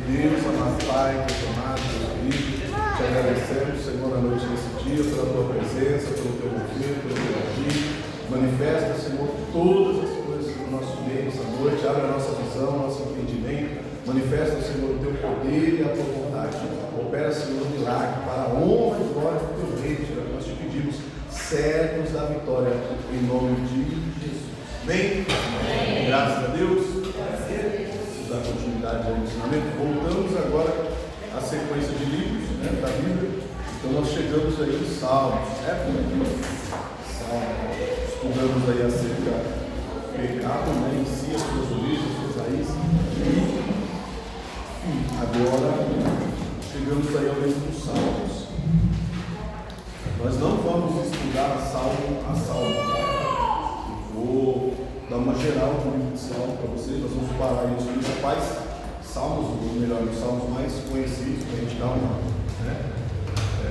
Deus, amado Pai, amado querido, te agradecemos, Senhor, à noite desse dia, pela tua presença, pelo teu mover, pelo teu agir. Manifesta, Senhor, todas as coisas do nosso meio essa noite, abre a nossa visão, nosso entendimento. Manifesta, Senhor, o teu poder e a tua vontade. Opera, Senhor, um milagre para a honra e glória do teu reino. Nós te pedimos, certos da vitória, em nome de Jesus. Amém? Amém. Graças a Deus. Da continuidade ao ensinamento, voltamos agora à sequência de livros, né, da Bíblia. Então nós chegamos aí em Salmos, Salmos, estudamos aí acerca do pecado, né, em si, as suas origens, suas raízes, e agora chegamos aí ao livro dos Salmos. Nós não vamos estudar Salmo a Salmo, tá? Vou dar uma geral do livro de Salmo para vocês. Nós vamos parar aí os principais salmos, ou melhor, os salmos mais conhecidos, para a gente dar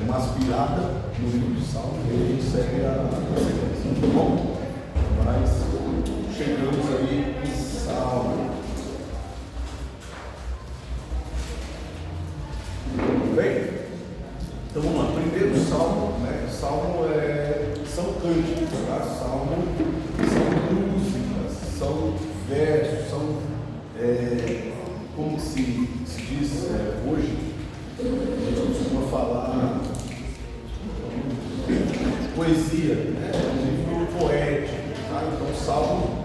uma aspirada no livro de Salmo, e aí a gente segue a sequência, tá bom? Mas chegamos aí em Salmo. Tudo bem? Então vamos lá. Primeiro Salmo, né? Salmo são cânticos, tá? Salmo são músicas, são versos, são, como se diz hoje, a gente costuma falar poesia, né? Um livro poético, tá? Então salmo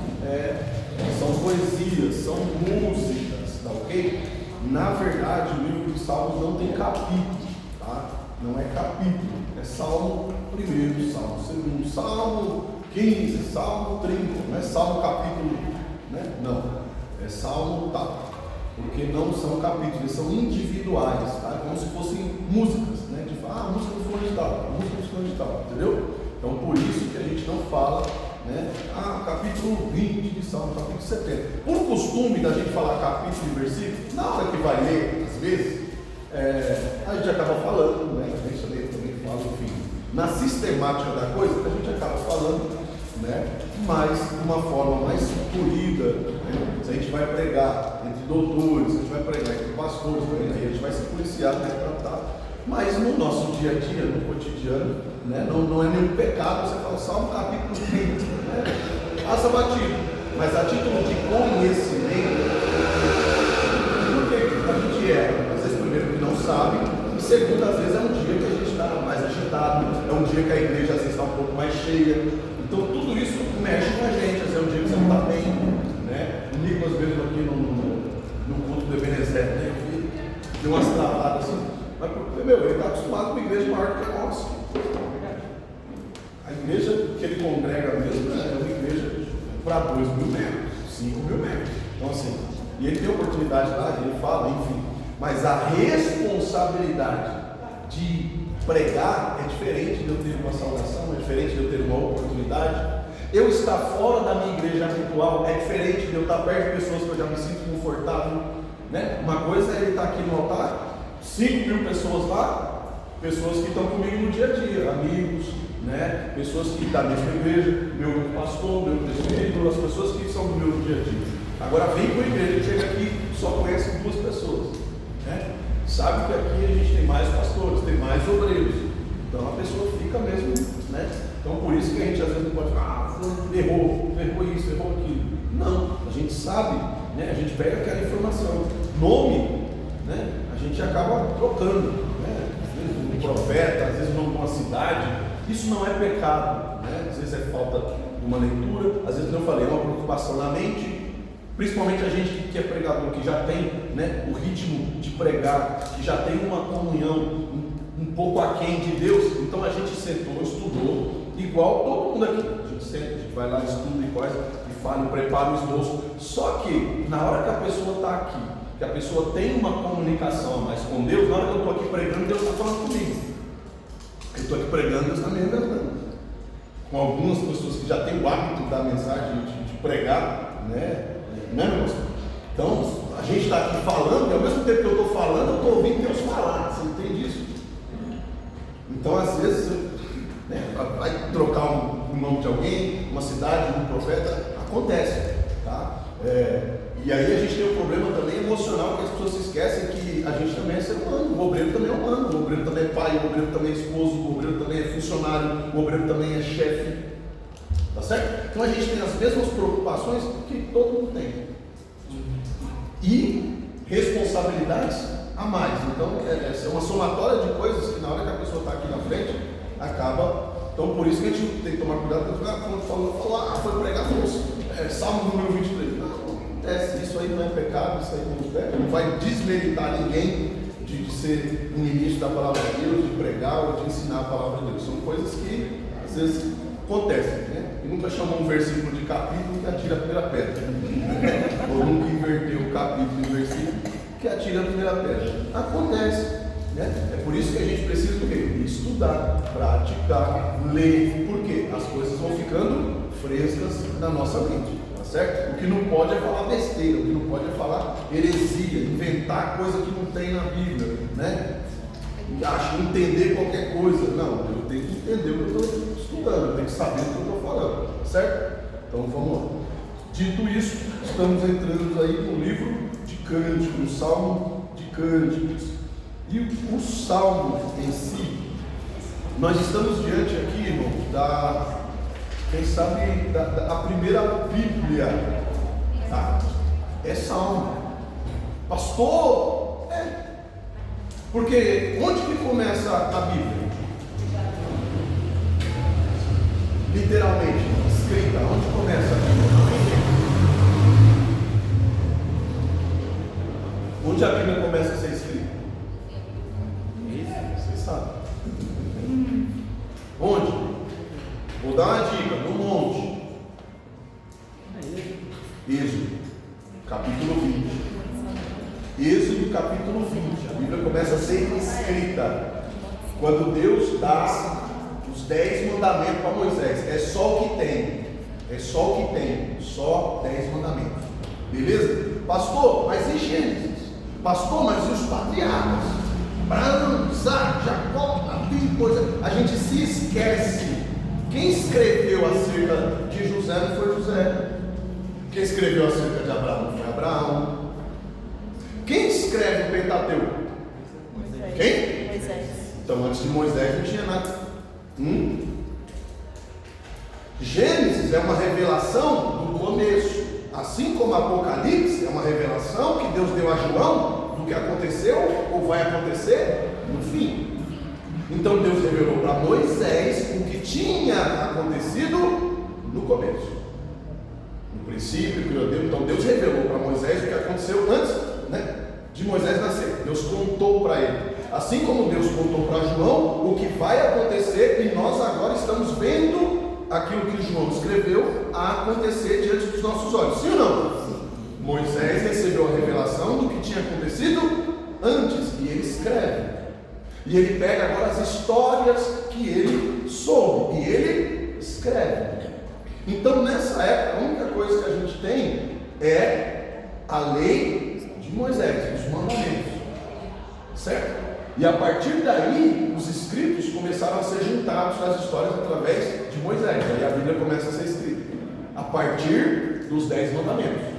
são poesias, são músicas, tá ok? Na verdade, o livro de Salmos não tem capítulo, tá? Não é capítulo, é Salmo 1, Salmo 2, Salmo 15, Salmo 30, não é Salmo capítulo, né? Não, é Salmo tal, porque não são capítulos, eles são individuais, tá? Como se fossem músicas, né? De falar, música do fulano de tal, música do fulano de tal, entendeu? Então por isso que a gente não fala, né? Capítulo 20 de Salmo, capítulo 70. Por costume da gente falar capítulo e versículo, na hora que vai ler, às vezes, a gente acaba falando, né? A gente também fala, enfim, na sistemática da coisa, a gente acaba falando, né? Mas de uma forma mais polida, né? Se a gente vai pregar entre doutores, se a gente vai pregar entre pastores, aí a gente vai se policiar, né? Tratar. Mas no nosso dia a dia, no cotidiano, né? Não é nenhum pecado você falar só um capítulo 20, né? Passa batido, mas a título de conhecimento, porque a gente às vezes primeiro que não sabe, e segundo, às vezes é um dia que a gente está mais agitado, é um dia que a igreja às vezes está um pouco mais cheia, então tudo isso mexe com a gente, às vezes é um dia que você não está bem, né? O Nicolas mesmo aqui no culto do Ebenezer, né? Deu umas travadas assim, mas ele está acostumado com uma igreja maior do que a nossa. A igreja que ele congrega mesmo é uma igreja para 2.000 membros, 5.000 membros. Então assim, e ele tem oportunidade lá, ele fala, enfim, mas a responsabilidade de pregar é diferente de eu ter uma salvação, é diferente de eu ter uma oportunidade. Eu estar fora da minha igreja habitual é diferente de eu estar perto de pessoas que eu já me sinto confortável, né? Uma coisa é ele estar aqui no altar, 5.000 pessoas lá, pessoas que estão comigo no dia a dia, amigos, né? Pessoas que da mesma igreja, meu pastor, meu presbítero, as pessoas que são do meu dia a dia. Agora vem com a igreja, chega aqui, só conhece 2 pessoas, né? Sabe que aqui a gente tem mais pastores, tem mais obreiros, então a pessoa fica mesmo, né? Então por isso que a gente às vezes não pode falar, errou isso, errou aquilo. Não, a gente sabe, né? A gente pega aquela informação, nome, né? A gente acaba trocando, né? Às vezes um profeta, às vezes o nome de uma cidade, isso não é pecado, né? Às vezes é falta de uma leitura, às vezes, como eu falei, é uma preocupação na mente. Principalmente a gente que é pregador, que já tem, né, o ritmo de pregar, que já tem uma comunhão um pouco aquém de Deus, então a gente sentou, estudou, igual todo mundo aqui. A gente senta, a gente vai lá, estuda e fala, prepara o esboço. Só que na hora que a pessoa está aqui, que a pessoa tem uma comunicação a mais com Deus, na hora que eu estou aqui pregando, Deus está falando comigo. Eu estou aqui pregando, Deus está me revelando. Com algumas pessoas que já têm o hábito da mensagem de pregar, né? Né, meu pastor? Então, a gente está aqui falando, e ao mesmo tempo que eu estou falando, eu estou ouvindo Deus falar. Você entende isso? Então, às vezes, né, vai trocar o nome de alguém, uma cidade, um profeta, acontece, tá? E aí a gente tem um problema também emocional, que as pessoas se esquecem esquecem que a gente também é ser humano, o obreiro também é humano, o obreiro também é pai, o obreiro também é esposo, o obreiro também é funcionário, o obreiro também é chefe, tá certo? Então a gente tem as mesmas preocupações que todo mundo tem, e responsabilidades a mais. Então essa é uma somatória de coisas que na hora que a pessoa está aqui na frente, acaba. Então por isso que a gente tem que tomar cuidado, quando falou, foi pregar, Salmo número 23, isso aí não é pecado, isso aí não vai desmeritar ninguém de ser um ministro da palavra de Deus, de pregar ou de ensinar a palavra de Deus. São coisas que às vezes acontecem, né? E nunca chamou um versículo de capítulo que atira a primeira pedra, ou nunca inverteu o capítulo e versículo que atira a primeira pedra. Acontece, né? É por isso que a gente precisa do quê? Estudar, praticar, ler. Por quê? As coisas vão ficando frescas na nossa mente. Certo? O que não pode é falar besteira, o que não pode é falar heresia, inventar coisa que não tem na Bíblia, né? Entender qualquer coisa. Não, eu tenho que entender o que eu estou estudando, eu tenho que saber o que eu estou falando, certo? Então vamos lá. Dito isso, estamos entrando aí no livro de Cânticos, no Salmo de Cânticos. E o Salmo em si, nós estamos diante aqui, irmão, quem sabe a primeira Bíblia, tá? É Salmo. Pastor, porque onde que começa a Bíblia? Literalmente, escrita, onde começa a Bíblia? Onde a Bíblia começa a ser escrita? Vocês sabem. Onde? Vou dar uma dica, no monte. Êxodo, capítulo 20. Êxodo, capítulo 20. A Bíblia começa a ser escrita quando Deus dá os 10 mandamentos para Moisés. É só o que tem. É só o que tem. Só 10 mandamentos. Beleza? Pastor, mas e Gênesis? Pastor, mas e os patriarcas? Abraão, Isaac, Jacó, tem coisa. A gente se esquece. Quem escreveu acerca de José não foi José. Quem escreveu acerca de Abraão não foi Abraão. Quem escreve o Pentateuco? Moisés. Quem? Moisés. Então antes de Moisés não tinha nada. Gênesis é uma revelação do começo. Assim como Apocalipse é uma revelação que Deus deu a João do que aconteceu ou vai acontecer no fim. Então Deus revelou para Moisés o que tinha acontecido no começo. No princípio, criou Deus. Então Deus revelou para Moisés o que aconteceu antes, né, de Moisés nascer. Deus contou para ele. Assim como Deus contou para João o que vai acontecer, e nós agora estamos vendo aquilo que João escreveu a acontecer diante dos nossos olhos. Sim ou não? Sim. Moisés recebeu a revelação do que tinha acontecido antes, e ele escreve. E ele pega agora as histórias que ele soube, e ele escreve. Então nessa época, a única coisa que a gente tem é a lei de Moisés, os mandamentos, certo? E a partir daí, os escritos começaram a ser juntados nas histórias através de Moisés. Aí a Bíblia começa a ser escrita a partir dos 10 mandamentos.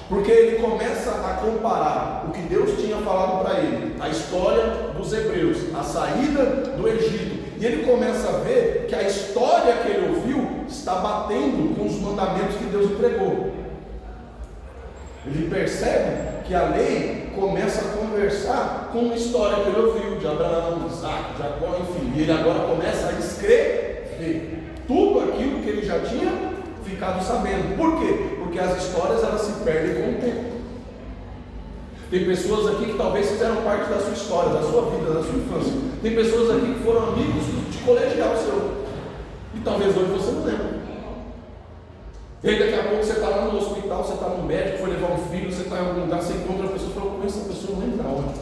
Porque ele começa a comparar o que Deus tinha falado para ele, a história dos hebreus, a saída do Egito, e ele começa a ver que a história que ele ouviu está batendo com os mandamentos que Deus entregou. Ele percebe que a lei começa a conversar com a história que ele ouviu, de Abraão, Isaac, Jacó, enfim, e ele agora começa a escrever tudo aquilo que ele já tinha ficado sabendo. Por quê? Porque as histórias elas se perdem com o tempo. Tem pessoas aqui que talvez fizeram parte da sua história, da sua vida, da sua infância. Tem pessoas aqui que foram amigos de colegial seu, e talvez hoje você não lembra. E aí daqui a pouco você está lá no hospital, você está no médico, foi levar um filho, você está em algum lugar, você encontra a pessoa e fala, com essa pessoa não lembra onde.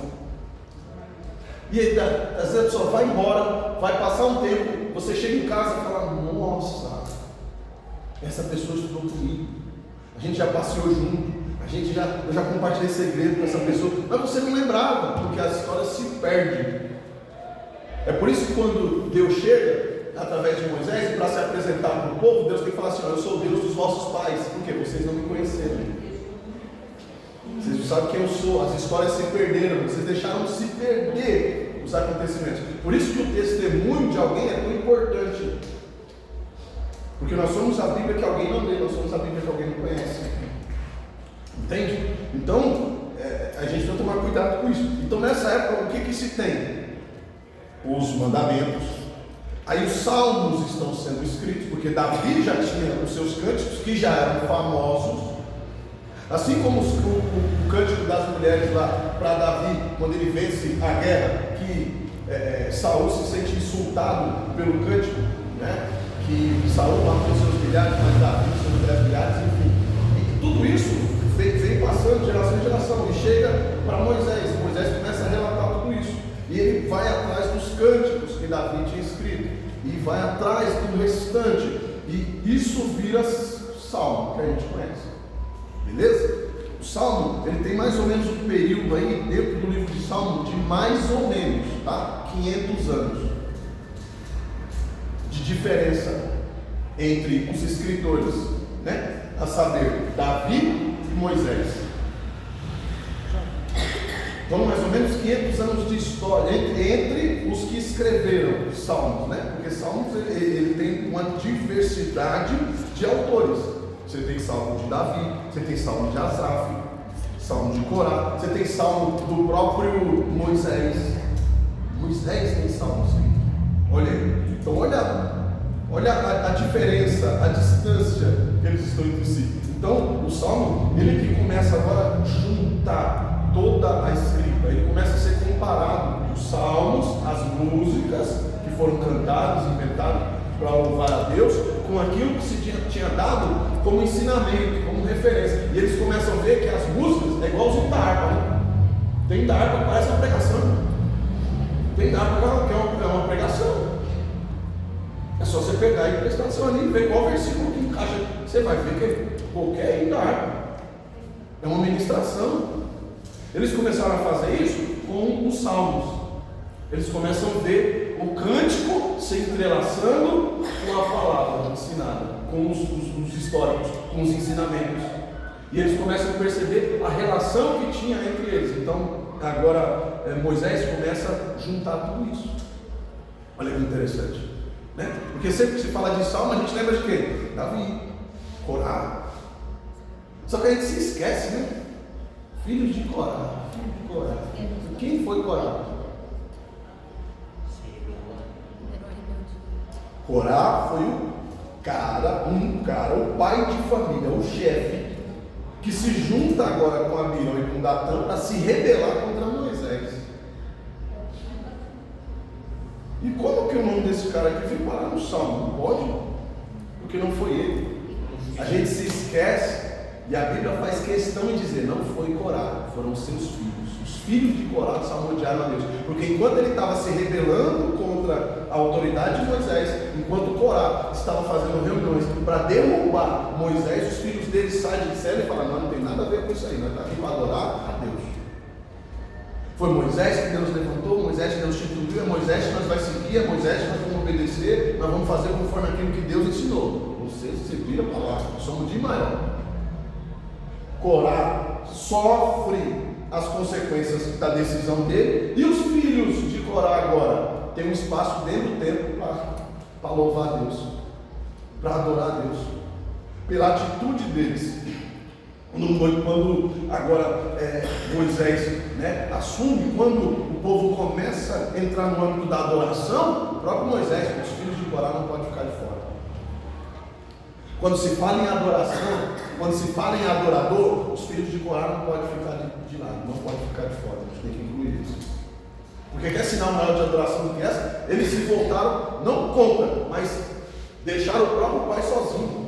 E aí às vezes a pessoa vai embora, vai passar um tempo, você chega em casa e fala, nossa, essa pessoa estudou comigo, a gente já passeou junto, eu já compartilhei segredo com essa pessoa, mas você não lembrava, porque as histórias se perdem. É por isso que quando Deus chega através de Moisés, e para se apresentar para o povo, Deus tem que falar assim, eu sou o Deus dos vossos pais, porque vocês não me conheceram. Vocês sabem quem eu sou, as histórias se perderam, vocês deixaram de se perder os acontecimentos. Por isso que o testemunho de alguém é tão importante. Porque nós somos a Bíblia que alguém não lê, nós somos a Bíblia que alguém não conhece. Entende? Então, a gente tem que tomar cuidado com isso. Então, nessa época, o que se tem? Os mandamentos. Aí os salmos estão sendo escritos, porque Davi já tinha os seus cânticos, que já eram famosos. Assim como o cântico das mulheres lá para Davi, quando ele vence a guerra, que Saul se sente insultado pelo cântico, né? Que Saul matou seus milhares, mas Davi seus 10 milhares, enfim. E tudo isso vem passando de geração em geração e chega para Moisés. Moisés começa a relatar tudo isso. E ele vai atrás dos cânticos que Davi tinha escrito. E vai atrás do restante. E isso vira salmo, que a gente conhece. Beleza? O salmo, ele tem mais ou menos um período aí, dentro do livro de Salmo, de mais ou menos, tá? 500 anos. De diferença entre os escritores, né? A saber, Davi e Moisés. Então, mais ou menos 500 anos de história entre os que escreveram Salmos, né? Porque Salmos ele tem uma diversidade de autores. Você tem Salmo de Davi, você tem Salmo de Asaf, Salmo de Corá, você tem Salmo do próprio Moisés. Moisés tem Salmos. Olha aí. Então, olha a diferença, a distância que eles estão entre si. Então, o Salmo, ele que começa agora a juntar toda a escrita, ele começa a ser comparado, os salmos, as músicas que foram cantadas, inventadas para louvar a Deus, com aquilo que se tinha dado como ensinamento, como referência. E eles começam a ver que as músicas é igualzinho da harpa, né? Tem da harpa que parece uma pregação, tem da harpa que é uma pregação. É só você pegar e prestar atenção ali e ver qual versículo que encaixa. Você vai ver que qualquer da harpa é uma ministração. Eles começaram a fazer isso com os salmos. Eles começam a ver o cântico se entrelaçando com a palavra ensinada, com os históricos, com os ensinamentos. E eles começam a perceber a relação que tinha entre eles. Então, agora Moisés começa a juntar tudo isso. Olha que interessante, né? Porque sempre que se fala de salmo, a gente lembra de quem? Davi, Corá. Só que a gente se esquece, né? Filhos de Corá. Quem foi Corá? Corá foi um cara, o pai de família, o chefe, que se junta agora com Abirão e com Datã para se rebelar contra Moisés. E como que o nome desse cara aqui veio parar no Salmo? Não pode? Porque não foi ele. A gente se esquece. E a Bíblia faz questão de dizer, não foi Corá, foram seus filhos. Os filhos de Corá salmodiaram a Deus. Porque enquanto ele estava se rebelando contra a autoridade de Moisés, enquanto Corá estava fazendo reuniões para derrubar Moisés, os filhos dele saem de cena e falam, não tem nada a ver com isso aí, nós estamos aqui para adorar a Deus. Foi Moisés que Deus levantou, Moisés que Deus instituiu, é Moisés que nós vamos seguir, é Moisés que nós vamos obedecer, nós vamos fazer conforme aquilo que Deus ensinou. Vocês se viram para lá, somos de maior. Corá sofre as consequências da decisão dele, e os filhos de Corá agora têm um espaço dentro do templo para louvar a Deus, para adorar a Deus, pela atitude deles. Quando agora Moisés assume, quando o povo começa a entrar no âmbito da adoração, o próprio Moisés, os filhos de Corá não podem ficar de fora. Quando se fala em adoração, quando se fala em adorador, os filhos de Corá não podem ficar de lado, não podem ficar de fora, a gente tem que incluir isso. Porque quer sinal maior de adoração do que essa? Eles se voltaram, não contra, mas deixaram o próprio pai sozinho.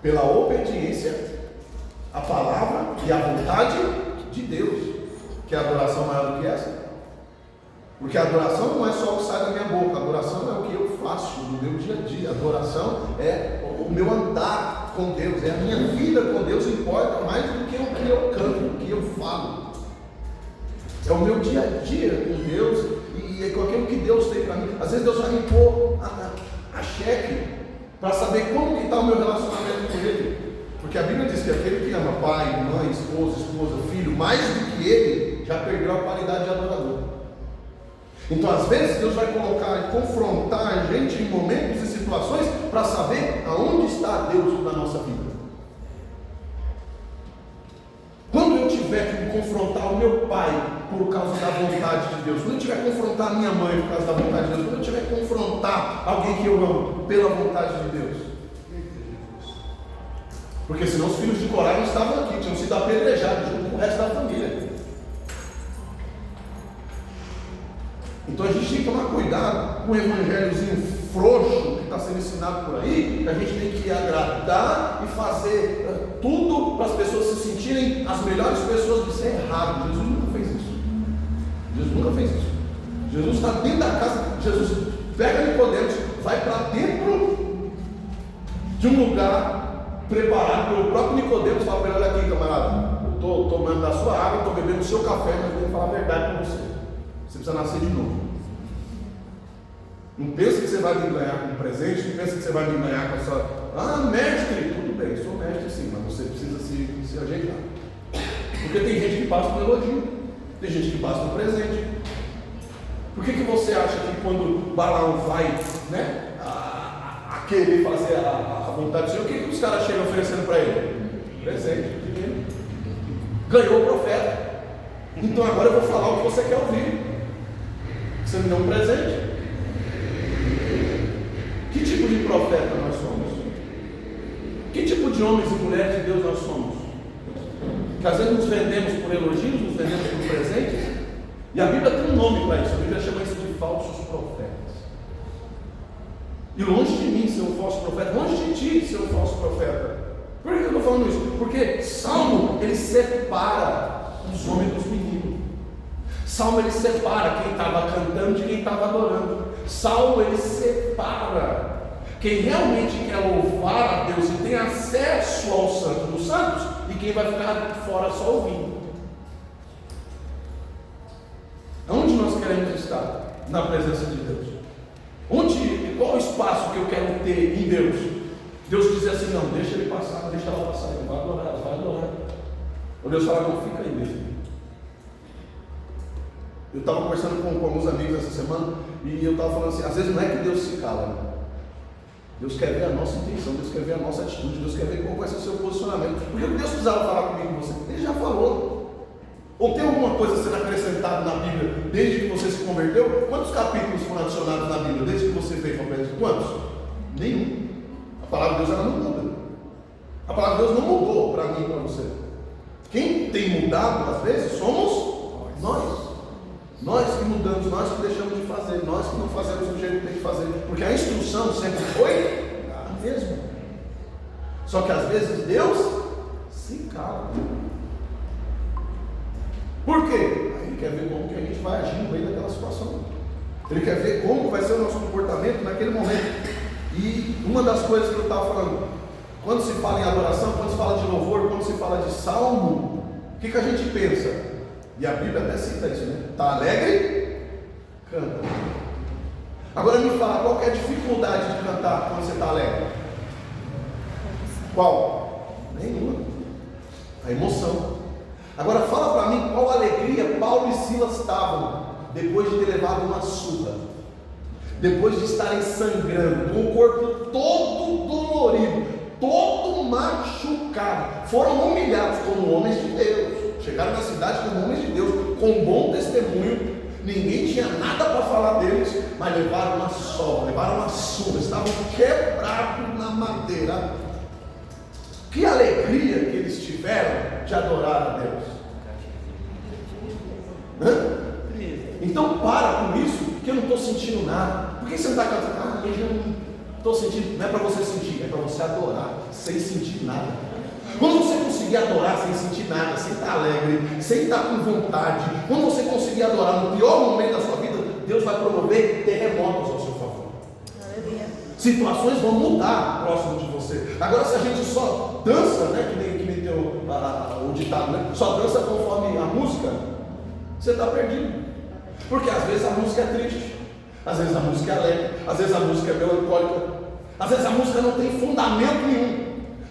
Pela obediência à palavra e à vontade de Deus. Que é a adoração maior do que essa? Porque a adoração não é só o que sai da minha boca, a adoração é o que eu faço no meu dia a dia, a adoração é o meu andar com Deus, é a minha vida com Deus, importa mais do que o que eu canto, o que eu falo. É o meu dia a dia com Deus e é com aquilo que Deus tem para mim. Às vezes Deus vai me pôr a xeque para saber como que está o meu relacionamento com Ele. Porque a Bíblia diz que aquele que ama pai, mãe, esposa, filho, mais do que ele, já perdeu a qualidade de adorador. Então, às vezes, Deus vai colocar e confrontar a gente em momentos e situações para saber aonde está Deus na nossa vida. Quando eu tiver que confrontar o meu pai por causa da vontade de Deus, quando eu tiver que confrontar a minha mãe por causa da vontade de Deus, quando eu tiver que confrontar alguém que eu amo pela vontade de Deus, porque senão os filhos de Corá não estavam aqui, tinham sido apedrejados junto com o resto da família. Então a gente tem que tomar cuidado com o evangelhozinho frouxo que está sendo ensinado por aí, que a gente tem que agradar e fazer tudo para as pessoas se sentirem as melhores pessoas de ser errado. Jesus nunca fez isso. Jesus nunca fez isso. Jesus está dentro da casa, Jesus pega Nicodemos, vai para dentro de um lugar preparado pelo próprio Nicodemos, fala para ele: olha aqui, camarada, eu estou tomando da sua água, estou bebendo o seu café, mas eu tenho que falar a verdade para você. Você precisa nascer de novo. Não pensa que você vai me ganhar com um presente, não pensa que você vai me ganhar com a sua... Ah, mestre, tudo bem, sou mestre sim, mas você precisa se ajeitar. Porque tem gente que passa um elogio, tem gente que passa um presente. Por que você acha que quando Balaão vai, né, a querer fazer a vontade do Senhor, o que os caras chegam oferecendo para ele? Presente, dinheiro. Ganhou o profeta. Então agora eu vou falar o que você quer ouvir. Você me deu um presente. Que tipo de profeta nós somos? Que tipo de homens e mulheres de Deus nós somos? Que às vezes nos vendemos por elogios, nos vendemos por presentes. E a Bíblia tem um nome para isso. A Bíblia chama isso de falsos profetas. E longe de mim ser um falso profeta, longe de ti ser um falso profeta. Por que eu estou falando isso? Porque Salmo, ele separa os homens dos meninos. Salmo, ele separa quem estava cantando de quem estava adorando. Salmo, ele separa quem realmente quer louvar a Deus e tem acesso ao Santo dos Santos e quem vai ficar fora só ouvindo. Onde nós queremos estar? Na presença de Deus. Qual o espaço que eu quero ter em Deus? Deus diz assim: não, deixa ele passar, deixa ela passar, ele vai adorar, ela vai adorar. Ou Deus fala: não, fica aí mesmo. Eu estava conversando com alguns amigos essa semana e eu estava falando assim: às vezes não é que Deus se cala, né? Deus quer ver a nossa intenção, Deus quer ver a nossa atitude, Deus quer ver qual vai ser o seu posicionamento. Porque o que Deus precisava falar comigo e você? Ele já falou. Ou tem alguma coisa sendo acrescentada na Bíblia desde que você se converteu? Quantos capítulos foram adicionados na Bíblia desde que você veio para a presença? Quantos? Nenhum. A palavra de Deus, ela não muda. A palavra de Deus não mudou para mim e para você. Quem tem mudado às vezes somos nós. Nós que mudamos, nós que deixamos de fazer, nós que não fazemos do jeito que tem que fazer, porque a instrução sempre foi a mesma. Só que às vezes Deus se cala. Por quê? Aí Ele quer ver como que a gente vai agir no meio daquela situação. Ele quer ver como vai ser o nosso comportamento naquele momento. E uma das coisas que eu estava falando, quando se fala em adoração, quando se fala de louvor, quando se fala de salmo, o que a gente pensa? E a Bíblia até cita isso, né? Está alegre? Canta. Agora me fala, qual que é a dificuldade de cantar quando você está alegre? Qual? Nenhuma. A emoção. Agora fala para mim qual alegria Paulo e Silas estavam depois de ter levado uma surra, depois de estarem sangrando, com o corpo todo dolorido, todo machucado, foram humilhados como homens de Deus, chegaram na cidade como homens de Deus, com bom testemunho, ninguém tinha nada para falar deles, mas levaram uma sova, levaram uma surra, estavam quebrados na madeira. Que alegria que eles tiveram de adorar a Deus. Então para com isso, que eu não estou sentindo nada. Por que você não está cantando? Eu não estou sentindo. Não é para você sentir, é para você adorar, sem sentir nada. Quando você conseguir adorar sem sentir nada, sem estar alegre, sem estar com vontade, quando você conseguir adorar no pior momento da sua vida, Deus vai promover terremotos ao seu favor. Situações vão mudar próximo de você. Agora, se a gente só dança, né, que nem tem o ditado, né, só dança conforme a música, você está perdido. Porque às vezes a música é triste, às vezes a música é alegre, às vezes a música é melancólica, às vezes a música não tem fundamento nenhum,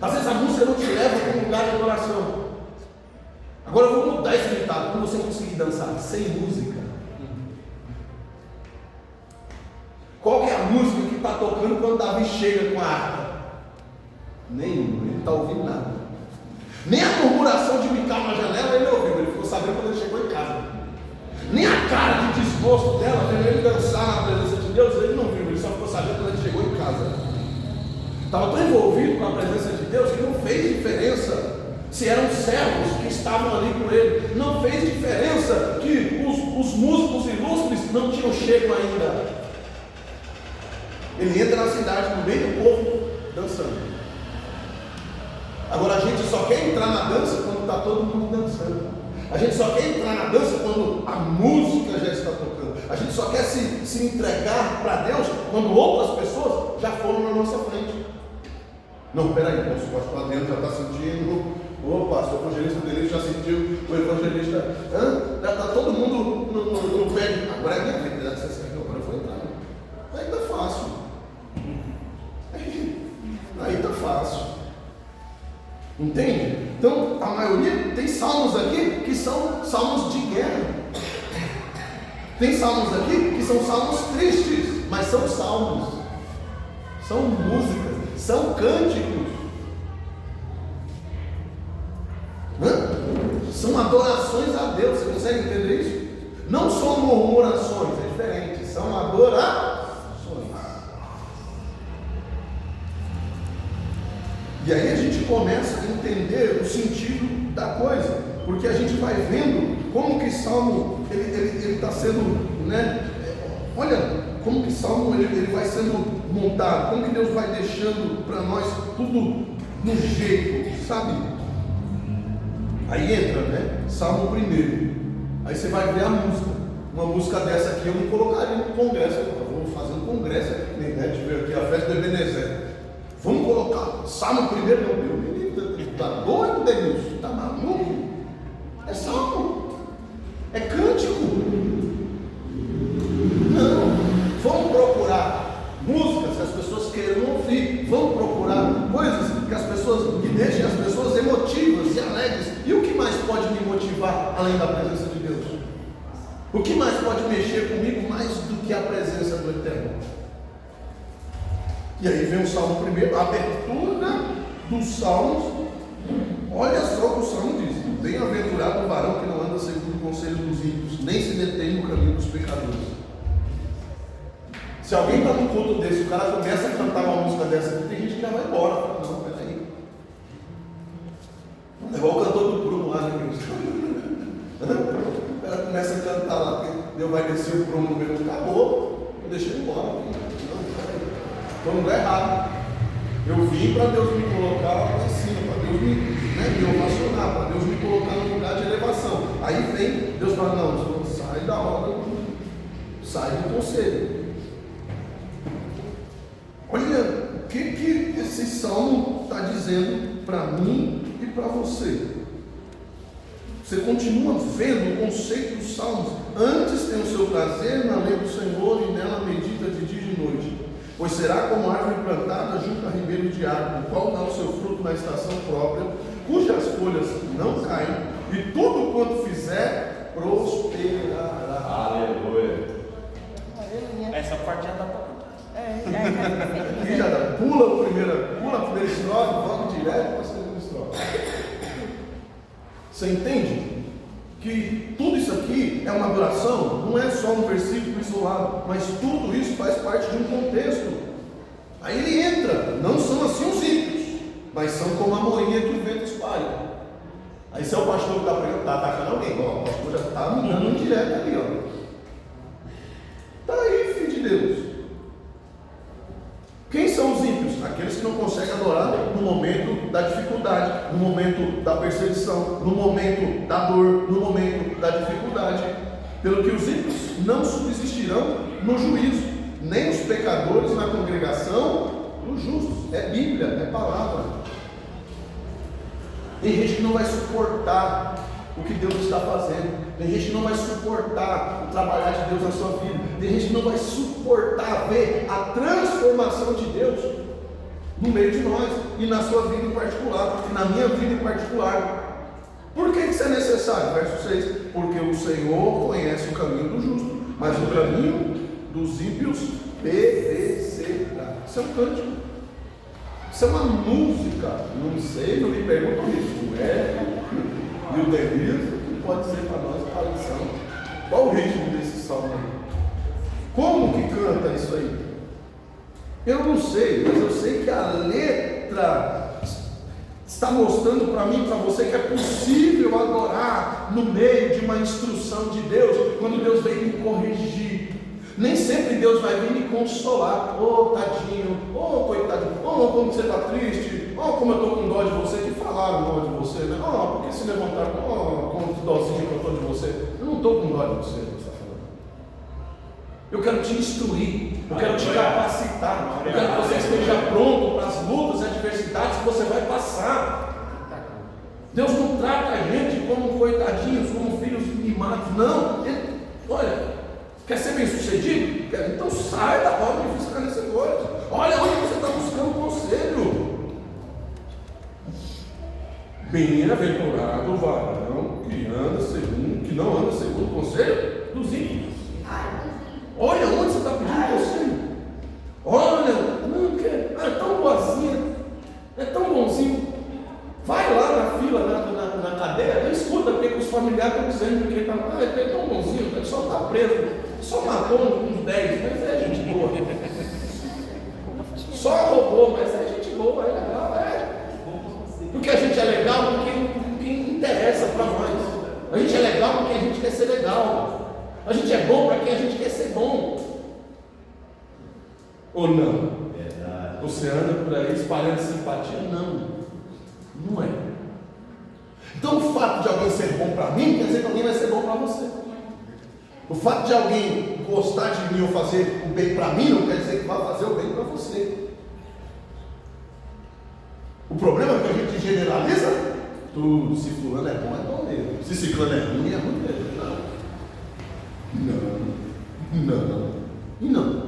Às vezes a música não te leva para um lugar de adoração. Agora eu vou mudar esse ditado. Quando você conseguir dançar sem música, qual que é a música que está tocando quando Davi chega com a harpa? Nenhuma, ele não está ouvindo nada. Nem a murmuração de Mical na janela ele ouviu, ele ficou sabendo quando ele chegou em casa. Nem a cara de desgosto dela, vendo ele dançar na presença de Deus, ele não viu, ele só ficou sabendo quando ele chegou em casa. Estava tão envolvido com a presença de Deus que não fez diferença se eram servos que estavam ali com ele. Não fez diferença que os músicos ilustres não tinham chego ainda. Ele entra na cidade, no meio do povo, dançando. Agora a gente só quer entrar na dança quando está todo mundo dançando. A gente só quer entrar na dança quando a música já está tocando. A gente só quer se entregar para Deus quando outras pessoas já foram na nossa frente. Não, peraí, o pastor Adriano já está sentindo. Opa, o evangelista dele já sentiu. O evangelista. Já está todo mundo no pé. Agora é minha vida. Agora eu vou entrar. Aí está fácil. Aí está fácil. Entende? Então, a maioria tem salmos aqui que são salmos de guerra. Tem salmos aqui que são salmos tristes, mas são salmos. São músicas, são cânticos. São adorações a Deus. Você consegue entender isso? Não são murmurações, é diferente. São adorações. E aí a gente começa a entender o sentido da coisa, porque a gente vai vendo como que Salmo ele está sendo, né? Olha como que Salmo ele vai sendo montado, como que Deus vai deixando para nós tudo no jeito, sabe? Aí entra, né? Salmo 1. Aí você vai ver a música. Uma música dessa aqui eu não colocaria no congresso. Vamos fazer um congresso aqui, né? A gente veio aqui a festa do Ebenezer. Vamos colocar Salmo 1, não, meu menino, está doido, Denilson? Está maluco? É salmo, é cântico. Não, vamos procurar músicas que as pessoas queiram ouvir, vamos procurar coisas que as pessoas, que deixem as pessoas emotivas e alegres. E o que mais pode me motivar além da presença de Deus? O que mais pode mexer comigo mais do que a presença do Eterno? E aí vem o Salmo 1, a abertura dos Salmos. Olha só o que o Salmo diz: bem-aventurado o varão que não anda segundo o conselho dos ímpios, nem se detém no caminho dos pecadores. Se alguém está num culto desse, o cara começa a cantar uma música dessa, tem gente que já vai embora. Não, peraí. É igual o cantor do Bruno lá, né? O cara começa a cantar lá, porque Deus vai descer o Bruno no meio do acabou, eu deixei ele embora. Estou no lugar errado. Eu vim para Deus me colocar lá em cima, para Deus me ovacionar, para Deus me colocar no lugar de elevação. Aí vem, Deus fala: não, sai da roda, sai do conselho. Olha o que esse salmo está dizendo para mim e para você. Você continua vendo o conceito dos salmos. Antes tem o seu prazer na lei do Senhor e nela medita de dia e de noite. Pois será como árvore plantada junto a ribeiro de água, o qual dá o seu fruto na estação própria, cujas folhas não caem, e tudo quanto fizer prosperará. Aleluia. Essa parte já dá para contar. Aqui já dá. Pula a primeira estrofe, vamos direto para a segunda estrofe. Você entende? Que tudo isso aqui é uma adoração, não é só um versículo isolado, mas tudo isso faz parte de um contexto. Aí ele entra, não são assim os ímpios, mas são como a moinha que o vento espalha. Aí se é o pastor que está pregando, está atacando alguém, ó, o pastor já está me dando direto ali, ó. Está aí, filho de Deus. Quem são os ímpios? Aqueles que não conseguem adorar no momento da dificuldade, no momento da perseguição, no momento da dor, no momento da dificuldade. Pelo que os ímpios não subsistirão no juízo, nem os pecadores na congregação dos justos. É Bíblia, é palavra. Tem gente que não vai suportar o que Deus está fazendo. Tem gente que não vai suportar o trabalhar de Deus na sua vida. Tem gente que não vai suportar ver a transformação de Deus. no meio de nós, e na sua vida em particular, e na minha vida em particular. Por que isso é necessário? Verso 6, porque o Senhor conhece o caminho do justo, mas o caminho dos ímpios perecerá. Isso é um cântico, isso é uma música, não sei, não me pergunto isso, e o Denise, que pode ser para nós a lição. Qual o ritmo desse salmo aí? Como que canta isso aí? Eu não sei, mas eu sei que a letra está mostrando para mim e para você que é possível adorar no meio de uma instrução de Deus, quando Deus vem me corrigir. Nem sempre Deus vai vir me consolar. Oh, tadinho, oh, coitadinho, oh, como você está triste, oh, como eu estou com dó de você, que falaram mal de você, né? Oh, por que se levantaram, oh, com dózinho que eu estou de você. Eu não estou com dó de você, Deus está falando. Eu quero te instruir, eu quero te capacitar, eu quero que você esteja pronto para as lutas e adversidades que você vai passar. Deus não trata a gente como coitadinhos, como filhos mimados, não. Ele, olha, quer ser bem sucedido? Então sai da roda de fiscalizadores. Olha onde você está buscando conselho. Bem-aventurado o varão que não anda segundo o conselho dos ímpios. Olha onde você está pedindo conselho. Olha, não quer, é tão boazinha, é tão bonzinho. Vai lá na fila, na cadeia, e escuta porque os familiares estão dizendo que ele é tão bonzinho, ele só está preso, só matou uns 10, mas é gente boa. Só roubou, mas é gente boa, é legal, Porque a gente é legal com quem interessa para nós. A gente é legal com quem a gente quer ser legal. A gente é bom para quem a gente quer ser bom. Ou não? Verdade. Você anda por aí espalhando simpatia? Não é. Então o fato de alguém ser bom para mim quer dizer que alguém vai ser bom para você. O fato de alguém gostar de mim ou fazer o bem para mim não quer dizer que vai fazer o bem para você. O problema é que a gente generaliza tudo. Se fulano é bom mesmo. Se ciclano é ruim, é ruim mesmo. Não.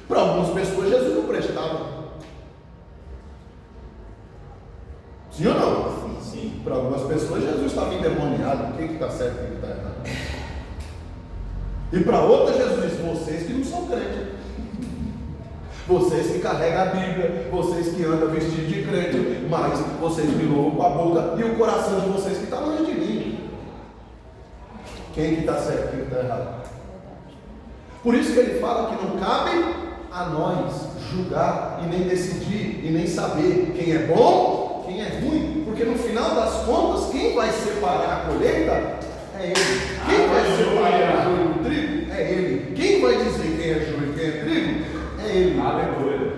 Para algumas pessoas Jesus não prestava. Sim ou não? Sim. Para algumas pessoas Jesus estava endemoniado. O que está certo e o que está errado? E para outras Jesus disse: vocês que não são crentes, vocês que carregam a Bíblia, vocês que andam vestidos de crente, mas vocês me louvam com a boca e o coração de vocês que está longe de mim. Quem que está certo e quem está errado? Por isso que ele fala que não cabe a nós julgar e nem decidir e nem saber quem é bom, quem é ruim, porque no final das contas quem vai separar a colheita é ele. Quem vai separar o joio do trigo é ele. Quem vai dizer quem é joio e quem é trigo é ele. Aleluia.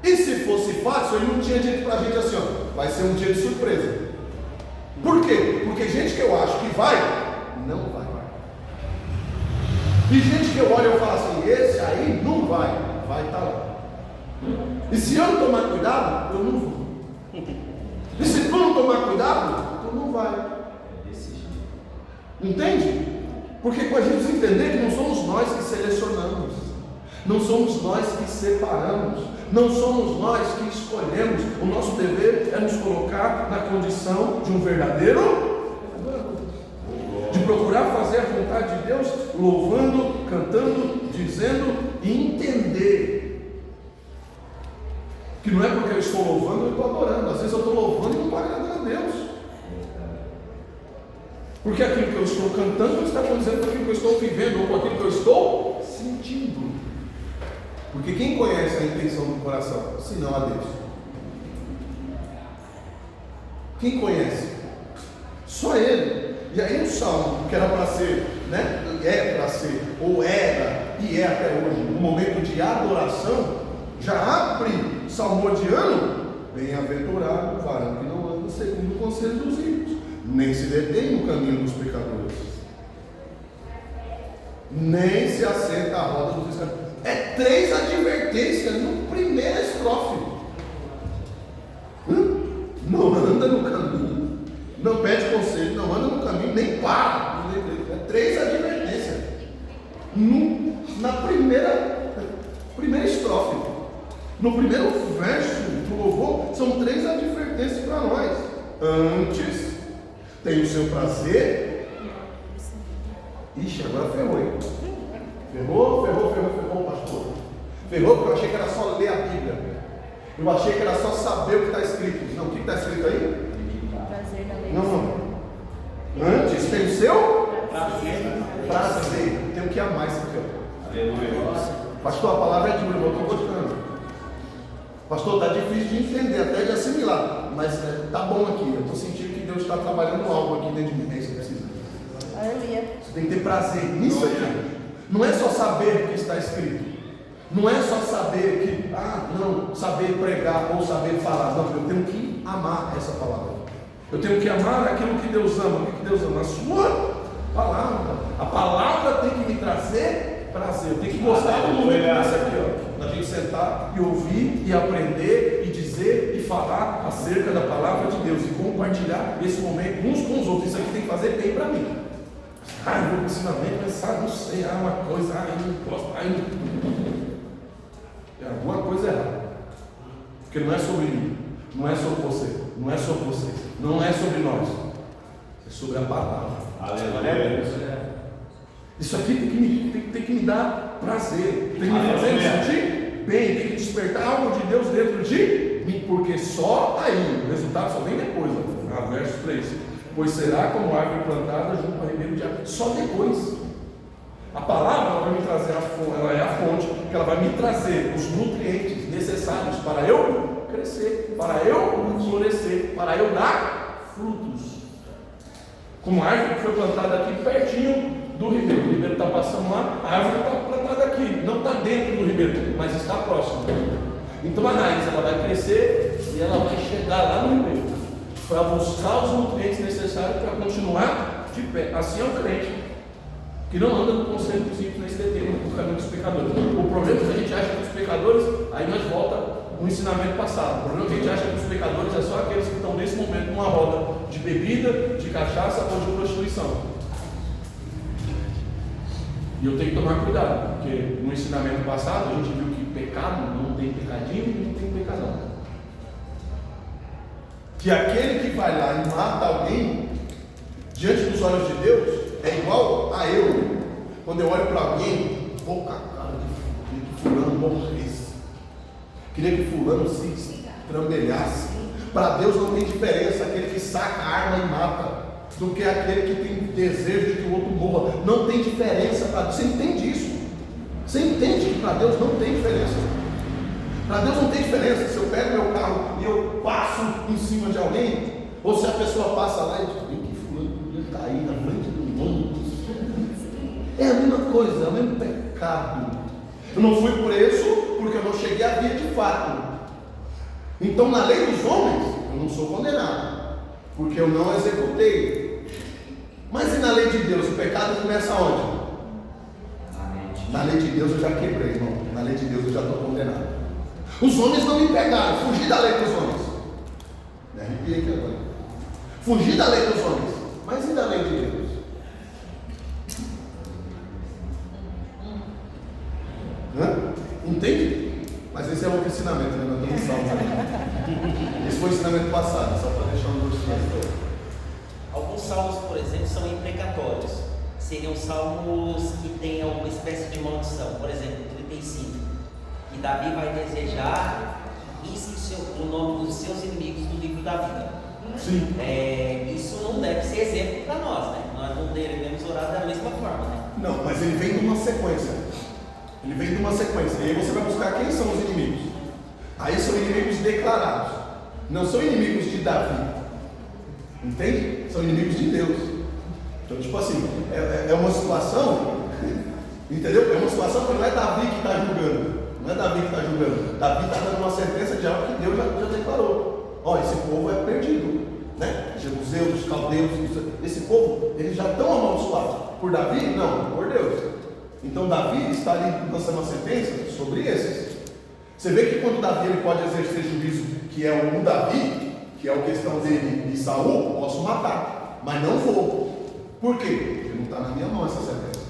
E se fosse fácil, ele não tinha dito para a gente assim, ó, vai ser um dia de surpresa. Por quê? Porque gente que eu acho que vai, não vai. E gente que eu olho e eu falo assim, esse aí não vai estar lá. E se eu não tomar cuidado, eu não vou. E se tu não tomar cuidado, tu não vai. Entende? Porque com a gente entender que não somos nós que selecionamos, não somos nós que separamos, não somos nós que escolhemos. O nosso dever é nos colocar na condição de um verdadeiro, de procurar fazer a vontade de Deus, louvando, cantando, dizendo e entender que não é porque eu estou louvando, eu estou adorando. Às vezes eu estou louvando e não estou agradando a Deus, porque aquilo que eu estou cantando não está condizendo com aquilo que eu estou vivendo ou com aquilo que eu estou sentindo. Porque quem conhece a intenção do coração, senão a Deus? Quem conhece? Só Ele. E aí o salmo, que era para ser, né? É para ser, ou era, e é até hoje, um momento de adoração, já abre salmodiano: bem-aventurado o varão que não anda segundo o conselho dos ímpios, nem se detém no caminho dos pecadores, nem se assenta à roda dos escravos. É 3 advertências no primeiro estrofe. Não anda no caminho, não pede conselho, não anda no caminho, nem para. É 3 advertências na primeira estrofe. No primeiro verso do louvor, são 3 advertências para nós. Antes, tem o seu prazer. Ixi, agora ferrou, hein? Ferrou, pastor. Ferrou porque eu achei que era só ler a Bíblia. Eu achei que era só saber o que está escrito. Não, o que está escrito aí? Prazer na lei. Não. Antes tem o seu prazer. Tem que amar isso aqui, ó. Aleluia. Pastor, a palavra é dura, eu estou gostando. Pastor, está difícil de entender, até de assimilar. Mas tá bom aqui. Eu estou sentindo que Deus está trabalhando algo aqui dentro de mim. É isso que precisa. Aleluia. Você tem que ter prazer nisso aqui. Não é só saber o que está escrito. Não é só saber que, saber pregar ou saber falar. Não, eu tenho que amar essa palavra. Eu tenho que amar aquilo que Deus ama. O que Deus ama? A sua palavra. A palavra tem que me trazer prazer. Eu tenho que gostar do momento desse aqui, ó. Da gente sentar e ouvir e aprender e dizer e falar acerca da palavra de Deus e compartilhar esse momento uns com os outros. Isso aqui tem que fazer bem para mim. Eu vou para o ensinamento, mas não sei, uma coisa, eu não gosto, é alguma coisa errada. Porque não é sobre mim, não é sobre você, não é sobre vocês, não é sobre nós, é sobre a palavra. Aleluia. Isso aqui tem que me dar prazer, tem que me fazer me sentir bem, tem que despertar algo de Deus dentro de mim, porque só aí, o resultado só vem depois, verso 3. Pois será como árvore plantada junto ao ribeiro de água. Só depois. A palavra ela vai me trazer ela é a fonte, que ela vai me trazer os nutrientes necessários para eu crescer, para eu florescer, para eu dar frutos. Como a árvore que foi plantada aqui pertinho do ribeiro. O ribeiro está passando lá, a árvore está plantada aqui, não está dentro do ribeiro, mas está próximo. Então a raiz ela vai crescer e ela vai chegar lá no ribeiro, para buscar os nutrientes necessários para continuar de pé. Assim é o crente, que não anda no conselho dos ímpios, nesse deterro, no caminho dos pecadores. O problema é que a gente acha que os pecadores, aí nós volta no ensinamento passado. O problema é que a gente acha que os pecadores é só aqueles que estão nesse momento numa roda de bebida, de cachaça ou de prostituição. E eu tenho que tomar cuidado, porque no ensinamento passado a gente viu que pecado não tem pecadinho e não tem pecadão. Que aquele que vai lá e mata alguém diante dos olhos de Deus é igual a eu. Quando eu olho para alguém, vou com a cara de fulano morresse, queria que fulano se trambelhasse. Para Deus não tem diferença aquele que saca a arma e mata do que aquele que tem desejo de que o outro morra. Não tem diferença para Deus. Você entende isso? Você entende que para Deus não tem diferença? Para Deus não tem diferença se eu pego meu carro e eu passo em cima de alguém, ou se a pessoa passa lá e diz que fulano podia cair na frente do mundo. É a mesma coisa, é o mesmo pecado. Eu não fui preso porque eu não cheguei à via de fato. Então na lei dos homens eu não sou condenado, porque eu não executei. Mas e na lei de Deus? O pecado começa onde? Na lei de Deus eu já quebrei, irmão. Na lei de Deus eu já estou condenado. Os homens não me pegaram, fugi da lei dos homens. Me arrepiei aqui agora. Fugi da lei dos homens, mas e da lei de Deus? Entende? Mas esse é outro ensinamento, né? Nós estamos salmos. Esse foi o ensinamento passado, só para deixar um gostinho. Alguns salmos, por exemplo, são imprecatórios. Seriam salmos que têm alguma espécie de maldição. Por exemplo, 35. E Davi vai desejar risque o nome dos seus inimigos do livro da vida. Sim. Isso não deve ser exemplo para nós, né? Nós não devemos orar da mesma forma, né? Não, mas ele vem de uma sequência. Ele vem de uma sequência. E aí você vai buscar quem são os inimigos. Aí são inimigos declarados. Não são inimigos de Davi. Entende? São inimigos de Deus. Então, tipo assim, é uma situação, entendeu? É uma situação que não é Davi que está julgando. Não é Davi que está julgando. Davi está dando uma sentença de algo que Deus já declarou. Ó, esse povo é perdido, né? Jebuseus, caldeus, esse povo, eles já estão amaldiçoados. Por Davi? Não, por Deus. Então Davi está ali lançando uma sentença sobre esses. Você vê que quando Davi ele pode exercer juízo, que é o Davi, que é a questão dele e Saul, posso matar, mas não vou. Por quê? Porque não está na minha mão essa sentença.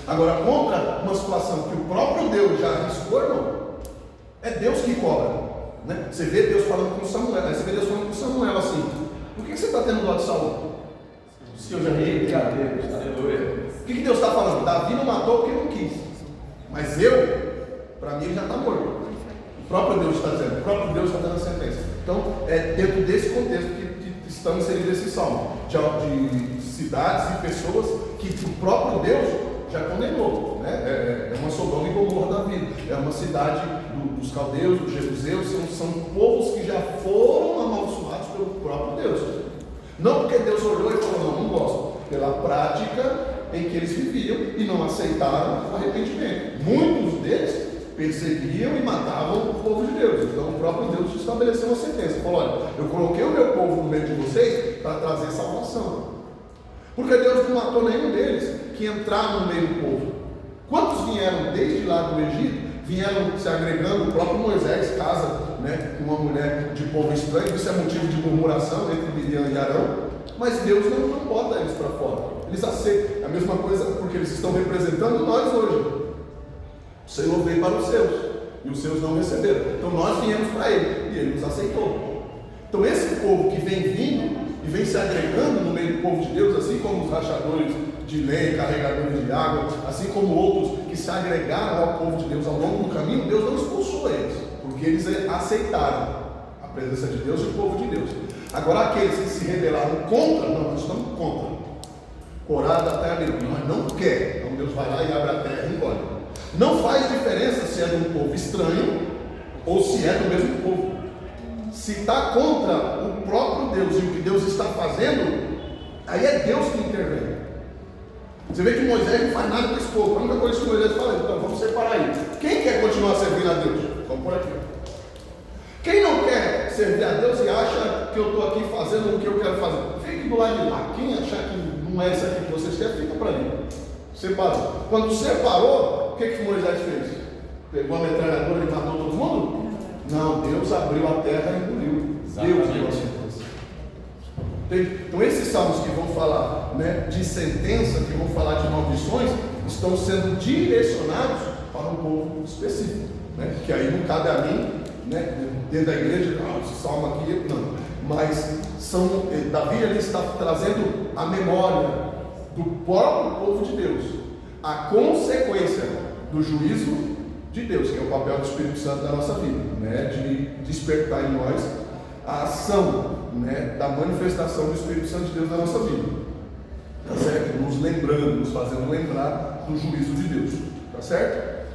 Agora, contra uma situação que o próprio Deus já arriscou, não, É Deus que cobra, né? Você vê Deus falando com Samuel, aí você vê Deus falando com Samuel assim: por que você está tendo dó de Saul? Se eu já vi, aleluia. O que Deus está falando? Davi não matou porque não quis, mas para mim ele já está morto. O próprio Deus está dizendo, o próprio Deus está dando a sentença. Então, é dentro desse contexto que estamos inserindo esse salmo, de cidades e pessoas que o próprio Deus já condenou, né? É uma Sodoma e Gomorra da vida, é uma cidade dos caldeus, dos jebuseus, são povos que já foram amaldiçoados pelo próprio Deus. Não porque Deus olhou e falou, não gosto, pela prática em que eles viviam e não aceitaram o arrependimento. Muitos deles perseguiam e matavam o povo de Deus. Então o próprio Deus estabeleceu uma sentença, falou: olha, eu coloquei o meu povo no meio de vocês para trazer salvação, porque Deus não matou nenhum deles que entraram no meio do povo. Quantos vieram desde lá do Egito, vieram se agregando? O próprio Moisés casa, né, com uma mulher de povo estranho, isso é motivo de murmuração entre Miriam e Arão, mas Deus não bota eles para fora, eles aceitam. É a mesma coisa porque eles estão representando nós hoje. O Senhor veio para os seus, e os seus não receberam. Então nós viemos para Ele, e Ele nos aceitou. Então esse povo que vem vindo e vem se agregando no meio do povo de Deus, assim como os rachadores de lenha, carregadores de água, assim como outros que se agregaram ao povo de Deus ao longo do caminho, Deus não expulsou eles, porque eles aceitaram a presença de Deus e o povo de Deus. Agora aqueles que se rebelaram contra, não, nós estamos contra. Corá da terra dele, nós não quer. Então Deus vai lá e abre a terra e engole. Não faz diferença se é de um povo estranho ou se é do mesmo povo. Se está contra o próprio Deus e o que Deus está fazendo, aí é Deus que intervém. Você vê que Moisés não faz nada com esse povo. A única coisa que Moisés fala é: então vamos separar aí. Quem quer continuar servindo a Deus? Vamos por aqui. Quem não quer servir a Deus e acha que eu estou aqui fazendo o que eu quero fazer, fique do lado de lá. Quem achar que não é isso aqui que vocês querem, fica para ali. Separou. Quando separou, o que Moisés fez? Pegou a metralhadora e matou todo mundo? Não, Deus abriu a terra e engoliu. Deus deu a sentença. Então esses salmos que vão falar, né, de sentença, que vão falar de maldições, estão sendo direcionados para um povo específico, né? Que aí não cabe a mim, né, dentro da igreja, esse salmo aqui, não. Mas Davi ele está trazendo a memória do próprio povo de Deus, a consequência do juízo de Deus, que é o papel do Espírito Santo na nossa vida, né? De despertar em nós a ação, né, da manifestação do Espírito Santo de Deus na nossa vida, tá certo? Nos lembrando, nos fazendo lembrar do juízo de Deus, tá certo?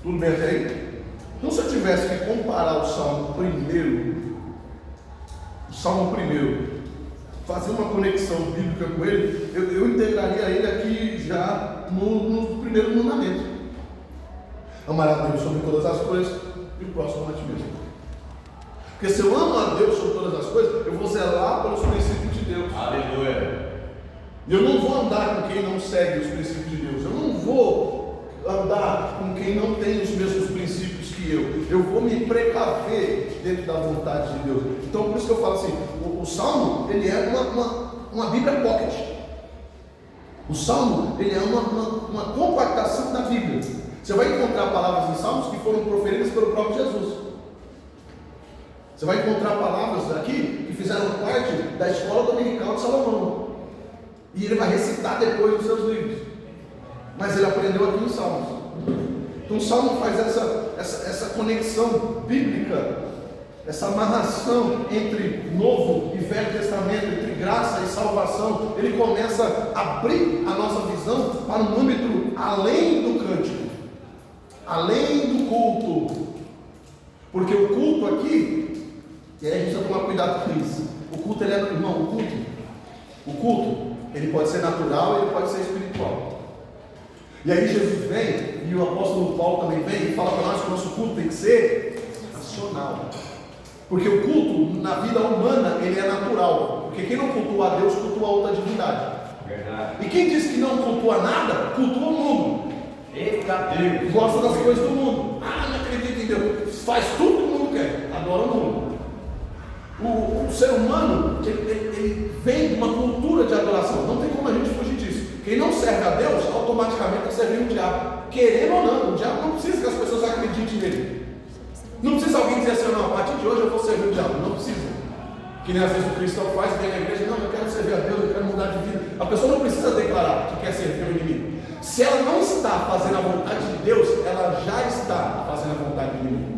Tudo bem até aí? Então, se eu tivesse que comparar o Salmo primeiro, fazer uma conexão bíblica com ele, eu integraria ele aqui já no primeiro mandamento: amar a Deus sobre todas as coisas e o próximo a ti mesmo. Porque se eu amo a Deus sobre todas as coisas, eu vou zelar pelos princípios de Deus. Aleluia. Eu não vou andar com quem não segue os princípios de Deus. Eu não vou andar com quem não tem os mesmos princípios que eu. Eu vou me precaver dentro da vontade de Deus. Então por isso que eu falo assim, o Salmo, ele é uma Bíblia pocket. O Salmo, ele é uma compactação da Bíblia. Você vai encontrar palavras em Salmos que foram proferidas pelo próprio Jesus. Você vai encontrar palavras aqui que fizeram parte da escola dominical de Salomão. E ele vai recitar depois nos seus livros. Mas ele aprendeu aqui em Salmos. Então o Salmo faz essa conexão bíblica, essa amarração entre Novo e Velho Testamento, entre graça e salvação. Ele começa a abrir a nossa visão para um âmbito além do cântico, além do culto. Porque o culto aqui, e aí a gente precisa tomar cuidado com isso. O culto, ele é, irmão, o culto, ele pode ser natural e ele pode ser espiritual. E aí Jesus vem, e o apóstolo Paulo também vem e fala para nós que o nosso culto tem que ser racional. Porque o culto na vida humana, ele é natural. Porque quem não cultua a Deus, cultua outra divindade. Verdade. E quem diz que não cultua nada, cultua o mundo. Eita Deus! Gosta das coisas do mundo. Ah, não acredito em Deus. Faz tudo que o mundo quer. Adora o mundo. O ser humano, ele vem de uma cultura de adoração. Não tem como a gente fugir disso. Quem não serve a Deus, automaticamente está servindo o diabo. Querendo ou não, o diabo não precisa que as pessoas acreditem nele. Não precisa alguém dizer assim, não, a partir de hoje eu vou servir o diabo, não precisa. Que nem às vezes o cristão faz, vem na igreja, não, eu quero servir a Deus, eu quero mudar de vida. A pessoa não precisa declarar que quer servir o inimigo. Se ela não está fazendo a vontade de Deus, ela já está fazendo a vontade do inimigo.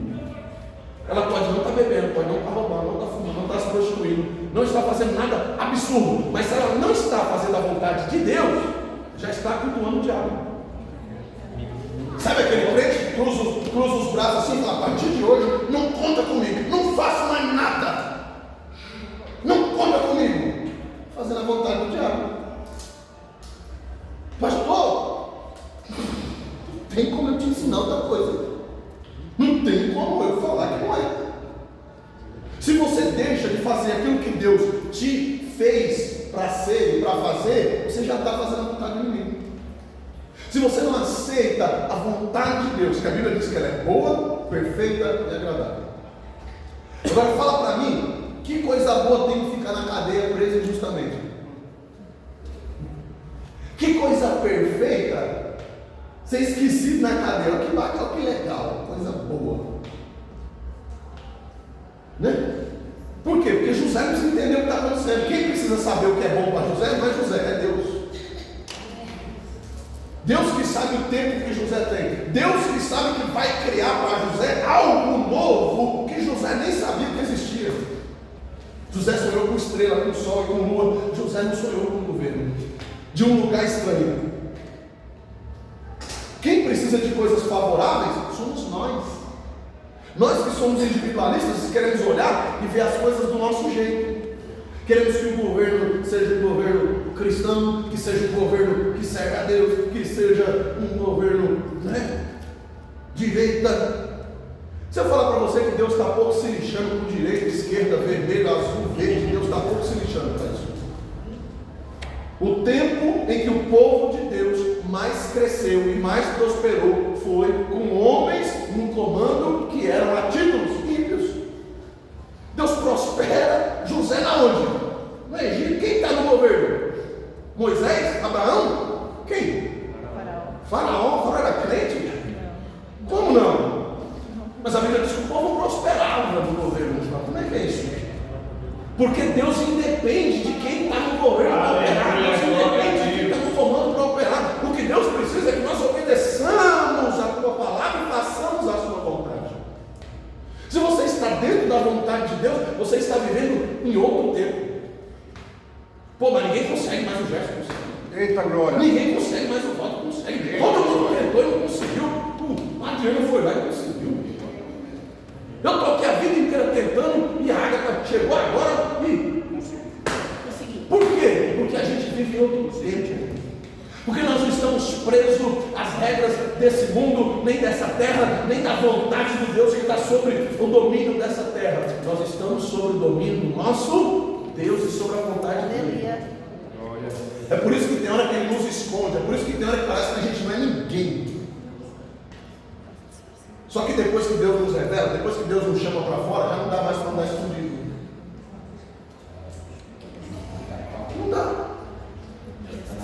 Ela pode não estar bebendo, pode não estar roubando, não estar fumando, não estar se prostituindo, não está fazendo nada absurdo, mas se ela não está fazendo a vontade de Deus, já está cultuando o diabo. Sabe aquele crente que cruza os braços assim e fala, a partir de hoje, não conta comigo, não faço mais nada, não conta comigo, fazendo a vontade do diabo. Pastor, não tem como eu te ensinar outra coisa, não tem como eu falar que não é. Se você deixa de fazer aquilo que Deus te fez para ser e para fazer, você já está fazendo a vontade do inimigo. Se você não aceita a vontade de Deus, que a Bíblia diz que ela é boa, perfeita e agradável. Agora fala para mim, que coisa boa tem que ficar na cadeia preso injustamente? Que coisa perfeita ser esquecido na cadeia, que bacana, que legal, coisa boa. Né? Por quê? Porque José não precisa entender o que está acontecendo. Quem precisa saber o que é bom para José não é José, é Deus. Deus que sabe o tempo que José tem. Deus que sabe que vai criar para José algo novo que José nem sabia que existia. José sonhou com estrela, com sol e com lua. José não sonhou com o governo de um lugar estranho. Quem precisa de coisas favoráveis somos nós. Nós que somos individualistas queremos olhar e ver as coisas do nosso jeito. Queremos que o governo seja um governo cristão, que seja um governo que serve a Deus, que seja um governo, direita. Se eu falar para você que Deus está pouco se lixando com direita, esquerda, vermelho, azul, verde, Deus está pouco se lixando para isso. O tempo em que o povo de Deus mais cresceu e mais prosperou foi com homens num comando que eram a títulos ímpios. Deus prospera José na onde? No Egito. Quem está no governo? Moisés? Abraão? Quem? Faraó. Faraó era crente? Não. Como não? Mas a Bíblia diz que o povo prosperava no governo. Como é que é isso? Porque Deus independe de quem está no governo para operar. Deus independe de quem está no comando para operar. O que Deus precisa é que nós obedeçamos a tua palavra e façamos a sua vontade. Se você está dentro da vontade de Deus, você está vivendo em outro tempo. Pô, mas ninguém consegue mais o gesto, consegue. Eita glória! Ninguém consegue mais o voto, consegue. Todo mundo tentou e não conseguiu. O Adriano foi lá e conseguiu. Eu estou aqui a vida inteira tentando e a Agatha chegou agora e consegui. Por quê? Porque a gente vive em outro tempo. Porque nós não estamos presos às regras desse mundo, nem dessa terra, nem da vontade de Deus que está sobre o domínio dessa terra. Nós estamos sobre o domínio do nosso Deus e sobre a vontade dele. É por isso que tem hora que ele nos esconde, é por isso que tem hora que parece que a gente não é ninguém. Só que depois que Deus nos revela, depois que Deus nos chama para fora, já não dá mais para andar escondido. Não dá.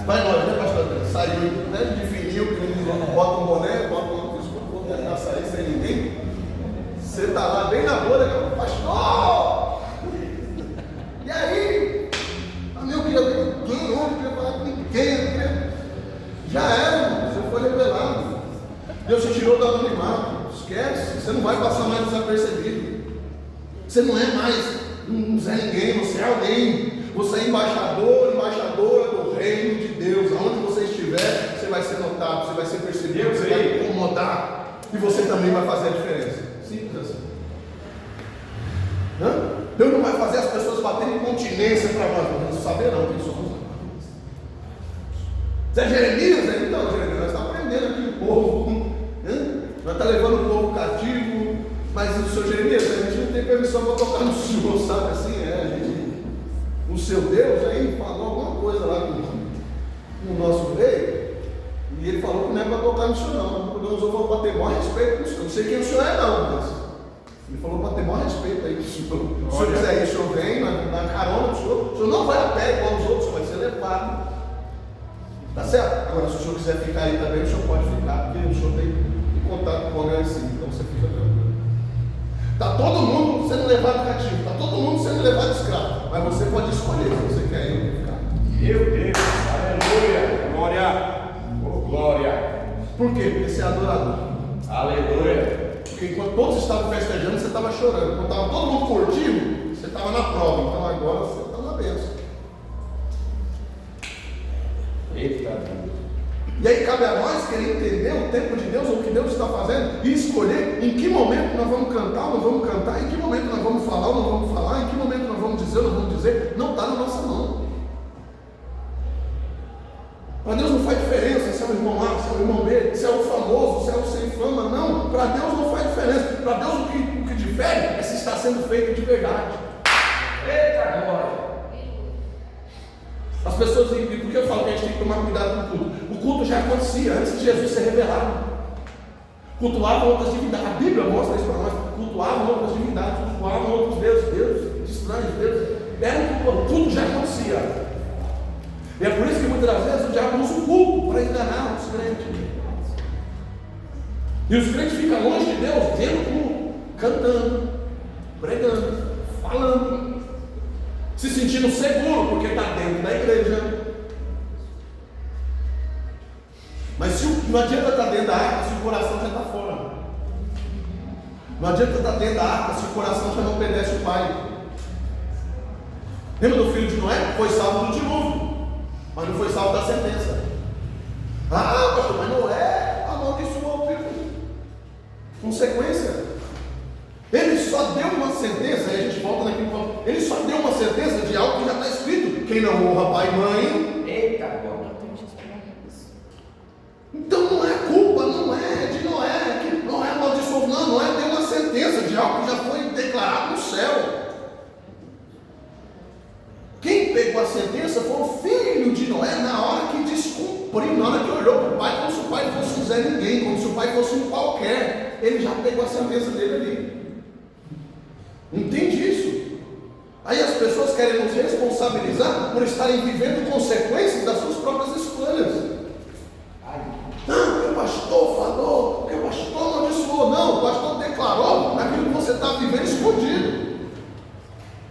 Vai nós, né, pastor? Saiu, né, de fininho, bota um boné, bota um óculos escuro, vou tentar sair sem ninguém. Você está lá bem na boa, pastor! E aí? Eu queria ver ninguém, eu não queria falar com ninguém. Já era, você foi revelado. Deus te tirou do anonimato. Esquece, você não vai passar mais desapercebido. Você não é mais um Zé Ninguém, você é alguém. Você é embaixador, embaixadora do reino de Deus. Aonde você estiver, você vai ser notado, você vai ser percebido, você vai incomodar. E você também vai fazer a diferença. Simples assim. Deus não vai fazer as pessoas baterem continência para nós. Não saberão quem somos. Zé Jeremias, né? Então, Jeremias, nós estamos aprendendo aqui o povo. Nós estamos levando o povo cativo. Mas o seu Jeremias, a gente não tem permissão para tocar no Senhor, sabe assim? A gente, o seu Deus aí falou alguma coisa lá no nosso rei. E ele falou que não é para tocar no Senhor, não. O Deus falou para ter maior respeito no Senhor. Não sei quem o Senhor é, não, mas ele falou para ter maior respeito aí. Se o Senhor quiser ir, o Senhor vem na carona do Senhor. O Senhor não vai a pé igual os outros, o Senhor vai ser levado. Tá certo? Agora, se o Senhor quiser ficar aí também, o Senhor pode ficar, porque o Senhor tem contato com o lugar em si, então você fica tranquilo. Está todo mundo sendo levado cativo, está todo mundo sendo levado escravo, mas você pode escolher se você quer ir ou ficar. Meu Deus, aleluia, glória, oh, glória. Por quê? Porque você é adorador. Aleluia. Porque enquanto todos estavam festejando, você estava chorando. Quando estava todo mundo curtindo, você estava na prova. Então agora você está na bênção. Eita Deus. E aí cabe a nós querer entender o tempo de Deus, o que Deus está fazendo, e escolher em que momento nós vamos cantar ou não vamos cantar, em que momento nós vamos falar ou não vamos falar, em que momento nós vamos dizer ou não vamos dizer. Não está na nossa mão. Para Deus não faz diferença se é o irmão A, se é o irmão B, se é o famoso, se é o sem fama. Não, para Deus não faz diferença. Para Deus o que difere é se está sendo feito de verdade. Eita glória. As pessoas dizem, por que eu falo que a gente tem que tomar cuidado com o culto? O culto já acontecia antes de Jesus ser revelado. Cultuavam outras divindades. A Bíblia mostra isso para nós. Cultuavam outras divindades, cultuavam outros deuses estranhos, deuses. Tudo já acontecia. E é por isso que muitas das vezes o diabo usa o culto para enganar os crentes. E os crentes ficam longe de Deus, dentro do culto, cantando, pregando, falando, se sentindo seguro porque está dentro da igreja. Mas não adianta estar dentro da arca se o coração já está fora. Não adianta estar dentro da arca se o coração já não obedece o pai. Lembra do filho de Noé? Foi salvo do dilúvio, mas não foi salvo da sentença. Ah, pastor, mas Noé amaldiçoou o filho. Consequência. Ele só deu uma sentença, aí a gente volta naquele ponto. Ele só deu uma sentença de algo que já está escrito: quem não honra pai e mãe. Eita glória. Então não é culpa, não é de Noé, que Noé amaldiçoou. Não, Noé deu uma sentença de algo que já foi declarado no céu. Quem pegou a sentença foi o filho de Noé na hora que descumpriu, na hora que olhou para o pai, como se o pai fosse um Zé Ninguém, como se o pai fosse um qualquer. Ele já pegou a sentença dele ali. Entende isso? Aí as pessoas querem nos responsabilizar por estarem vivendo consequências das suas próprias escolhas. Não, o pastor falou, o pastor amaldiçoou. Não, o pastor declarou naquilo que você está vivendo escondido.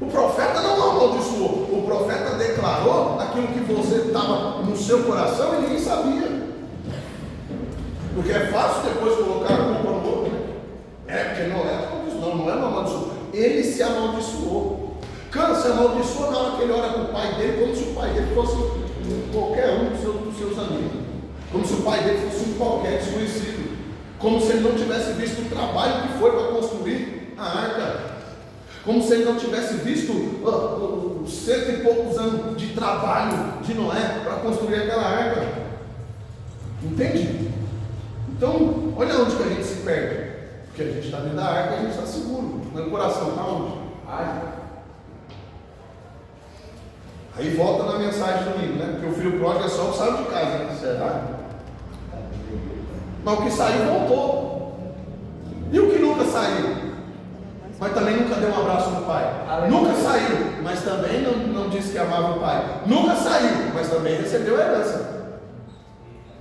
O profeta não amaldiçoou, o profeta declarou aquilo que você estava no seu coração e ninguém sabia. Porque é fácil depois colocar a culpa no outro. É porque não é amaldiçoou. Ele se amaldiçoou. Cã se amaldiçoou na hora que ele olha para o pai dele, como se o pai dele fosse qualquer um dos seus amigos. Como se o pai dele fosse um qualquer desconhecido. Como se ele não tivesse visto o trabalho que foi para construir a arca. Como se ele não tivesse visto os 100 e poucos anos de trabalho de Noé para construir aquela arca. Entende? Então, olha onde que a gente se perde. Porque a gente está dentro da arca e a gente está seguro. Mas o coração está onde? Aí volta na mensagem do domingo, né? Porque o filho pródigo é só o que saiu de casa, né? Será? Mas o que saiu voltou. E o que nunca saiu? Mas também nunca deu um abraço no pai. Nunca saiu, mas também não disse que amava o pai. Nunca saiu, mas também recebeu a herança.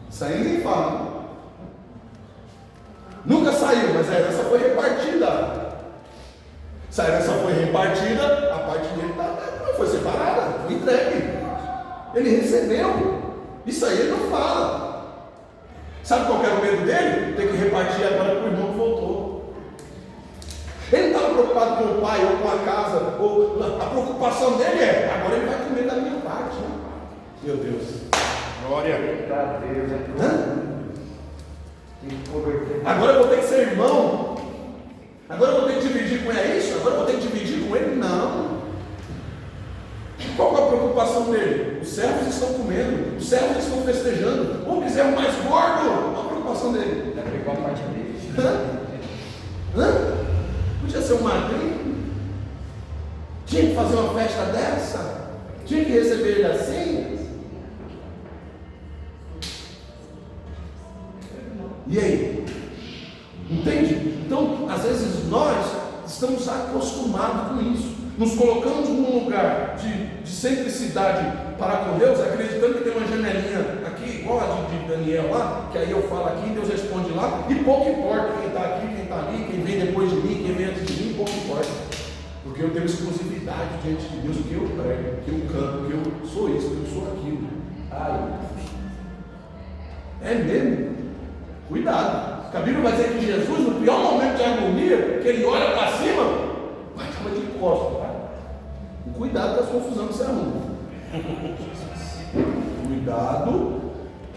Isso aí ninguém fala. Nunca saiu, mas a herança foi repartida. Se a herança foi repartida, a parte dele foi separada, foi entregue. Ele recebeu. Isso aí ele não fala. Sabe qual era o medo dele? Ter que repartir agora com o irmão que voltou. Ele não estava preocupado com o pai ou com a casa. A preocupação dele é: agora ele vai comer da minha parte. Né? Meu Deus. Glória. Agora eu vou ter que ser irmão. Agora eu vou ter que dividir com ele. É isso? Agora eu vou ter que dividir com ele? Não. Qual é a preocupação dele? Os servos estão comendo, os servos estão festejando. O bezerro mais gordo. Qual a preocupação dele? Vai pegar a parte dele. Podia ser um magrinho. Tinha que fazer uma festa dessa? Tinha que receber ele assim? E aí? Entende? Então, às vezes nós estamos acostumados com isso. Nos colocamos num lugar de simplicidade para com Deus, acreditando que tem uma janelinha aqui, igual a de Daniel lá, que aí eu falo aqui, Deus responde lá, e pouco importa quem está aqui, quem está ali, quem vem depois de mim, quem vem antes de mim, pouco importa. Porque eu tenho exclusividade diante de Deus, que eu prego, que eu canto, que eu sou isso, que eu sou aquilo. Ai, é mesmo? Cuidado. Porque a Bíblia vai dizer que Jesus, no pior momento de agonia, que ele olha para cima, vai estar de costas, tá? Cuidado com as confusões que você arruma. Cuidado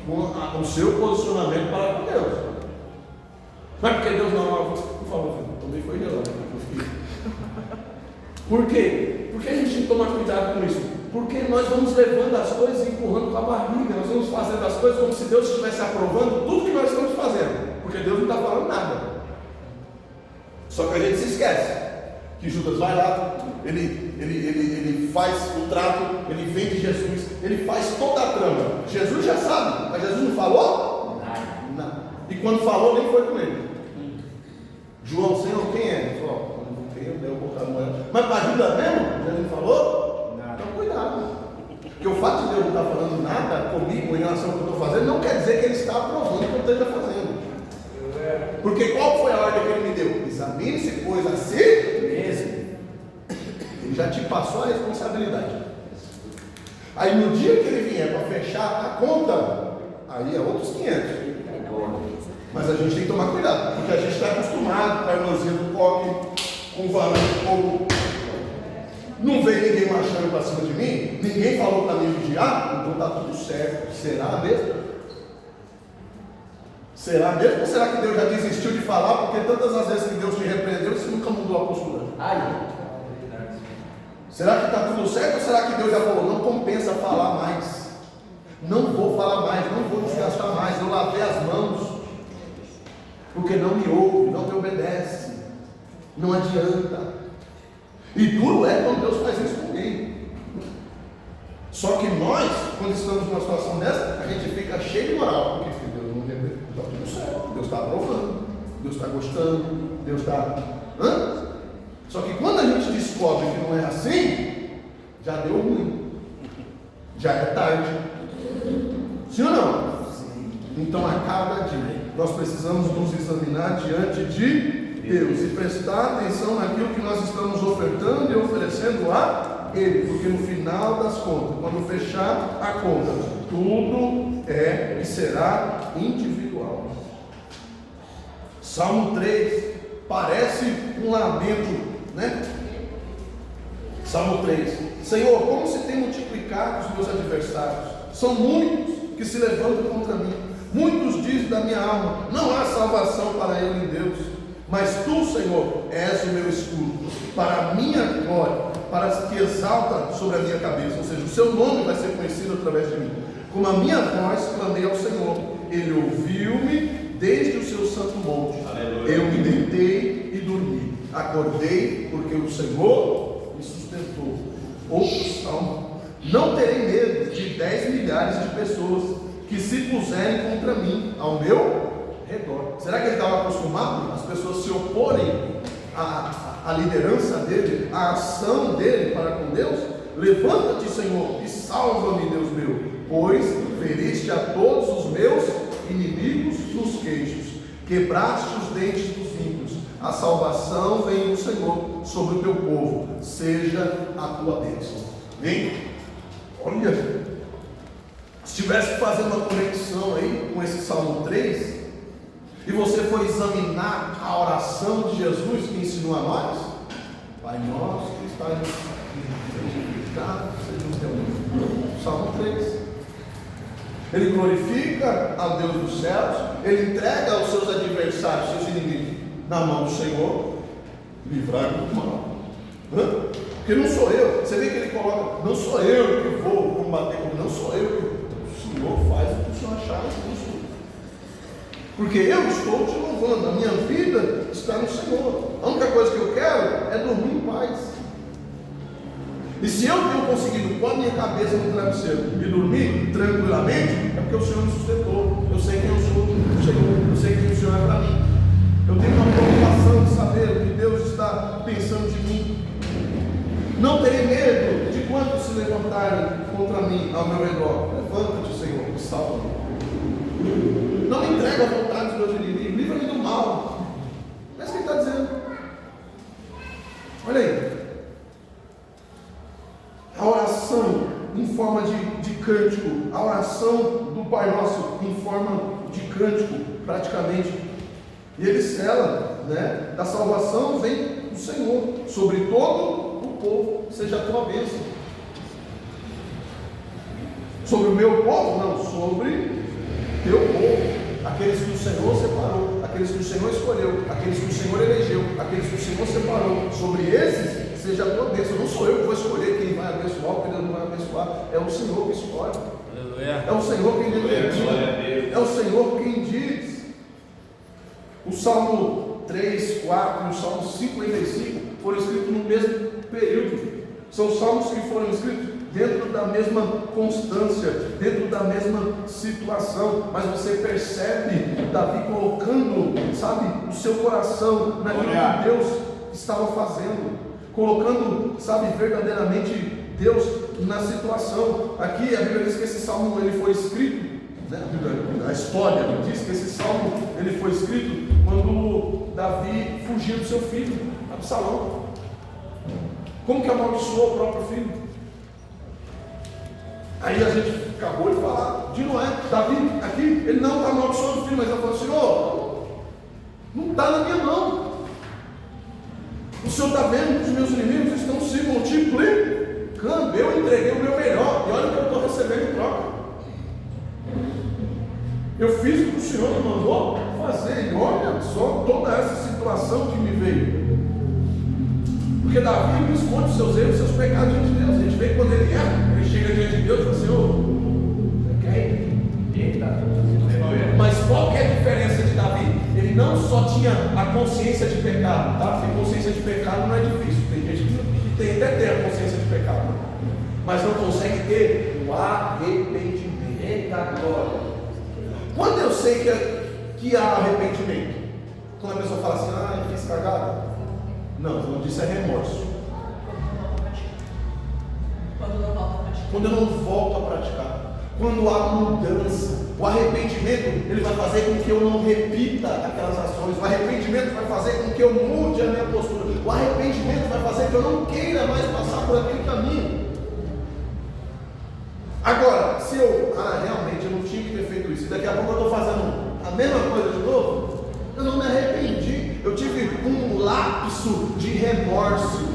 com o seu posicionamento para com Deus. Não é porque Deus não falou, também foi relâmpago. Por quê? Porque a gente tem que tomar cuidado com isso. Porque nós vamos levando as coisas e empurrando com a barriga. Nós vamos fazendo as coisas como se Deus estivesse aprovando tudo que nós estamos fazendo. Porque Deus não está falando nada. Só que a gente se esquece que Judas vai lá, ele faz o trato, ele vende Jesus, ele faz toda a trama. Jesus já sabe, mas Jesus não falou? Nada. E quando falou, nem foi com ele. João, Senhor, quem é? Ele falou, não tem, eu devo botar a moeda. Mas para Judas mesmo? Jesus não falou? Nada. Então cuidado. Porque o fato de Deus não estar falando nada comigo em relação ao que eu estou fazendo, não quer dizer que ele está aprovando o que eu esteja fazendo. Porque qual foi a ordem que ele me deu? Examine-se, pois, a si mesmo. Ele já te passou a responsabilidade. Aí no dia que ele vier para fechar a conta, aí é outros 500. Mas a gente tem que tomar cuidado, porque a gente está acostumado com a irmãzinha do coque, com o varão de fogo. Não veio ninguém marchando para cima de mim, ninguém falou para mim vigiar, então está tudo certo. Será mesmo? Será mesmo? Ou será que Deus já desistiu de falar, porque tantas as vezes que Deus te repreendeu, você nunca mudou a postura? Será que está tudo certo, ou será que Deus já falou, não compensa falar mais? Não vou falar mais, não vou desgastar mais, eu lavei as mãos. Porque não me ouve, não me obedece, não adianta. E duro é quando Deus faz isso com alguém. Só que nós, quando estamos numa situação dessa, a gente fica cheio de moral, porque Deus não entendeu, está tudo certo, Deus está aprovando, Deus está gostando, Deus está. Só que quando a gente descobre que não é assim, já deu ruim, já é tarde. Sim ou não? Então a cada dia nós precisamos nos examinar diante de Deus e prestar atenção naquilo que nós estamos ofertando e oferecendo a Ele, porque no final das contas, quando fechar a conta, tudo é e será individual. Salmo 3 parece um lamento, né? Salmo 3: Senhor, como se tem multiplicado os meus adversários, são muitos que se levantam contra mim. Muitos dizem da minha alma, não há salvação para ele em Deus. Mas tu, Senhor, és o meu escudo, para a minha glória, para que exalta sobre a minha cabeça. Ou seja, o seu nome vai ser conhecido através de mim. Como a minha voz clamei ao Senhor, Ele ouviu-me desde o seu santo monte. Aleluia. Eu me deitei e dormi. Acordei porque o Senhor me sustentou. Outro salmo: não terei medo de 10 milhares de pessoas que se puserem contra mim ao meu redor. Será que ele estava acostumado as pessoas se oporem à liderança dele, à ação dele para com Deus? Levanta-te, Senhor, e salva-me, Deus meu, pois feriste a todos os meus inimigos nos queixos, quebraste os dentes dos ímpios. A salvação vem do Senhor sobre o teu povo, seja a tua bênção. Vem, olha. Se tivesse que fazer uma conexão aí com esse Salmo 3, e você for examinar a oração de Jesus que ensinou a nós: Pai nosso que estás no céu, santificado seja o teu nome. Salmo 3. Ele glorifica a Deus dos céus, ele entrega aos seus adversários, seus inimigos, na mão do Senhor, livrar-me do mal. Porque não sou eu. Você vê que ele coloca: não sou eu que vou combater, não sou eu que. O Senhor faz o que o Senhor achar justo. Porque eu estou te louvando, a minha vida está no Senhor. A única coisa que eu quero é dormir em paz. E se eu tenho conseguido pôr a minha cabeça no travesseiro e dormir tranquilamente, é porque o Senhor me sustentou. Eu sei quem eu sou, eu sei quem o Senhor é para mim. Eu tenho uma preocupação de saber o que Deus está pensando de mim. Não terei medo de quantos se levantarem contra mim ao meu redor. Levanta-te, Senhor, e salva-me. Não me entrega a vontade dos meus inimigos, livra-me do mal. É isso que ele está dizendo. cântico, a oração do Pai Nosso em forma de cântico, praticamente. E ele sela, né? Da salvação vem o Senhor, sobre todo o povo, seja a tua bênção. Sobre o meu povo? Não, sobre teu povo. Aqueles que o Senhor separou, aqueles que o Senhor escolheu, aqueles que o Senhor elegeu, aqueles que o Senhor separou, sobre esses seja a tua bênção. Não sou eu que vou escolher quem vai abençoar, quem não vai abençoar, é o Senhor que escolhe. É o Senhor quem determina, é o Senhor quem diz. O Salmo 3, 4 e o Salmo 55 foram escritos no mesmo período. São salmos que foram escritos dentro da mesma constância, dentro da mesma situação, mas você percebe Davi colocando, sabe, o seu coração naquilo que Deus estava fazendo, colocando, sabe, verdadeiramente Deus na situação. Aqui a Bíblia diz que esse salmo ele foi escrito, né? A história diz que esse salmo ele foi escrito quando Davi fugiu do seu filho, Absalão. Como que amaldiçoou o próprio filho? Aí a gente acabou de falar de Noé. Davi aqui, ele não está amaldiçoando o filho, mas ele falou: Senhor, não está na minha mão. O Senhor está vendo que os meus inimigos estão se multiplicando. Eu entreguei o meu melhor, e olha o que eu estou recebendo em troca. Eu fiz o que o Senhor me mandou fazer, e olha só toda essa situação que me veio. Porque Davi não esconde os seus erros, os seus pecados diante de Deus. A gente vê que quando ele erra, ele chega diante de Deus e fala: Senhor, você quer? Mas qual que é a diferença de Davi? Ele não só tinha a consciência de pecado, tá? Porque consciência de pecado não é difícil. Tem gente que tem até ter a consciência de pecado, mas não consegue ter o arrependimento. Eita glória! Quando eu sei que há arrependimento? Quando a pessoa fala assim: eu fiz cagada. Não disse é remorso. Quando eu não volto a praticar. Quando há mudança. O arrependimento, ele vai fazer com que eu não repita aquelas ações. O arrependimento vai fazer com que eu mude a minha postura. O arrependimento vai fazer com que eu não queira mais passar por aquele caminho. Agora, se eu, realmente eu não tinha que ter feito isso, e daqui a pouco eu estou fazendo a mesma coisa de novo, eu não me arrependi. Eu tive um lapso de remorso.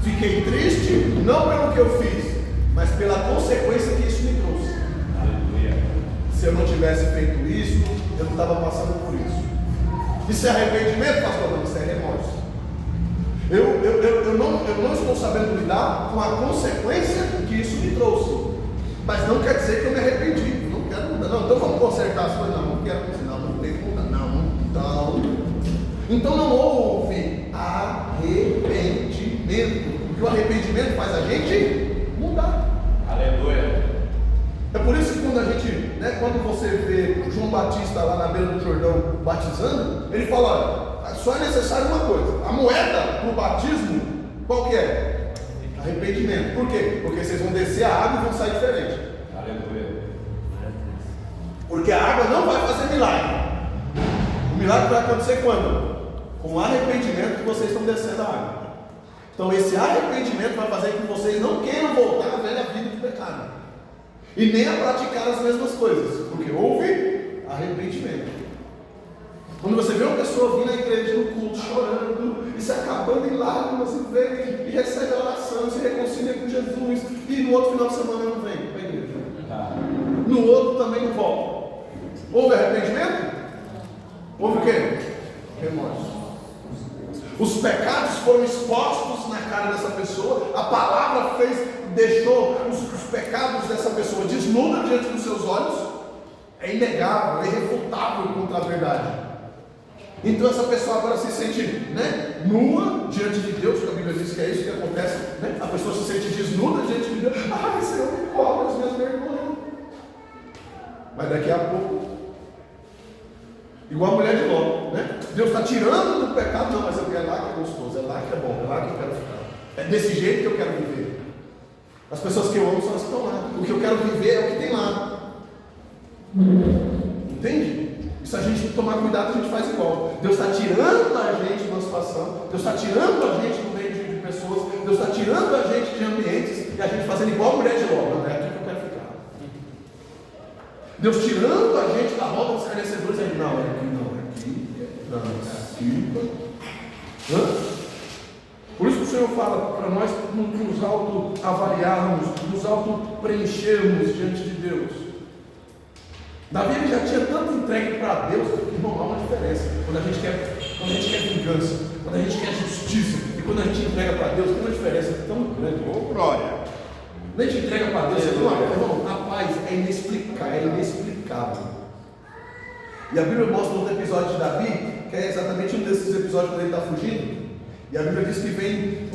Fiquei triste, não pelo que eu fiz, mas pela consequência que isso me trouxe. Aleluia. Se eu não tivesse feito isso, eu não estava passando por isso. Isso é arrependimento, pastor? Não, isso é remorso. Eu não estou sabendo lidar com a consequência que isso me trouxe. Mas não quer dizer que eu me arrependi. Não quero mudar. Não, então vamos consertar as coisas. Não quero mudar. Não tem que mudar. Então não houve arrependimento. Porque o arrependimento faz a gente mudar. Aleluia. É por isso que quando a gente, quando você vê João Batista lá na beira do Jordão batizando, ele fala: olha, só é necessário uma coisa. A moeda para o batismo, qual que é? Arrependimento. Por quê? Porque vocês vão descer a água e vão sair diferente. Aleluia. Porque a água não vai fazer milagre. O milagre vai acontecer quando? Com o arrependimento que vocês estão descendo a água. Então esse arrependimento vai fazer com que vocês não queiram voltar à velha vida do pecado. E nem a praticar as mesmas coisas. Porque houve arrependimento. Quando você vê uma pessoa vir na igreja no culto chorando e se acabando em lágrimas e vem e recebe a oração, se reconcilia com Jesus, e no outro final de semana não vem para a igreja. No outro também não volta. Houve arrependimento? Houve o quê? Remorso. Os pecados foram expostos na cara dessa pessoa. A palavra deixou os pecados dessa pessoa desnuda diante dos seus olhos. É inegável, é irrefutável contra a verdade. Então essa pessoa agora se sente nua diante de Deus, porque a Bíblia diz que é isso que acontece. A pessoa se sente desnuda diante de Deus. Senhor, me cobre as minhas vergonhas. Mas daqui a pouco, igual a mulher de Ló, Deus está tirando do pecado. Não, mas eu quero lá que é gostoso, é lá que é bom, é lá que eu quero ficar. É desse jeito que eu quero viver. As pessoas que eu amo são as que estão lá. O que eu quero viver é o que tem lá. Entende? E se a gente tomar cuidado, a gente faz igual. Deus está tirando a gente de uma situação, Deus está tirando a gente do meio de pessoas, Deus está tirando a gente de ambientes, e a gente fazendo igual a mulher de Ló. Não é aqui que eu quero ficar. Deus tirando a gente da roda dos escarnecedores, aí, não, é aqui, não, é aqui, não, é aqui. Por isso que o Senhor fala para nós nos autoavaliarmos, nos auto-preenchermos diante de Deus. Davi ele já tinha tanto entregue para Deus, que irmão, há uma diferença. Quando a gente quer vingança, quando a gente quer justiça, e quando a gente entrega para Deus, tem uma diferença tão grande. Ô, glória! Quando a gente entrega para Deus, irmão, a paz é inexplicável. E a Bíblia mostra outro episódio de Davi, que é exatamente um desses episódios quando ele está fugindo. E a Bíblia diz que vem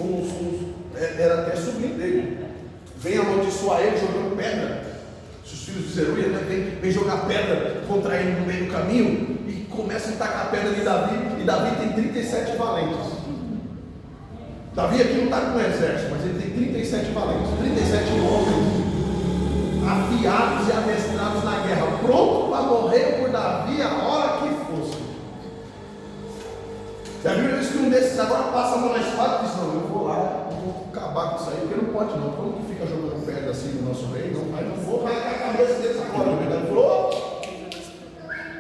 era até sobrinho dele, vem amaldiçoar ele jogando pedra. Os filhos de Zeruia, né, vem jogar pedra contra ele no meio do caminho e começam a tacar a pedra de Davi. E Davi tem 37 valentes. Davi aqui não está com um exército, mas ele tem 37 valentes, 37 homens afiados e adestrados na guerra, pronto para morrer por Davi a hora que fosse. E a Bíblia diz que um desses agora passa a mão na espada e diz: não, eu vou lá, eu vou acabar com isso aí, porque não pode não. Como que fica jogando pedra assim no nosso rei? Não, mas não vou arrancar a cabeça deles agora. Ele falou: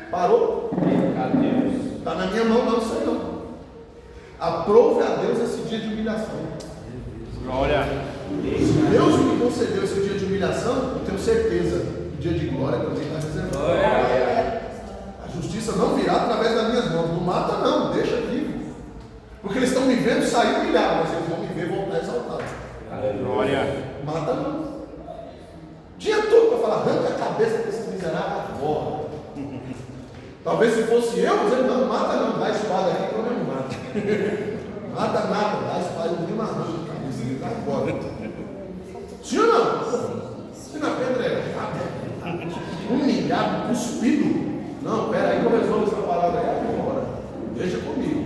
parou? Está na minha mão, não sei não. Aprove a Deus esse dia de humilhação. Glória! Se Deus me concedeu esse dia de humilhação, eu tenho certeza que o dia de glória também está reservado. Glória! A justiça não virá através das minhas mãos. Não mata não, deixa vivo. Porque eles estão me vendo sair humilhado, mas eles vão me ver voltar exaltado. Glória! Mata não. Tinha tudo para falar: arranca a cabeça desse miserável agora. Talvez se fosse eu, dizendo: não, mata não, dá a espada aqui que eu mesmo mato. Mata nada, dá a espada, eu mesmo arranco a cabeça dele agora. Sim ou não? Se na pedra é humilhado, cuspido. Não, pera aí que eu resolvo essa palavra aí agora. Deixa comigo.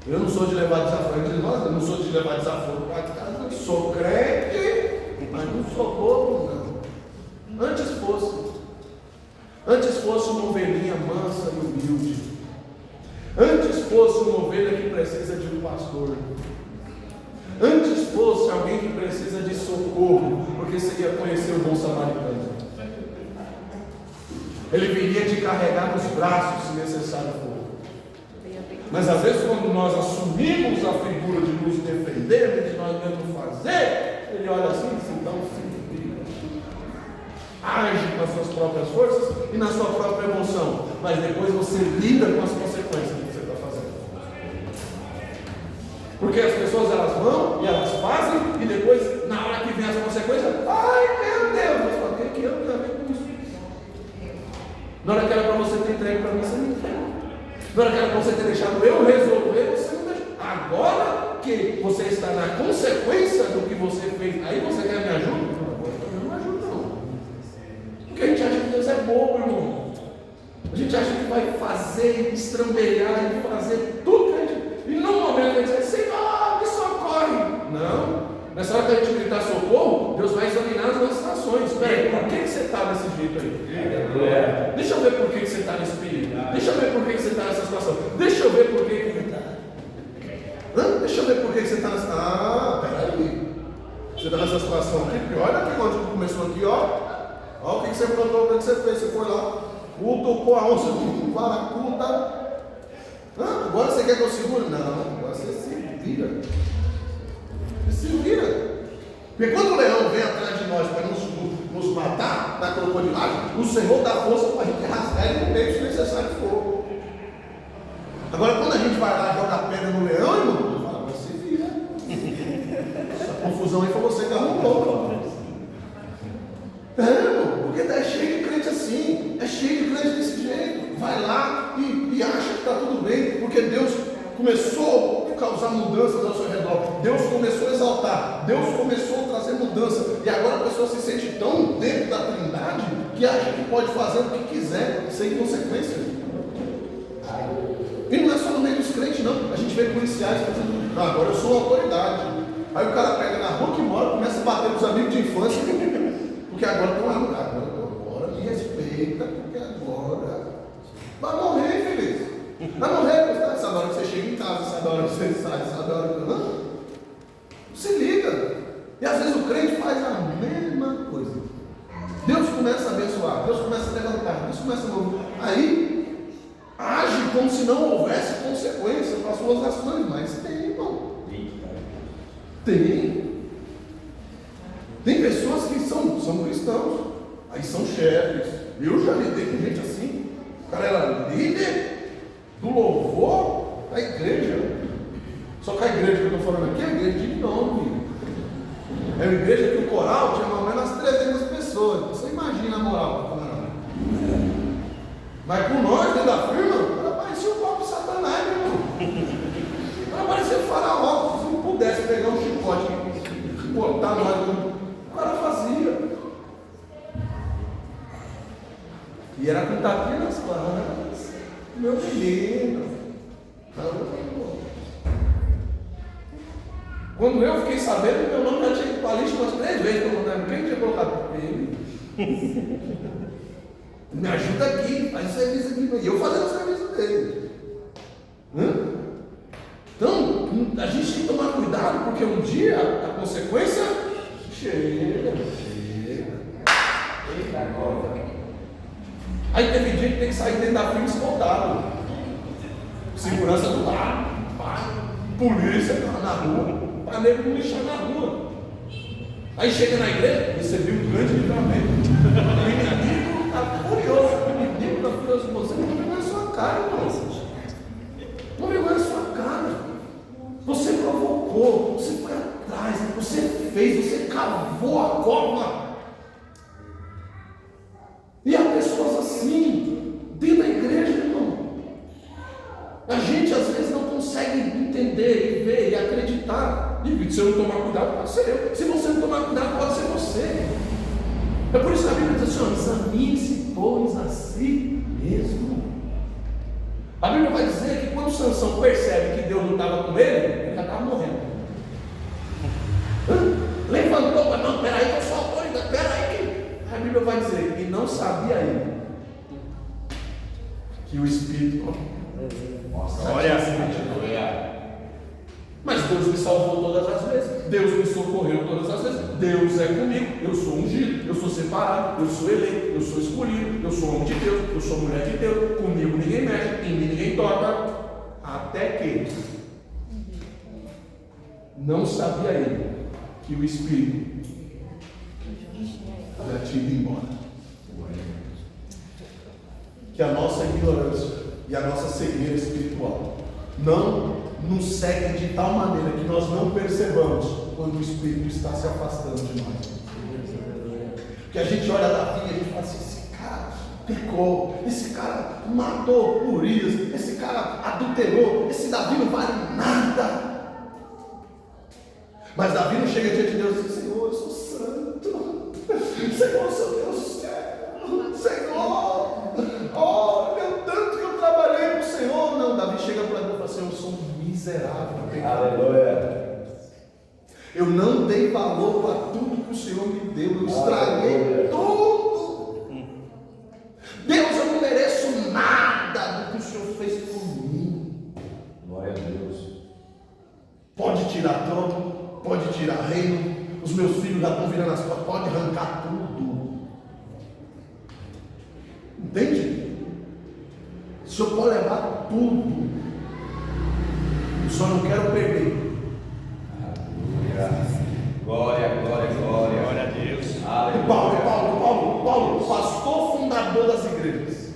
Eu não sou de levar desaforo. Eu não sou de levar desaforo para casa. Eu sou crente, mas não sou bobo, não. Antes fosse uma ovelhinha mansa e humilde. Antes fosse uma ovelha que precisa de um pastor. Antes fosse alguém que precisa de socorro, porque você ia conhecer o bom samaritano. Ele viria te carregar nos braços se necessário for. Mas às vezes quando nós assumimos a figura de nos defender, de nós mesmos fazer, ele olha assim e diz: então se vira. Age com as suas próprias forças e na sua própria emoção. Mas depois você lida com as consequências do que você está fazendo. Porque as pessoas elas vão e elas fazem e depois, na hora que vem as consequências, ai meu Deus, mas o que eu tenho a ver com isso? Na hora que era para você ter entregue para mim, você não entregou. Na hora que era para você ter deixado eu resolver, você não deixou. Agora que você está na consequência do que você fez, aí você quer me ajuda? Não, agora eu não ajudo não. Porque a gente acha que Deus é bobo, irmão. A gente acha que vai fazer, estrambelhar e fazer tudo que a gente... E no momento a gente diz: Senhor, me socorre. Não. Nessa hora que a gente gritar socorro, Deus vai examinar as nossas ações. Espera aí, por que você está desse jeito aí? Deixa eu ver por que você está nesse perigo. Deixa eu ver por que você está nessa situação. Deixa eu ver por que Deixa eu ver por que você está nessa... peraí. Você está nessa situação aqui, olha aqui quando começou aqui, ó. Olha o que você plantou, o que você fez. Você foi lá, tocou a onça, varacuta. Agora você quer que eu segure? Não, agora você se vira. Você se vira. Porque quando o leão vem atrás de nós para nos matar na crocodilagem, o Senhor dá força para a gente rasgar ele no meio se necessário for. Agora, quando a gente vai lá jogar pedra no leão, irmão, eu falo: você vira. Essa confusão aí foi você que arrumou. Irmão, porque é cheio de crente assim, é cheio de crente desse jeito. Vai lá e acha que está tudo bem, porque Deus começou a causar mudanças ao seu redor. Deus começou a exaltar, Deus começou a trazer mudança. E agora a pessoa se sente tão dentro da Trindade que acha que pode fazer o que quiser sem consequência. E não é só no meio dos crentes, não. A gente vê policiais fazendo: agora eu sou autoridade. Aí o cara pega na rua que mora, começa a bater nos amigos de infância, porque agora tem um lugar. Agora me respeita, porque agora vai morrer, feliz. Vai morrer, sabe a hora que você chega em casa, sabe a hora que você sai, sabe a hora que... Não. Se liga. E às vezes o crente faz a mesma coisa. Deus começa a abençoar, Deus começa a levantar. Mas começa novo. Aí, age como se não houvesse consequência para as suas ações. Mas tem, irmão. Tem. Tem pessoas que são cristãos. Aí são chefes. Eu já lidei com gente assim. O cara era líder do louvor da igreja. Só que a igreja que eu estou falando aqui é a igreja de nome. É uma igreja que o coral tinha mais ou menos 300 pessoas. Você imagina a moral. Mas com nós dentro da firma, ela parecia o próprio Satanás, meu irmão. Ela parecia o faraó. Se não pudesse pegar um chicote e botar nós, o cara fazia. E era com tapinha nas costas. Meu menino. Quando eu fiquei sabendo, meu nome já tinha ido para a lista umas 3 vezes. Quem tinha colocado? Ele. Me ajuda aqui, faz o serviço aqui. E eu fazendo o serviço dele. Então, a gente tem que tomar cuidado, porque um dia a consequência chega. Aí teve dia que tem que sair dentro da firma escoltado. Segurança do lado, polícia na rua, para nego não lixar na rua. Aí chega na igreja, recebi um grande livramento. O inimigo está furioso, o inimigo está furioso com você, não vergonha a sua cara, irmão. Não vergonha a sua cara. Você provocou, você foi atrás, você fez, você cavou a cova. E há pessoas assim, dentro da igreja, irmão. A gente às vezes não consegue entender e ver e acreditar. E se eu não tomar cuidado, pode ser eu. Se você não tomar cuidado, pode ser você. É por isso que a Bíblia diz assim: examine-se, pois, a si mesmo. A Bíblia vai dizer que quando Sansão percebe que Deus não estava com ele já estava morrendo. Levantou para não, peraí, que eu sou autoridade, peraí. A Bíblia vai dizer, e não sabia ele que o Espírito. Olha, mas Deus me salvou todas as vezes, Deus me socorreu todas as vezes, Deus é comigo, eu sou ungido, eu sou separado, eu sou eleito, eu sou escolhido, eu sou homem de Deus, eu sou mulher de Deus, comigo ninguém mexe, em mim ninguém toca, até que não sabia ele que o Espírito já tinha ido embora. Que a nossa ignorância e a nossa cegueira espiritual não nos seguem de tal maneira que nós não percebamos quando o Espírito está se afastando de nós. Que a gente olha Davi e a gente fala assim: esse cara pecou, esse cara matou Urias, esse cara adulterou, esse Davi não vale nada. Mas Davi não chega diante de Deus e diz: Senhor, eu sou santo, Senhor, eu sou Deus do céu, Senhor, olha, tanto que eu trabalhei para o Senhor. Não, Davi chega para Deus e fala: Senhor, eu sou um miserável, aleluia. Eu não dei valor para tudo que o Senhor me deu, eu estraguei tudo. Deus, eu não mereço nada do que o Senhor fez por mim. Glória a Deus. Pode tirar trono, pode tirar reino, os meus filhos já estão virando as costas, pode arrancar tudo. Entende? O Senhor pode levar tudo. Eu só não quero perder. glória, glória, glória, glória a Deus. E Paulo, pastor fundador das igrejas.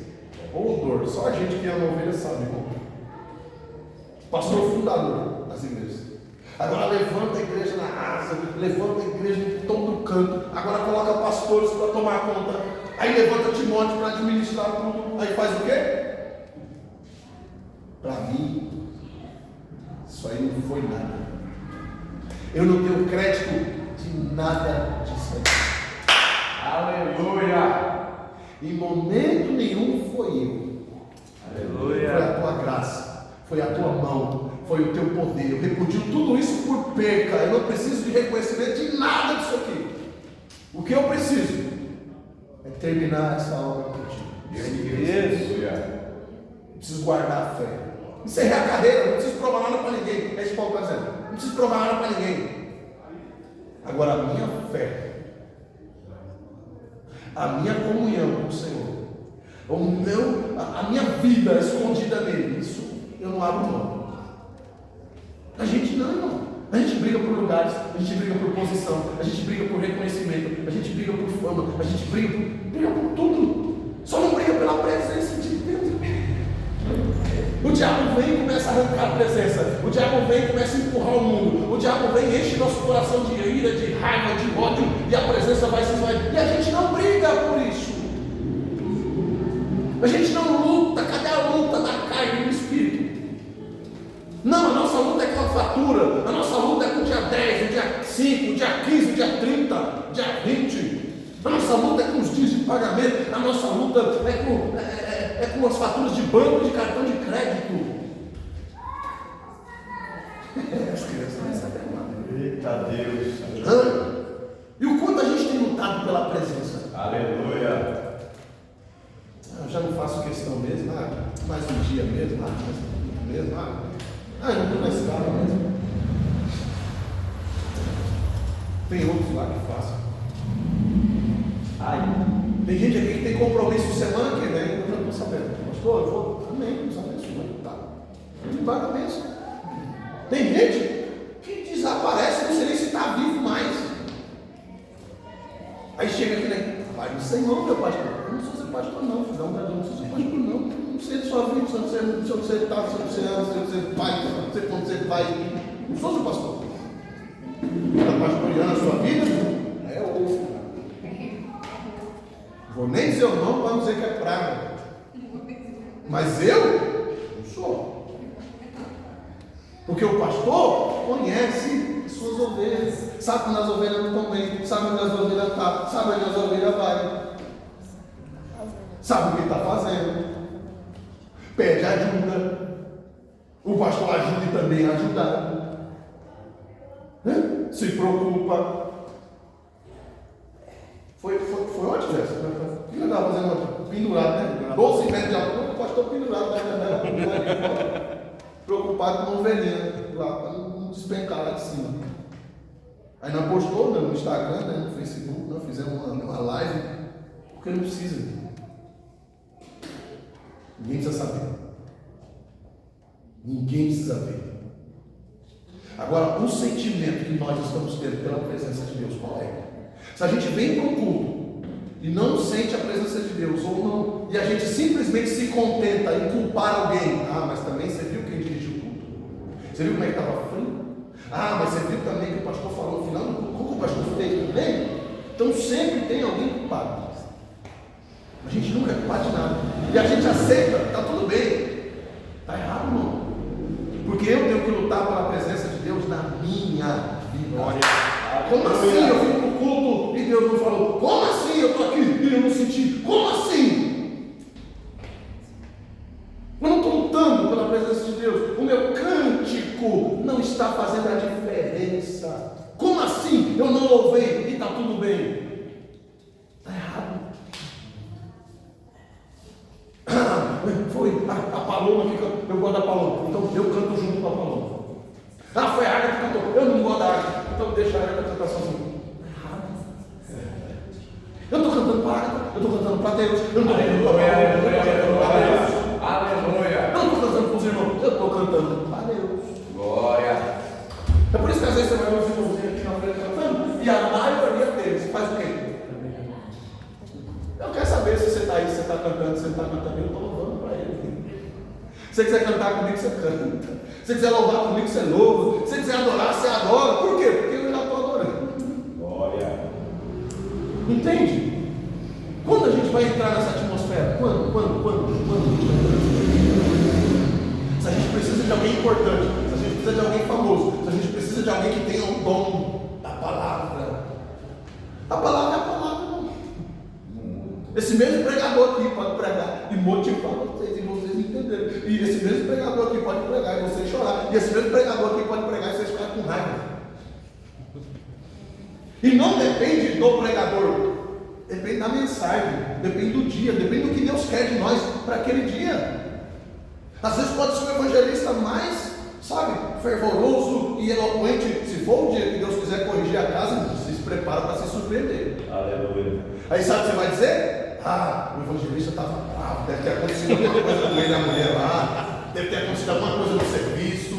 Ou só a gente que ama ovelha sabe, irmão. Pastor fundador das igrejas. Agora levanta a igreja na Ásia, levanta a igreja em todo canto. Agora coloca pastores para tomar conta. Aí levanta Timóteo para administrar tudo. Aí faz o quê? Para mim, isso aí não foi nada. Eu não tenho crédito de nada disso aí. Aleluia. Em momento nenhum foi eu. Aleluia. Foi a tua graça, foi a tua mão, foi o teu poder. Eu repudio tudo isso por perca. Eu não preciso de reconhecimento de nada disso aqui. O que eu preciso é terminar essa obra contigo. Eu preciso guardar a fé. Encerrei a carreira, não preciso provar nada para ninguém. É isso que Paulo está dizendo. Não preciso provar nada para ninguém. Agora a minha fé, a minha comunhão com o Senhor, a minha vida escondida nele, isso eu não abro mão. A gente não, irmão. A gente briga por lugares, a gente briga por posição, a gente briga por reconhecimento, a gente briga por fama, a gente briga por tudo. Só não briga pela presença de Deus. O diabo vem e começa a arrancar a presença. O diabo vem e começa a empurrar o mundo. O diabo vem e enche nosso coração de ira, de raiva, de ódio, e a presença vai se esvair. E a gente não briga por isso. A gente não luta. Cadê a luta da carne e do espírito? Não, a nossa luta é com a fatura. A nossa luta é com o dia 10, o dia 5, o dia 15, o dia 30, o dia 20. A nossa luta é com os dias de pagamento. A nossa luta é com as faturas de banco, de cartão de crédito. As crianças não sabem nada. Eita Deus. E o quanto a gente tem lutado pela presença. Aleluia. Eu já não faço questão mesmo. Mais um dia mesmo. Mais um dia mesmo. Eu não estou na escala mesmo. Tem outros lá que fazem. Tem gente aqui que tem compromisso semana que vem. Eu já estou sabendo. Pastor, eu vou. Amém. Deus abençoe. Tá. Ele vai na bênção. Tem gente que desaparece, não sei nem se está vivo mais. Aí chega aqui, né? Pai do Senhor, meu pastor. Eu não sou seu pastor, não. Não sou seu pastor, não. Não sei de sua vida, se você está, se você ama, se você é pai, se você quando você vai. Não sou seu pastor. Está pastoreando a sua vida? É outro. Vou nem dizer o nome para não dizer que é praga. Mas eu não sou. Porque o pastor conhece as suas ovelhas. Sabe quando as ovelhas não estão bem. Sabe onde as ovelhas estão. Sabe onde as ovelhas vão. Sabe o que está fazendo. Pede ajuda. O pastor ajuda e também é ajudado. Se preocupa. Foi onde, Jéssica? O que eu estava fazendo ontem? Pendurado, né? 12 metros de altura, o pastor pendurado da janela. Preocupado com uma ovelhinha lá, para não despencar lá de cima. Aí nós postou no Instagram, né, no Facebook, nós fizemos uma live, porque não precisa. Ninguém precisa saber. Ninguém precisa ver. Agora, o sentimento que nós estamos tendo pela presença de Deus, qual é? Se a gente vem para o culto e não sente a presença de Deus, ou não, e a gente simplesmente se contenta em culpar alguém, mas também você viu quem dirigiu o culto? Você viu como é que estava frio? Mas você viu também que o pastor falou no final do culto, como o pastor fez também? Então sempre tem alguém culpado. A gente nunca é culpado de nada. E a gente aceita, está tudo bem. Está errado, não. Porque eu tenho que lutar pela presença de Deus na minha vida. Como assim eu vim para o culto e Deus não falou? Como assim eu estou aqui e eu não senti? Como assim? Eu não estou lutando pela presença de Deus. O meu cântico não está fazendo a diferença. Como assim eu não louvei e está tudo bem? Está errado. Foi a Paloma que cantou. Eu gosto da Paloma, então eu canto junto com a Paloma. Foi a Águia que cantou. Eu não gosto da Águia, então deixa a Águia cantar sozinho. Eu estou cantando para a Águia, eu estou cantando para Deus, eu não estou cantando para Deus. Aleluia. Eu não estou cantando para os irmãos, eu estou cantando para Deus. Glória. É por isso que às vezes você vai ver os irmãozinhos aqui na frente cantando, e a maioria deles faz o quê? Eu quero saber se você está aí, se você está cantando, se você não está cantando, eu estou louvando para ele. Se você quiser cantar comigo, você canta. Se você quiser louvar comigo, você louva. Se você quiser adorar, você adora. Por quê? Porque eu já estou adorando. Glória. Entende? Quando a gente vai entrar nessa atmosfera? Quando a gente vai entrar nessa atmosfera? Se a gente precisa de alguém importante, se a gente precisa de alguém famoso, se a gente precisa de alguém que tenha um dom da palavra. A palavra é a palavra, não. Esse mesmo pregador aqui pode pregar e motivar vocês, e vocês entenderem. E esse mesmo pregador aqui pode pregar e vocês chorar. E esse mesmo pregador aqui pode pregar e vocês ficarem com raiva. E não depende do pregador, depende da mensagem, depende do dia, depende do que Deus quer de nós para aquele dia. Às vezes pode ser um evangelista mais, fervoroso e eloquente. Se for o dia que Deus quiser corrigir a casa, você se prepara para se surpreender. Aleluia. Aí sabe o que você vai dizer? O evangelista estava bravo, deve ter acontecido alguma coisa com ele, a mulher lá, deve ter acontecido alguma coisa no serviço.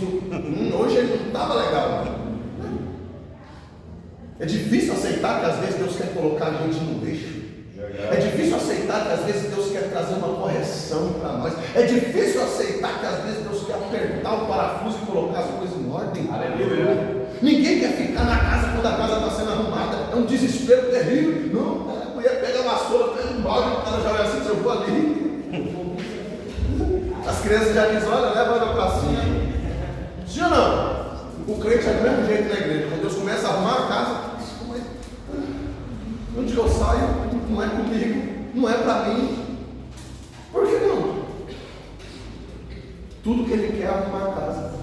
Hoje ele não estava legal. É difícil aceitar que às vezes Deus quer colocar a gente no eixo. É difícil aceitar que às vezes Deus quer trazer uma correção para nós. É difícil aceitar que às vezes Deus quer apertar o parafuso e colocar as coisas em ordem. Aleluia. Ninguém quer ficar na casa quando a casa está sendo arrumada. É um desespero terrível. Não, a mulher pega a vassoura, pega um balde, o cara já vai assim, eu vou ali. As crianças já dizem, olha, leva ela para cima. Sim ou não? O crente é do mesmo jeito na igreja. Quando Deus começa a arrumar a casa, onde eu saio, não é comigo, não é para mim. Por que não? Tudo que Ele quer é arrumar a casa.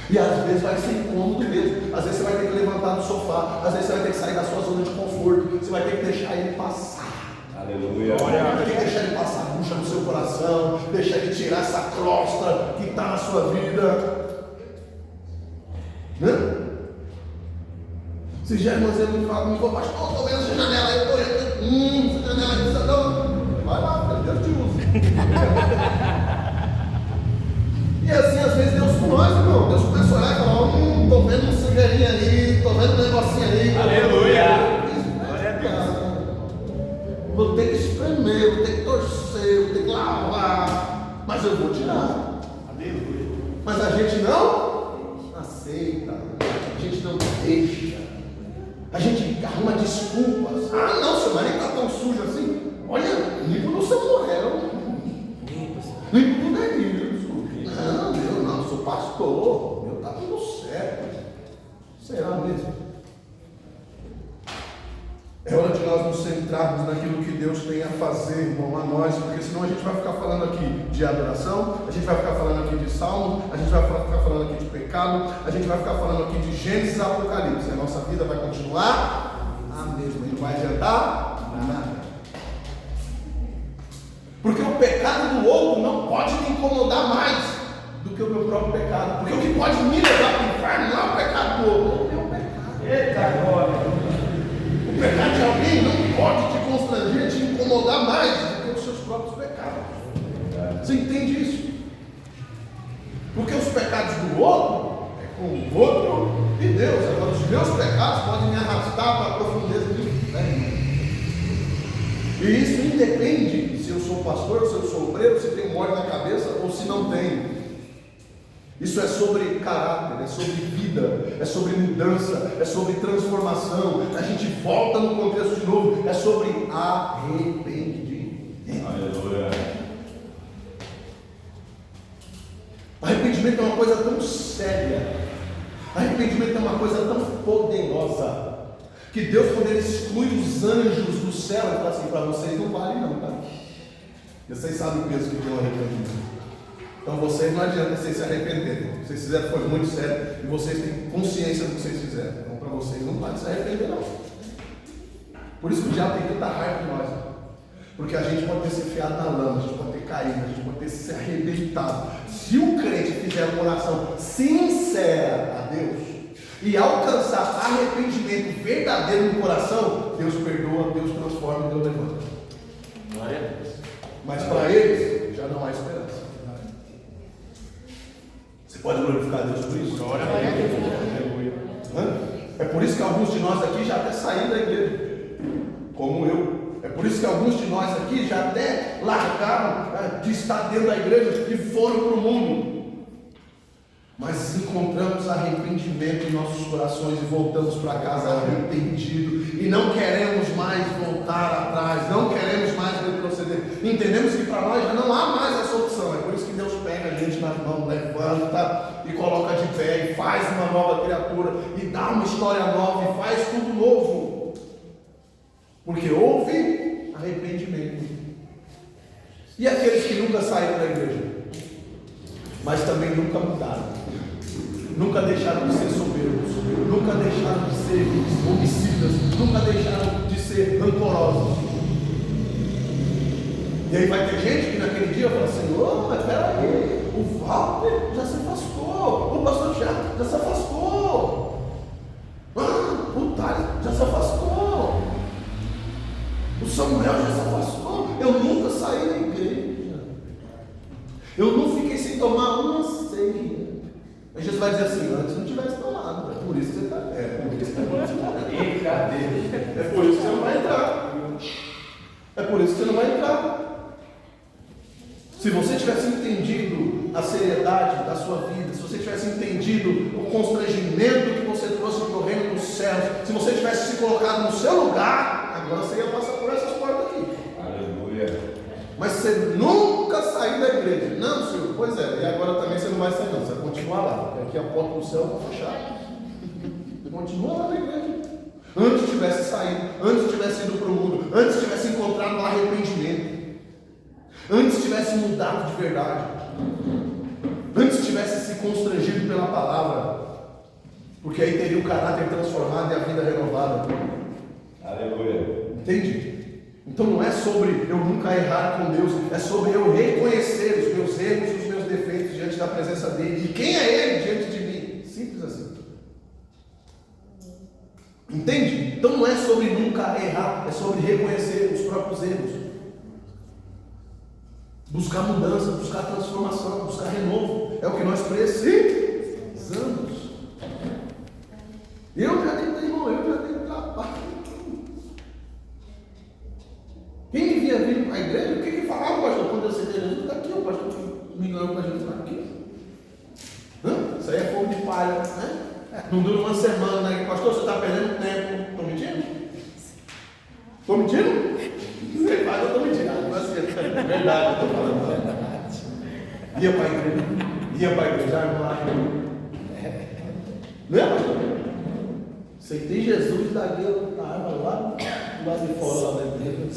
E às vezes vai ser incômodo mesmo. Às vezes você vai ter que levantar do sofá. Às vezes você vai ter que sair da sua zona de conforto. Você vai ter que deixar Ele passar. Aleluia. Vai ter que deixar Ele passar a bucha no seu coração. Deixar Ele tirar essa crosta que está na sua vida. Né? Se já irmãs me falam, me vou pastor, estou vendo essa janela aí, essa janela aí precisa não. Vai lá, Deus te usa. E assim, às vezes, Deus com nós, irmão. Deus começa a olhar e falar, estou vendo um sujeirinho ali, estou vendo um negocinho ali. Aleluia. Glória a Deus. Vou ter que espremer, vou ter que torcer, vou ter que lavar, mas eu vou tirar. Aleluia. Mas a gente não aceita, a gente não deixa. A gente arruma desculpas. Não, seu marido está tão sujo assim. Olha, limpo no Samuel. Limpo no Denilson. Não, eu não, sou pastor. Meu está tudo certo. Será mesmo? É hora de nós nos centrarmos naquilo que Deus tem a fazer, irmão, a nós, porque senão a gente vai ficar falando aqui de adoração, a gente vai ficar falando aqui de salmo, a gente vai ficar falando aqui de pecado, a gente vai ficar falando aqui de Gênesis e Apocalipse. A nossa vida vai continuar a mesma, e não vai adiantar nada. Porque o pecado do outro não pode me incomodar mais do que o meu próprio pecado. Porque o que pode me levar para o inferno não é o pecado do outro, é o meu pecado. Eita glória! O pecado de alguém não pode te constranger, te incomodar mais do que os seus próprios pecados. Você entende isso? Porque os pecados do outro é com o outro e Deus. Agora, os meus pecados podem me arrastar para a profundeza do inferno. E isso independe se eu sou pastor, se eu sou obreiro, se tenho mole na cabeça ou se não tenho. Isso é sobre caráter, é sobre vida, é sobre mudança, é sobre transformação. A gente volta no contexto de novo, é sobre arrependimento. Aleluia. Arrependimento é uma coisa tão séria, arrependimento é uma coisa tão poderosa, que Deus, quando Ele exclui os anjos do céu, Ele fala assim, para vocês não vale não, tá? Vocês sabem o peso que tem o arrependimento. Então vocês não adianta vocês se arrependerem. Vocês fizeram coisa muito séria e vocês têm consciência do que vocês fizeram. Então para vocês não pode se arrepender não. Por isso que o diabo tem tanta raiva de nós. Porque a gente pode ter se enfiado na lama, a gente pode ter caído, a gente pode ter se arrebentado. Se o crente fizer uma oração sincera a Deus e alcançar arrependimento verdadeiro no coração, Deus perdoa, Deus transforma e Deus levanta. Glória a Deus. Mas para eles já não há esperança. Você pode glorificar a Deus por isso? Glória a Deus. É por isso que alguns de nós aqui já até saíram da igreja, como eu. É por isso que alguns de nós aqui já até largaram de estar dentro da igreja e foram para o mundo. Mas encontramos arrependimento em nossos corações e voltamos para casa arrependidos. E não queremos mais voltar atrás, não queremos mais retroceder. Entendemos que para nós já não há mais essa opção. É por isso que Deus pega a gente nas mãos, levanta e coloca de pé e faz uma nova criatura e dá uma história nova e faz tudo novo. Porque houve arrependimento. E aqueles que nunca saíram da igreja, mas também nunca mudaram, nunca deixaram de ser soberbos, nunca deixaram de ser homicidas, nunca deixaram de ser rancorosos. E aí vai ter gente que naquele dia fala assim, mas peraí, o Walter já se afastou, o pastor Thiago já se afastou, o Thales já se afastou, o Samuel já se afastou. Eu não fiquei sem tomar uma ceia. Aí Jesus vai dizer assim: antes não tivesse tomado, é por isso que você está. É por isso que você não vai entrar. É por isso que você não vai entrar. Se você tivesse entendido a seriedade da sua vida, se você tivesse entendido o constrangimento que você trouxe para o reino dos céus, se você tivesse se colocado no seu lugar, agora você ia passar por essas portas aqui. Aleluia. Mas você nunca saiu da igreja. Não, senhor. Pois é, e agora também você não vai sair não, você vai continuar lá, porque aqui a porta do céu está fechada. Você continua lá na igreja. Antes tivesse saído, antes tivesse ido para o mundo, antes tivesse encontrado um arrependimento, antes tivesse mudado de verdade, antes tivesse se constrangido pela palavra, porque aí teria o caráter transformado e a vida renovada. Aleluia. Entende? Então não é sobre eu nunca errar com Deus, é sobre eu reconhecer os meus erros e os meus defeitos diante da presença dele. E quem é ele diante de mim? Simples assim. Entende? Então não é sobre nunca errar, é sobre reconhecer os próprios erros. Buscar mudança, buscar transformação, buscar renovo. É o que nós precisamos. Eu já tenho trabalho. Quem me via vir para a igreja, o que falava, pastor? Quando eu aceitei Jesus, está aqui, o pastor que me ganhou para Jesus está aqui. Isso aí é fogo de palha, né? Não dura uma semana, né? Pastor, você está perdendo tempo. Estou mentindo? Estou mentindo? Você faz, eu estou mentindo. É verdade, eu estou falando verdade. Ia para a igreja, armário. Né, pastor? Aceitei Jesus da arma lá de fora, lá da igreja.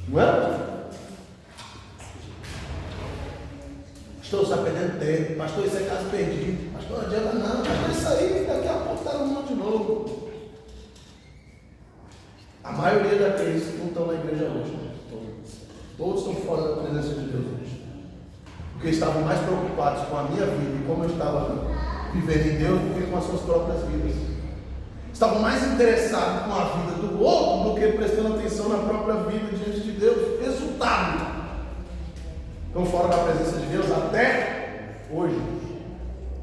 Não é? Pastor, você está perdendo tempo. Pastor, isso é caso perdido. Pastor, não adianta não. Pastor, isso aí, daqui a pouco está no mundo de novo. A maioria daqueles que não estão na igreja hoje, todos estão fora da presença de Deus hoje. Porque estavam mais preocupados com a minha vida e como eu estava vivendo em Deus do que com as suas próprias vidas. Estavam mais interessados com a vida do outro do que prestando atenção na própria vida diante de Deus. Resultado: estão fora da presença de Deus até hoje.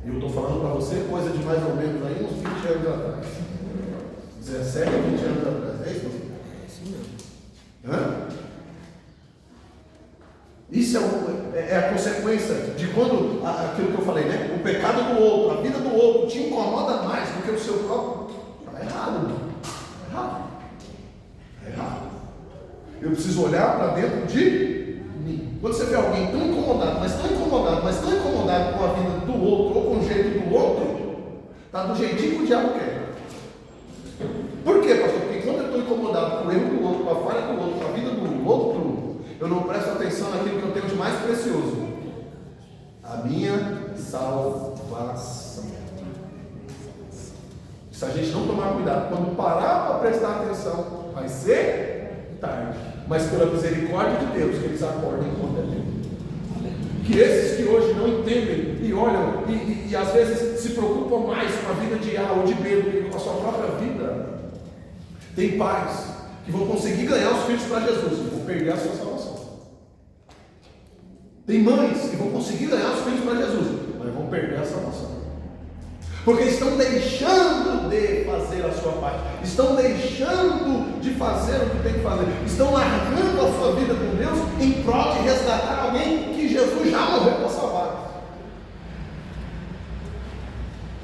E eu estou falando para você coisa de mais ou menos aí uns 20 anos atrás. 17 a 20 anos atrás. É isso, você? É isso mesmo. Hã? Isso é a consequência de quando, aquilo que eu falei, né? O pecado do outro, a vida do outro te incomoda mais do que o seu próprio. Está errado, Está errado. Eu preciso olhar para dentro de mim. Quando você vê alguém tão incomodado com a vida do outro ou com o jeito do outro, está do jeitinho que o diabo quer. Por quê, pastor? Porque quando eu estou incomodado com o erro do outro, com a falha do outro, com a vida do outro, eu não presto atenção naquilo que eu tenho de mais precioso: a minha salvação. Se a gente não tomar cuidado, quando parar para prestar atenção, vai ser tarde. Mas pela misericórdia de Deus, que eles acordem enquanto é tempo. Que esses que hoje não entendem e olham e às vezes se preocupam mais com a vida de A ou de B do que com a sua própria vida, tem pais que vão conseguir ganhar os filhos para Jesus e vão perder a sua salvação. Tem mães que vão conseguir ganhar os filhos para Jesus, mas vão perder a salvação. Porque estão deixando de fazer a sua parte, estão deixando de fazer o que tem que fazer, estão largando a sua vida com Deus em prol de resgatar alguém que Jesus já morreu para salvar.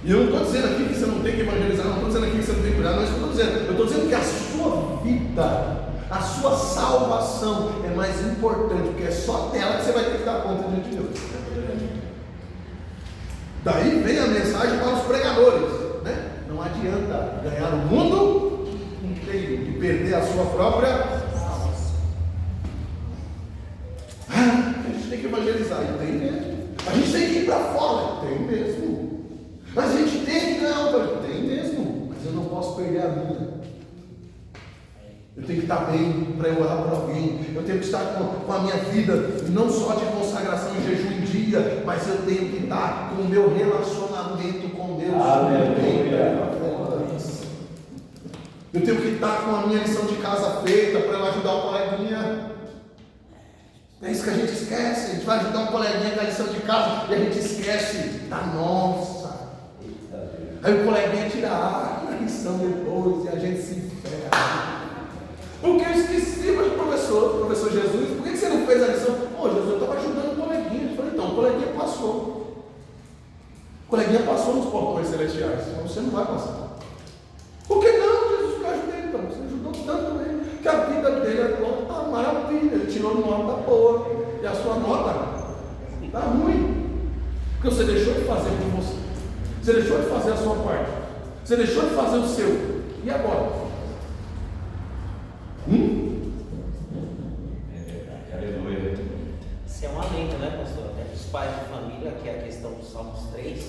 E eu não estou dizendo aqui que você não tem que evangelizar, não estou dizendo aqui que você não tem que cuidar, não é isso que eu estou dizendo. Eu estou dizendo que a sua vida, a sua salvação é mais importante, porque é só dela que você vai ter que dar conta diante de Deus. Daí vem a mensagem para os pregadores, né? Não adianta ganhar o mundo inteiro e perder a sua própria salvação. A gente tem que evangelizar, e tem mesmo. A gente tem que ir para fora, tem mesmo. Mas a gente tem que ganhar o mundo, tem mesmo. Mas eu não posso perder a minha. Eu tenho que estar bem para eu orar por alguém. Eu tenho que estar com a minha vida, não só de consagração e jejum em dia, mas eu tenho que estar com o meu relacionamento com Deus. Aleluia. Eu tenho que estar com a minha lição de casa feita para eu ajudar o coleguinha. É isso que a gente esquece. A gente vai ajudar um coleguinha com a lição de casa e a gente esquece da nossa. Aí o coleguinha tira a lição depois e a gente se ferra. Porque eu esqueci, mas professor Jesus, por que você não fez a lição? Ô Jesus, eu estava ajudando o coleguinha. Eu falei, então, o coleguinha passou. O coleguinha passou nos portões celestiais, mas você não vai passar. Por que não, Jesus? Eu ajudei então. Você ajudou tanto ele, que a vida dele agora está maravilha. Ele tirou nota boa. E a sua nota está ruim. Porque você deixou de fazer por você. Você deixou de fazer a sua parte. Você deixou de fazer o seu. E agora? Aleluia. Isso é um alento, né, pastor? Até dos pais de família, que é a questão dos Salmos 3,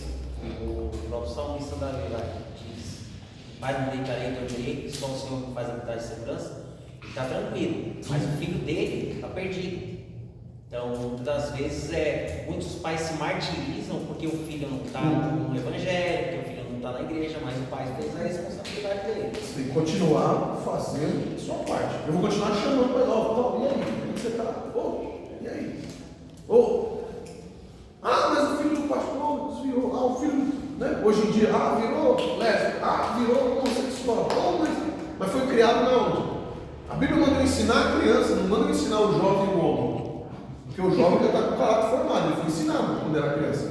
o próprio salmista Davi lá diz: Pai, não deitarei teu direito, só o Senhor que faz habitar de segurança. Ele está tranquilo, mas o filho dele está perdido. Então, muitas das vezes, muitos pais se martirizam porque o filho não está no evangelho, porque o filho não está na igreja, mas o pai fez a responsabilidade dele. Você tem que continuar fazendo a sua parte. Eu vou continuar chamando para ele. E aí? Como você está? E aí? Mas o filho do pastor desviou. O filho, né? Hoje em dia, virou lésbico. Virou homossexual. Mas foi criado na onde? A Bíblia manda ensinar a criança, não manda ensinar o jovem e o homem. Porque o jovem já está com o caráter formado, ele foi ensinado quando era criança.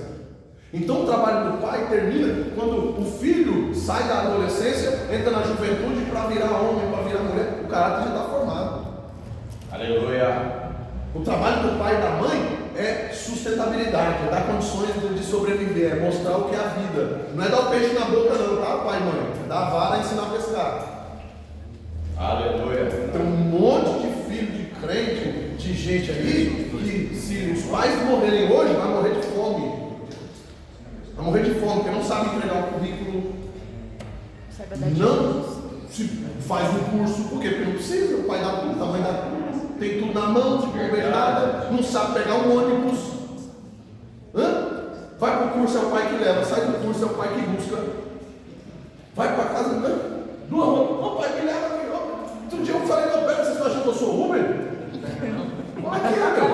Então o trabalho do pai termina quando o filho sai da adolescência, entra na juventude para virar homem, para virar mulher, o caráter já está formado. Aleluia. O trabalho do pai e da mãe é sustentabilidade, é dar condições de sobreviver, é mostrar o que é a vida. Não é dar o peixe na boca não, tá, pai e mãe? É dar a vara e ensinar a pescar. Aleluia. Tem um monte de filho de crente, de gente aí, que se os pais morrerem hoje, vai morrer de fome. Vai morrer de fome, porque não sabe entregar o currículo. Não se faz um curso, por quê? Porque não precisa, o pai dá tudo, a mãe dá tudo, tem tudo na mão, não vê nada, não sabe pegar um ônibus. Vai para o curso, é o pai que leva, sai do curso, é o pai que busca. Vai para casa, do amor, o pai que leva. Outro dia eu falei, meu pé, vocês estão achando que eu sou Uber? Olha aqui, meu.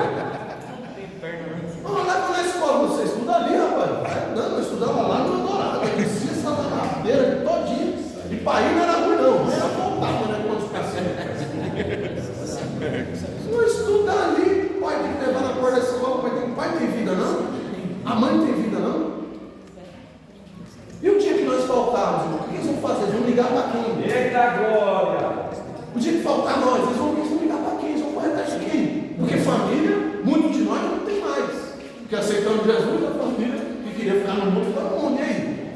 Leva na escola, você estuda ali, rapaz. Não, eu estudava lá no Eldorado, eu descia essa ladeira todinha. E para ir não era ruim, não. Era voltar, né? Quando ficar assim. Não estuda ali, o pai tem que levar na porta da escola, o pai tem vida, não? A mãe tem vida, não? E o dia que nós faltarmos, o que eles vão fazer? Eles vão ligar para quem? Eita glória! O dia que faltar nós, eles vão ligar para quem? Eles vão correr atrás de quem? Porque família, muitos de nós não tem mais. Porque aceitamos Jesus, a família que queria ficar no mundo, está no mundo, e aí?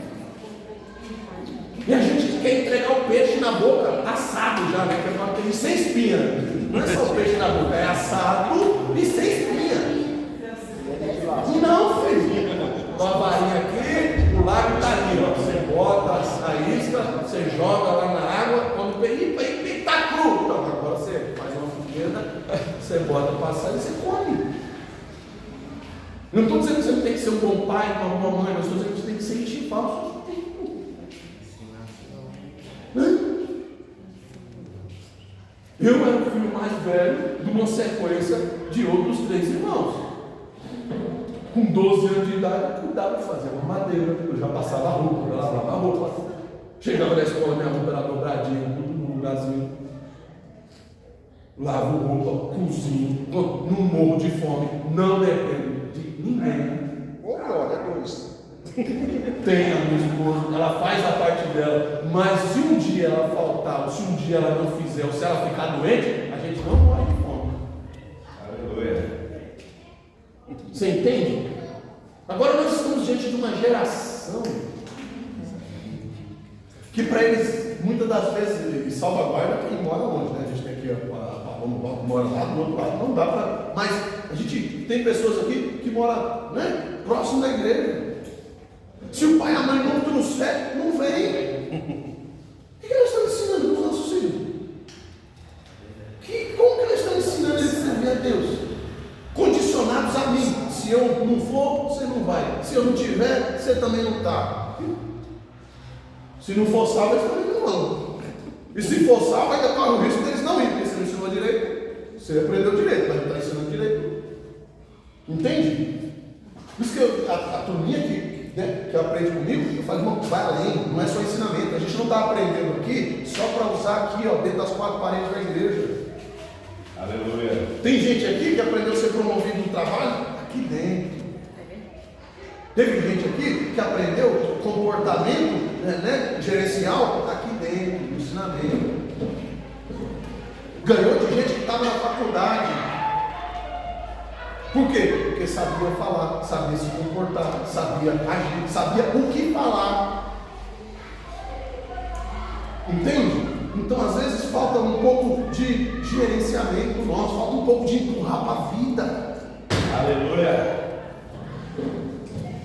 E a gente quer entregar o peixe na boca, assado já, né? Que é uma peixe sem espinha. Não é só o peixe na boca, é assado e sem espinha. Não, filho. Uma varinha aqui, o lago está ali, ó. Você bota a isca, você joga lá na água, quando está cru. Então, agora você faz uma fogueira, você bota passar e você come. Não estou dizendo que você não tem que ser um bom pai, uma boa mãe, mas estou dizendo que você tem que incentivar o seu filho. Eu era o filho mais velho de uma sequência de outros 3 irmãos. Com 12 anos de idade, eu cuidava de fazer uma madeira, eu já passava a roupa, eu lavava a roupa. Chegava na escola, minha roupa era dobradinha, tudo no lugarzinho. Lavo roupa, cozinho, não morro de fome, não dependo de ninguém. Glória a Deus. Tem a minha esposa, ela faz a parte dela, mas se um dia ela faltar, ou se um dia ela não fizer, ou se ela ficar doente, a gente não morre de fome. Aleluia. Você entende? Agora nós estamos diante de uma geração que para eles, muitas das vezes, salvaguarda quem mora longe, né? A gente tem aqui a Paloma mora lá do outro lado, não dá para. Mas a gente tem pessoas aqui que moram, né, próximo da igreja. Se o pai e a mãe não trouxer, não vem. O que nós estamos ensinando para os nossos filhos? Como que nós estamos ensinando eles a servir a Deus? Condicionados a mim. Se eu não for, você não vai. Se eu não tiver, você também não está. Se não for salvo, eles também não vão. E se for salvo, ainda corre o risco deles não ir, porque você não ensinou direito. Você aprendeu direito, mas não está ensinando direito. Entende? Por isso que a turminha que aprende comigo, eu falo, irmão, vai além, não é só ensinamento. A gente não está aprendendo aqui só para usar aqui, ó, dentro das quatro paredes da igreja. Aleluia. Tem gente aqui que aprendeu a ser promovido no trabalho aqui dentro. Teve gente aqui que aprendeu comportamento gerencial aqui dentro, no ensinamento. Ganhou de gente que estava na faculdade. Por quê? Porque sabia falar, sabia se comportar, sabia agir, sabia o que falar. Entende? Então, às vezes, falta um pouco de gerenciamento nosso, falta um pouco de empurrar para a vida. Aleluia.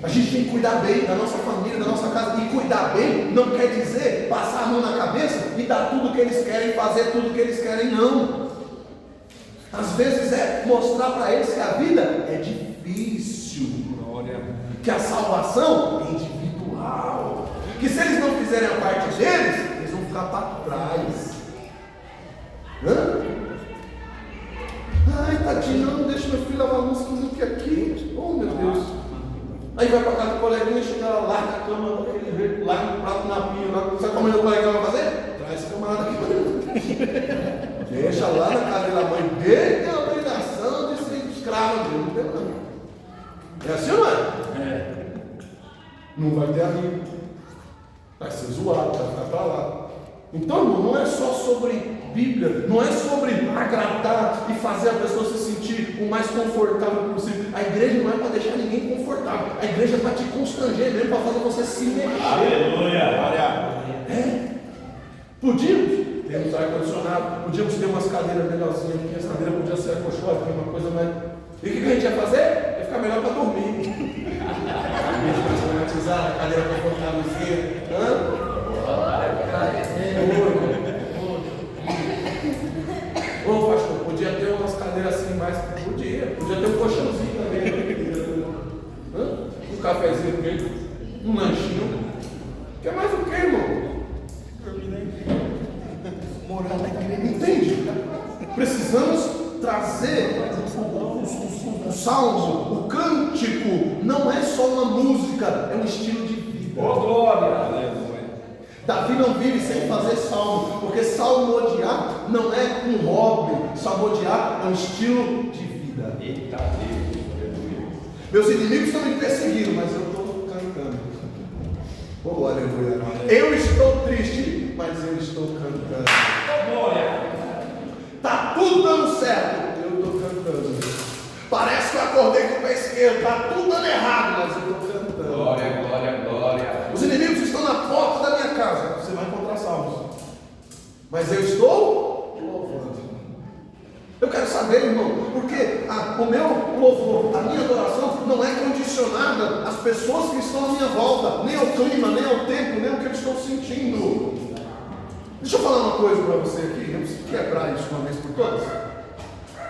A gente tem que cuidar bem da nossa família, da nossa casa. E cuidar bem não quer dizer passar a mão na cabeça e dar tudo o que eles querem, fazer tudo o que eles querem, não. Às vezes é mostrar para eles que a vida é difícil, que a salvação é individual, que se eles não fizerem a parte deles, eles vão ficar para trás. Ai, tadinho, não deixa meu filho lavar a louça que aqui. Oh, meu Deus. Aí vai para casa do coleguinha, chega lá, larga a cama daquele jeito, larga o prato na pia. Sabe como o coleguinha vai fazer? Traz esse camarada aqui. Deixa lá na cadeira da mãe dele, tem a obrigação de ser escravo dele. Não tem não. É assim ou não é? Não vai ter amigo. Vai ser zoado, vai ficar para lá. Então, irmão, não é só sobre Bíblia, não é sobre agradar e fazer a pessoa se sentir o mais confortável possível. A igreja não é para deixar ninguém confortável, a igreja é para te constranger mesmo, para fazer você se mexer. Aleluia. Podíamos ter um ar-condicionado, podíamos ter umas cadeiras melhorzinhas, porque essa cadeira podia ser acolchoada, uma coisa mais. E o que a gente ia fazer? Ia ficar melhor para dormir. A mente mais climatizada, a cadeira confortávelzinha. Ô pastor, podia ter umas cadeiras assim mais. Podia ter um colchãozinho também. Um cafezinho dentro, um lanchinho. Quer mais o que, irmão? Morar na igreja. Entende? Precisamos trazer o salmo, o cântico. Não é só uma música, é um estilo de vida. Oh, glória. Davi não vive sem fazer salmo, porque salmodiar não é um hobby, salmodiar é um estilo de vida. Eita Deus. Meus inimigos estão me perseguindo, mas eu estou cantando. Oh, aleluia. Eu estou triste, mas eu estou cantando. Glória. Está tudo dando certo, eu estou cantando. Parece que eu acordei com o pé esquerdo, está tudo dando errado, mas eu estou cantando. Glória, glória, glória. Os inimigos estão na porta da minha casa, você vai encontrar salmos. Mas eu estou louvando. Eu quero saber, irmão, porque o meu louvor, a minha adoração não é condicionada às pessoas que estão à minha volta, nem ao clima, nem ao tempo, nem ao que eu estou sentindo. Deixa eu falar uma coisa para você aqui, eu preciso quebrar isso uma vez por todas.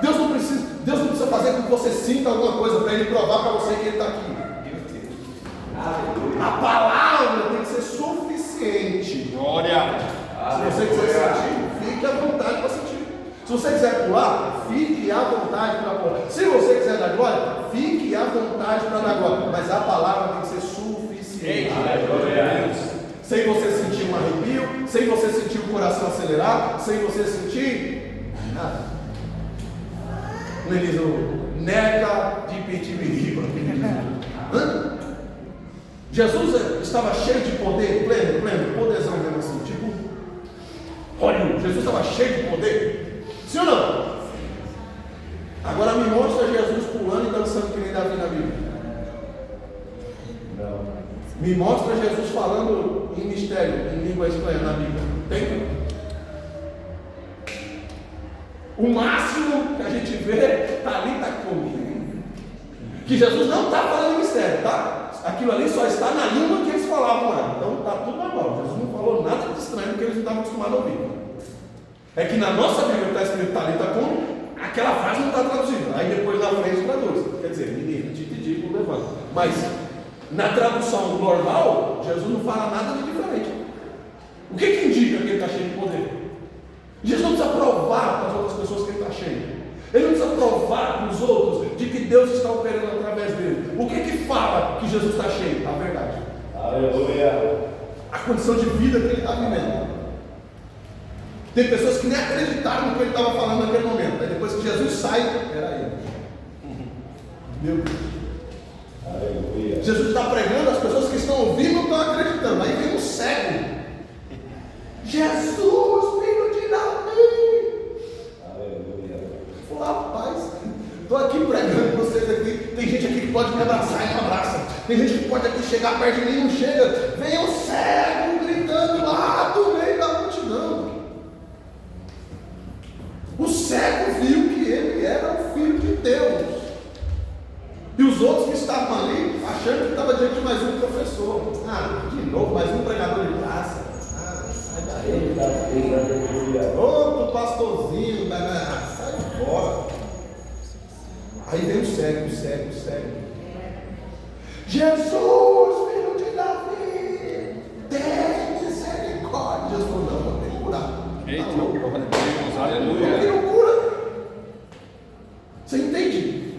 Deus não precisa fazer com que você sinta alguma coisa para Ele provar para você que Ele está aqui. A palavra tem que ser suficiente. Glória. Se você quiser sentir, fique à vontade para sentir. Se você quiser pular, fique à vontade para pular. Se você quiser dar glória, fique à vontade para dar glória. Mas a palavra tem que ser suficiente. Sem você sentir um arrepio, sem você sentir o coração acelerar, sem você sentir nada. Não diz o neca de pitibiriba. Jesus estava cheio de poder, pleno, poderzão mesmo assim, tipo Hollywood. Jesus estava cheio de poder, sim ou não? Agora me mostra Jesus pulando e dançando que nem Davi na Bíblia. Não. Me mostra Jesus falando em mistério, em língua estranha na Bíblia. Tem? O máximo que a gente vê está ali, está comigo. Que Jesus não está falando em mistério, tá? Aquilo ali só está na língua que eles falavam lá. Então está tudo normal. Jesus não falou nada de estranho que eles não estavam acostumados a ouvir. É que na nossa Bíblia está escrito Talita cum, aquela frase não está traduzida. Aí depois na frente traduz. Quer dizer, menina, te digo, levanta. Mas na tradução normal, Jesus não fala nada de diferente. O que indica que ele está cheio de poder? Jesus não precisa provar para as outras pessoas que ele está cheio. Ele não precisa provar para os outros de que Deus está operando através dele. O que fala que Jesus está cheio? A verdade. Aleluia. A condição de vida que ele está vivendo. Tem pessoas que nem acreditaram no que ele estava falando naquele momento. Aí depois que Jesus sai, era ele. Meu Deus. Aleluia. Jesus está pregando, as pessoas que estão ouvindo não estão acreditando. Aí vem um cego. Jesus, filho de Davi. Aleluia. Rapaz, estou aqui pregando vocês aqui. Tem gente aqui que pode me abraçar e não abraça. Tem gente que pode aqui chegar perto de mim e não chega. Vem um cego gritando lá do meio da multidão. O cego viu que ele era o filho de Deus. E os outros que estavam ali, achando que estava diante de mais um professor. De novo, mais um pregador de praça. Sai daí. Outro pastorzinho, sai fora. Aí vem o cego. Jesus, filho de Davi, tem misericórdia. Jesus falou, não, tem que curar. Eita, glória a Deus, aleluia. Por que não cura? Você entende?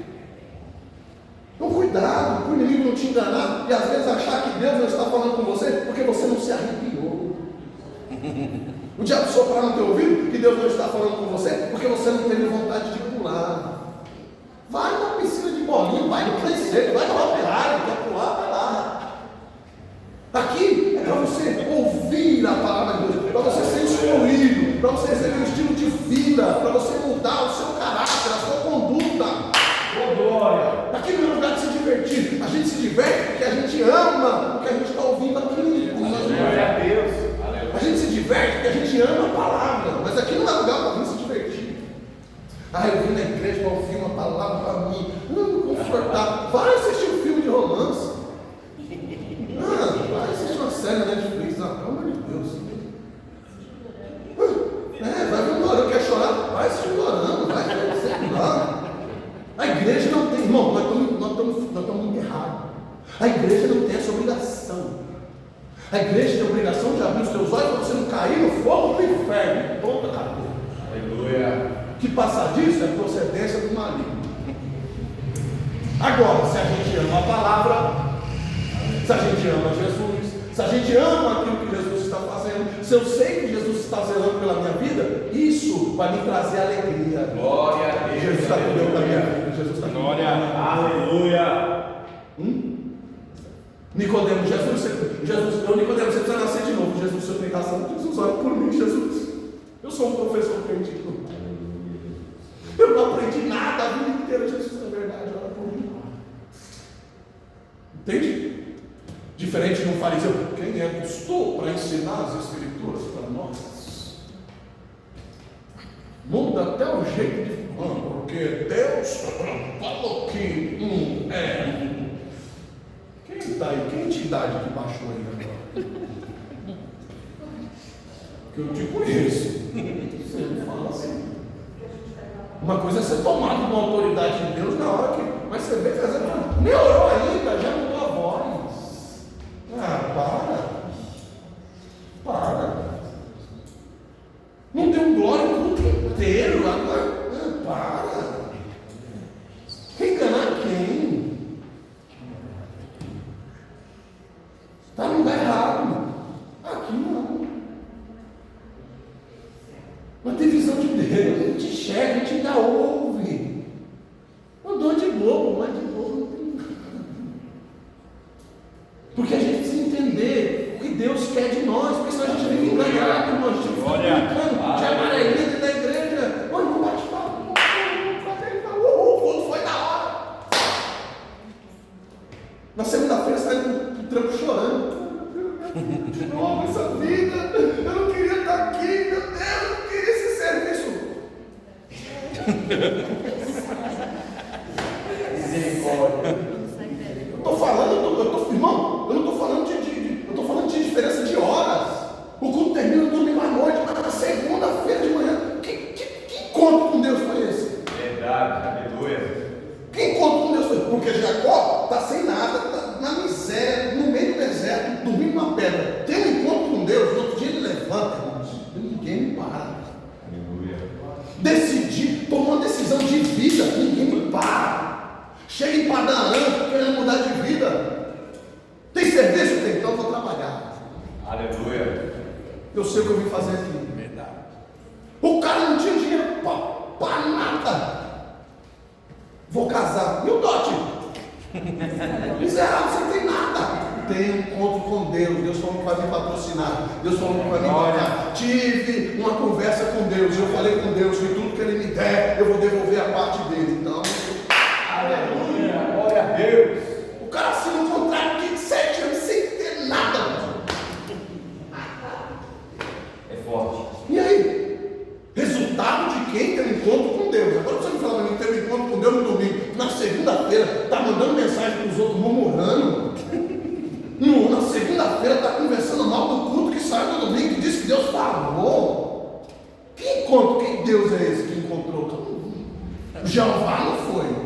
Então cuidado, para o inimigo não te enganar e às vezes achar que Deus não está falando com você porque você não se arrepiou. O diabo soprar no teu ouvido que Deus não está falando com você porque você não teve vontade de pular. Vai na piscina de bolinha, vai no crescer, vai no operário, quer pular, vai lá. Aqui é para você ouvir a palavra de Deus, para você ser instruído, para você receber um estilo de vida, para você mudar o seu caráter, a sua conduta. Glória. Aqui não é lugar de se divertir. A gente se diverte porque a gente ama o que a gente está ouvindo aqui. Glória a Deus. A gente se diverte porque a gente ama a palavra. Mas aqui não é lugar para vir se divertir. Eu vim na igreja para ouvir uma palavra para mim. Confortável. Vai assistir um filme de romance. Vai assistir uma série na Netflix. Pelo amor de Deus. Vai ver um dorama. Quer chorar? Vai assistir um dorama. Vai sei lá. A igreja não tem, irmão, nós estamos muito errados. A igreja não tem essa obrigação. A igreja tem a obrigação de abrir os teus olhos para você não cair no fogo do inferno. Ponta cabeça. Aleluia. Que passar disso é procedência do maligno. Agora, se a gente ama a palavra, se a gente ama Jesus, se a gente ama aquilo que Jesus está fazendo, se eu sei que Jesus está zelando pela minha vida, isso vai me trazer alegria. Glória a Deus. Jesus está cuidando da minha vida. Jesus está cuidando. Glória. Aleluia. Nicodemo, Nicodemo, você precisa nascer de novo. Jesus, o senhor tem razão. Jesus, olha por mim, Jesus. Eu sou um professor perdido. Eu não aprendi nada a vida inteira. Jesus, na verdade, olha por mim. Entende? Diferente de um fariseu, quem é custou para ensinar as escrituras para nós? Muda até o jeito de falar, porque Deus falou que Quem está aí? Que entidade que baixou aí agora? Que eu te conheço. Você não fala assim. Uma coisa é ser tomado com a autoridade de Deus na hora que. Mas você vê que às vezes nem orou ainda, já mudou a voz. Para. Não deu glória o culto inteiro. Agora. Para. Quer enganar quem? Está no lugar errado. Aqui não. Mas tem visão de Deus. A gente enxerga, a gente ainda ouve. Eu dou de bobo, mas de bobo não tem nada. Porque a gente precisa entender o que Deus quer de nós, porque senão a gente vive enganado, irmão. A gente fica brincando de amarelinha dentro da igreja. Olha, não bate papo. O culto foi da hora. Na segunda-feira sai do trampo chorando. De novo essa vida. Eu não queria estar aqui, meu Deus, eu não queria esse serviço. Misericórdia. Irmão, eu não estou falando eu estou falando de diferença de horas. O culto termina no domingo à noite, mas na segunda-feira de manhã. Que encontro com Deus foi esse? Verdade, aleluia. Que encontro com Deus foi esse? Porque Jacó está sem nada, está na miséria, no meio do deserto, dormindo numa pedra. Tem um encontro com Deus, no outro dia ele levanta, irmãos, ninguém me para. Aleluia. Tomou uma decisão de vida, ninguém me para. Chega em Padarã, querendo mudar de vida. Tem serviço? Tem, então eu vou trabalhar. Aleluia. Eu sei o que eu vim fazer aqui. Verdade. O cara não tinha dinheiro para nada. Vou casar. E o dote? Miserável, você não tem nada. Tem um encontro com Deus. Deus falou que vai me patrocinar. Deus falou que vai me pagar. Tive uma conversa com Deus. Eu falei com Deus que tudo que Ele me der, eu vou devolver a parte dele. Então, Aleluia. Glória a Deus. o cara assina um contrato de 7 anos sem ter nada. É forte. E aí? Resultado de quem tem um encontro com Deus. Agora você me fala para mim, teve um encontro com Deus no domingo. Na segunda-feira, está mandando mensagem para os outros murmurando. Na segunda-feira está conversando mal do culto que sai no domingo, que diz que Deus falou. Que encontro? Que Deus é esse que encontrou? Jeová não foi.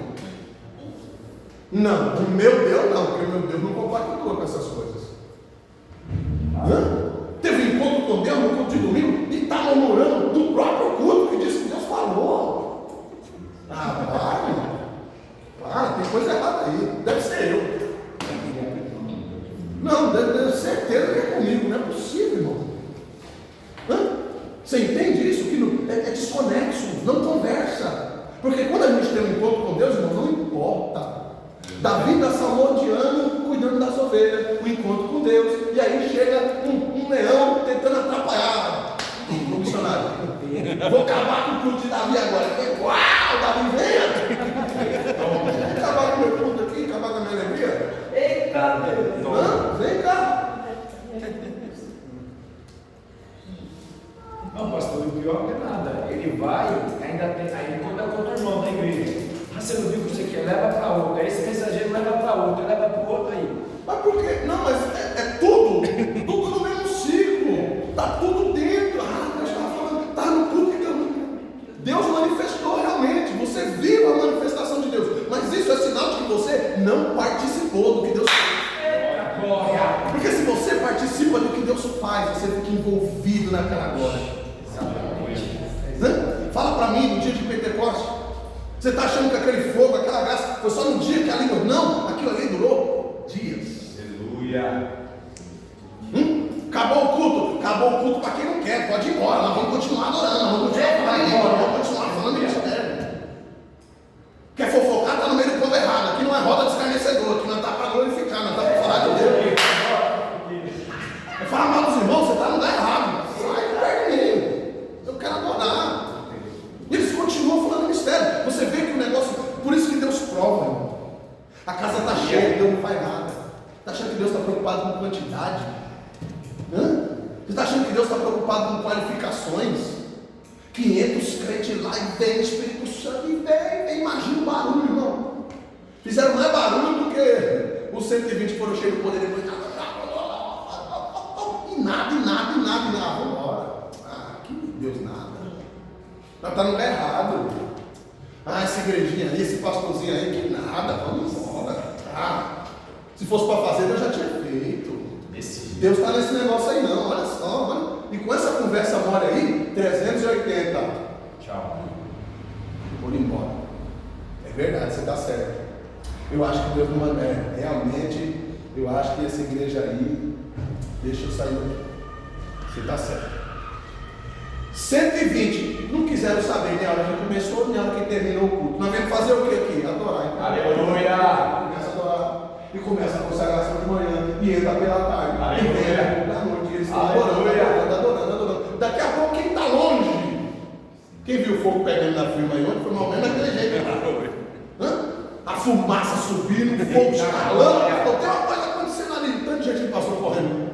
Não, o meu Deus não, porque o meu Deus não compactua com essas coisas. Teve um encontro com Deus no culto de domingo e está murmurando do próprio culto que diz que Deus falou. Para, tem coisa errada aí. Deve ser eu. Não, deve ter certeza que é comigo, não é possível, irmão. Você entende isso? Que é desconexo, não conversa. Porque quando a gente tem um encontro com Deus, irmão, não importa. Davi está salmodiando, cuidando das ovelhas, o encontro com Deus, e aí chega um leão tentando atrapalhar o missionário. Vou acabar com o culto de Davi agora. Uau, Davi, venha! Vamos acabar com o meu culto aqui, acabar com a minha alegria? Eita, Vem cá. Não, pastor, o pior não é nada. Ele vai, ainda tem, aí conta com outro irmão da igreja. Você não viu que você quer? Leva para outro. Aí esse mensageiro leva para outro, leva para o outro aí. Mas por quê? Não, mas é tudo no mesmo ciclo. Está tudo dentro. Deus estava falando, está no culto que Deus manifestou realmente. Você viu a manifestação de Deus. Mas isso é sinal de que você não participou do que Deus fez. Porque se você participa do que Deus faz, você fica envolvido naquela glória. Fala para mim, no dia de Pentecostes, você está achando que aquele fogo, aquela graça, foi só no dia que a língua. Não, aquilo ali durou dias. Aleluia. Acabou o culto para quem não quer, pode ir embora, nós vamos continuar adorando, nós vamos continuar falando, vamos continuar falando mistério. Quer fofocar, está no meio do povo errado. Aqui não é roda de escarnecedor, aqui não está para glorificar, não está para falar de Deus. É falar mal dos irmãos, você está no lugar errado. Sai perto de mim. Eu quero adorar. E eles continuam falando mistério. Você vê que o negócio, por isso que Deus prova, irmão. A casa está cheia, Deus não faz nada. Está achando que Deus está preocupado com quantidade? Você está achando que Deus está preocupado com qualificações? 500 crentes lá e vem o Espírito Santo e vem. Imagina o barulho, irmão. Fizeram mais barulho do que os 120 foram cheios do poder depois. E nada. Vamos embora. Que Deus nada. Nós estamos no lugar errado. Essa igrejinha aí, esse pastorzinho aí, que nada, vamos embora. Se fosse para fazer, Deus já tinha feito. Deus está nesse negócio aí não, olha só, olha. E com essa conversa mole aí, 380. Tchau. Por embora. É verdade, você está certo. Eu acho que Deus não manda. Realmente, eu acho que essa igreja aí, deixa eu sair daqui. Você está certo. 120, não quiseram saber nem a hora que começou, nem a hora que terminou o culto. Nós vamos fazer o que aqui? Adorar. Então. Aleluia. Começa a adorar. E começa a consagração de manhã. E entra pela tarde. Aleluia. E vem da noite. Eles estão adorando. Daqui a pouco quem está longe. Quem viu o fogo pegando na firma aí ontem foi mais ou menos daquele jeito. A fumaça subindo, o fogo escalando. Tem uma coisa acontecendo ali. Tanta gente passou correndo.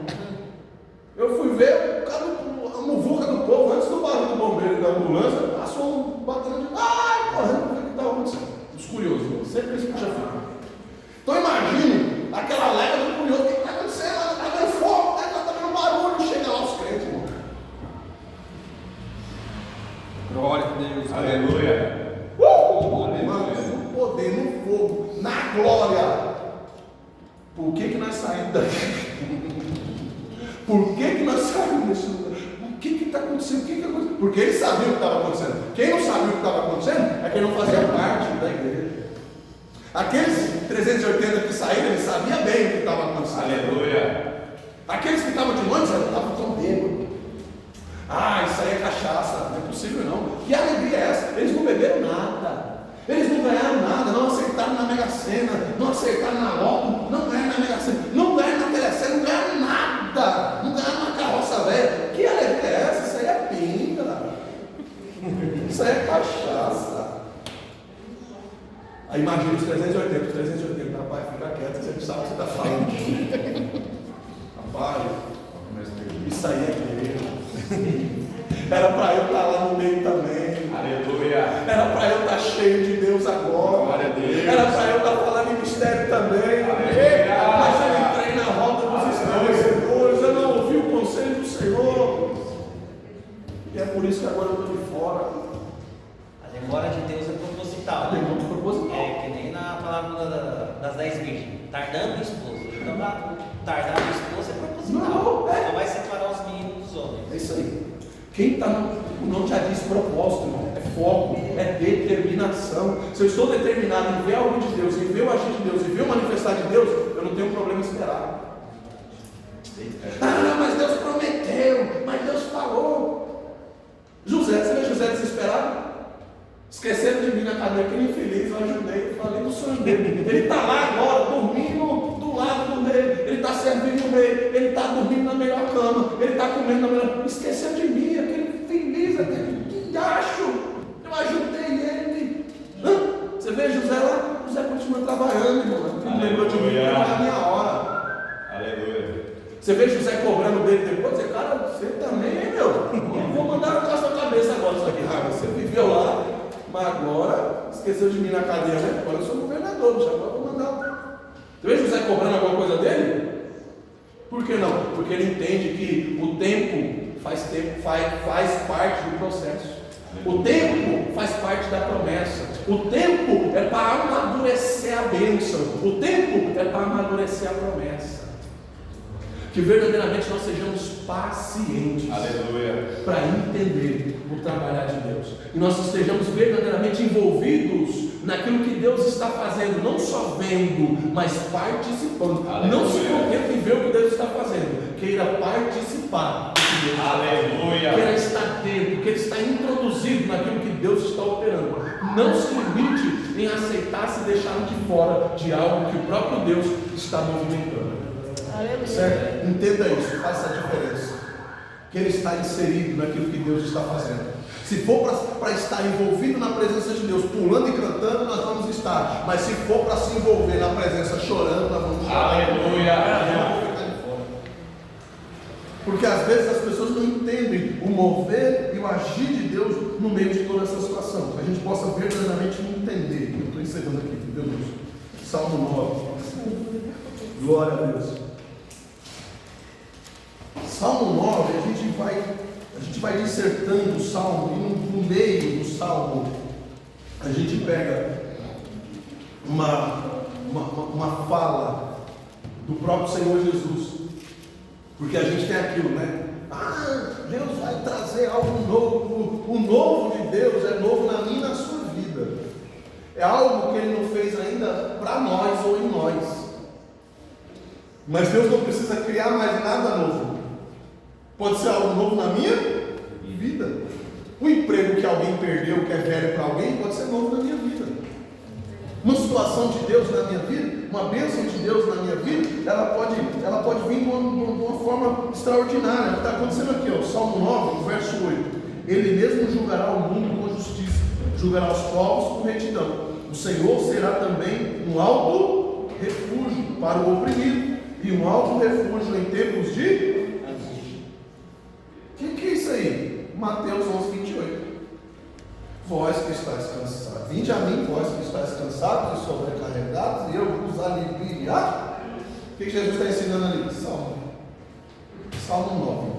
Eu fui ver a muvuca do povo antes do barulho do bombeiro e da ambulância. Passou um batendo de. Correndo. O que estava acontecendo? Os curiosos. Sempre isso puxa frio. Então imagine aquela leva do curioso. O que está acontecendo? Está dando fogo, está dando barulho. Chega lá os crentes, irmão. Glória a Deus. Aleluia. Mas no poder, no fogo, na glória. Por que nós saímos daqui? Por que nós saímos desse lugar? O que está acontecendo? O que aconteceu? Porque eles sabiam o que estava acontecendo. Quem não sabia o que estava acontecendo é quem não fazia parte da igreja. Aqueles 380 que saíram, ele sabia bem o que estava acontecendo. Aleluia. Aqueles que estavam de longe, estavam tão bêbados. Ah, isso aí é cachaça, não é possível não. Que alegria é essa? Eles não beberam nada. Eles não ganharam nada, não acertaram na Mega Sena, não acertaram na Loto, não ganharam na Mega Sena, não ganharam na Telecena, não ganharam nada, não ganharam uma carroça velha. Que alegria é essa? Isso aí é pinga, isso aí é cachaça. Aí imagina os 380, rapaz, fica quieto, você não sabe o que você está falando. Rapaz, isso aí é igreja. Era para eu estar lá no meio também. Aleluia. Era para eu estar cheio de Deus agora. Glória a Deus. Era para eu estar falando em mistério também. Aleluia. Mas eu entrei na roda dos esclarecedores. Eu não ouvi o conselho do Senhor. E é por isso que agora eu estou de fora. A demora de Deus é proposital. Tem muito proposital. É que nem na palavra das 10 virgens. Tardando o esposo. Então, tardar o esposo é proposital. Não, é. Só vai separar os meninos dos homens. É isso aí. Quem está o nome já diz propósito, irmão. É foco, é determinação. Se eu estou determinado em ver algo de Deus, em ver o agir de Deus, em ver o manifestar de Deus, eu não tenho problema em esperar. Ah, mas Deus prometeu, mas Deus falou. José, você vê José desesperado? Esquecendo de mim na cadeia, aquele infeliz, eu ajudei, falei do sonho dele. Ele está lá agora, dormindo do lado do rei, ele está servindo o rei, ele está dormindo na melhor cama, ele está comendo na melhor. Esqueceu de mim, aquele infeliz, aquele guindacho. Eu ajudei ele. Você vê José lá, José continua trabalhando, irmão. Ele lembrou de mim, era a minha hora. Aleluia. Você vê José cobrando dele depois, você, cara, você também, hein, meu? Não vou mandar no caso da cabeça agora isso aqui. Ah, você viveu lá, mas agora esqueceu de mim na cadeia, né? Agora eu sou governador, já agora vou mandar. Você vê José cobrando alguma coisa dele? Por que não? Porque ele entende que o tempo faz parte do processo. O tempo faz parte da promessa. O tempo é para amadurecer a bênção. O tempo é para amadurecer a promessa. Que verdadeiramente nós sejamos pacientes. Aleluia. Para entender o trabalhar de Deus. E nós estejamos verdadeiramente envolvidos naquilo que Deus está fazendo, não só vendo, mas participando. Aleluia. Não se contente em ver o que Deus está fazendo, queira participar do que Deus está fazendo. Aleluia. Queira estar dentro, queira estar introduzido naquilo que Deus está operando. Não se limite em aceitar se deixar de fora de algo que o próprio Deus está movimentando. Certo? Entenda isso, faça a diferença. Que ele está inserido naquilo que Deus está fazendo. Se for para estar envolvido na presença de Deus, pulando e cantando, nós vamos estar. Mas se for para se envolver na presença chorando, nós vamos chorar. Aleluia. Nós vamos ficar de fora. Porque às vezes as pessoas não entendem o mover e o agir de Deus no meio de toda essa situação. Que a gente possa verdadeiramente entender. Eu estou encerrando aqui, meu Deus. Salmo 9. Glória a Deus. Salmo 9, a gente vai dissertando o Salmo, e no meio do Salmo, a gente pega uma fala do próprio Senhor Jesus, porque a gente tem aquilo, né? Ah, Deus vai trazer algo novo, o novo de Deus é novo na minha e na sua vida, é algo que Ele não fez ainda para nós ou em nós, mas Deus não precisa criar mais nada novo. Pode ser algo novo na minha vida. O emprego que alguém perdeu, que é velho para alguém, pode ser novo na minha vida. Uma situação de Deus na minha vida, uma bênção de Deus na minha vida, ela pode vir de uma forma extraordinária. Está acontecendo aqui, ó, Salmo 9, verso 8. Ele mesmo julgará o mundo com justiça, julgará os povos com retidão. O Senhor será também um alto refúgio para o oprimido e um alto refúgio em tempos de... O que é isso aí? Mateus 11, 28. Vós que estáis cansados, vinde a mim, vós que estáis cansados e sobrecarregados, e eu vos aliviarei. O que Jesus está ensinando ali? Salmo 9.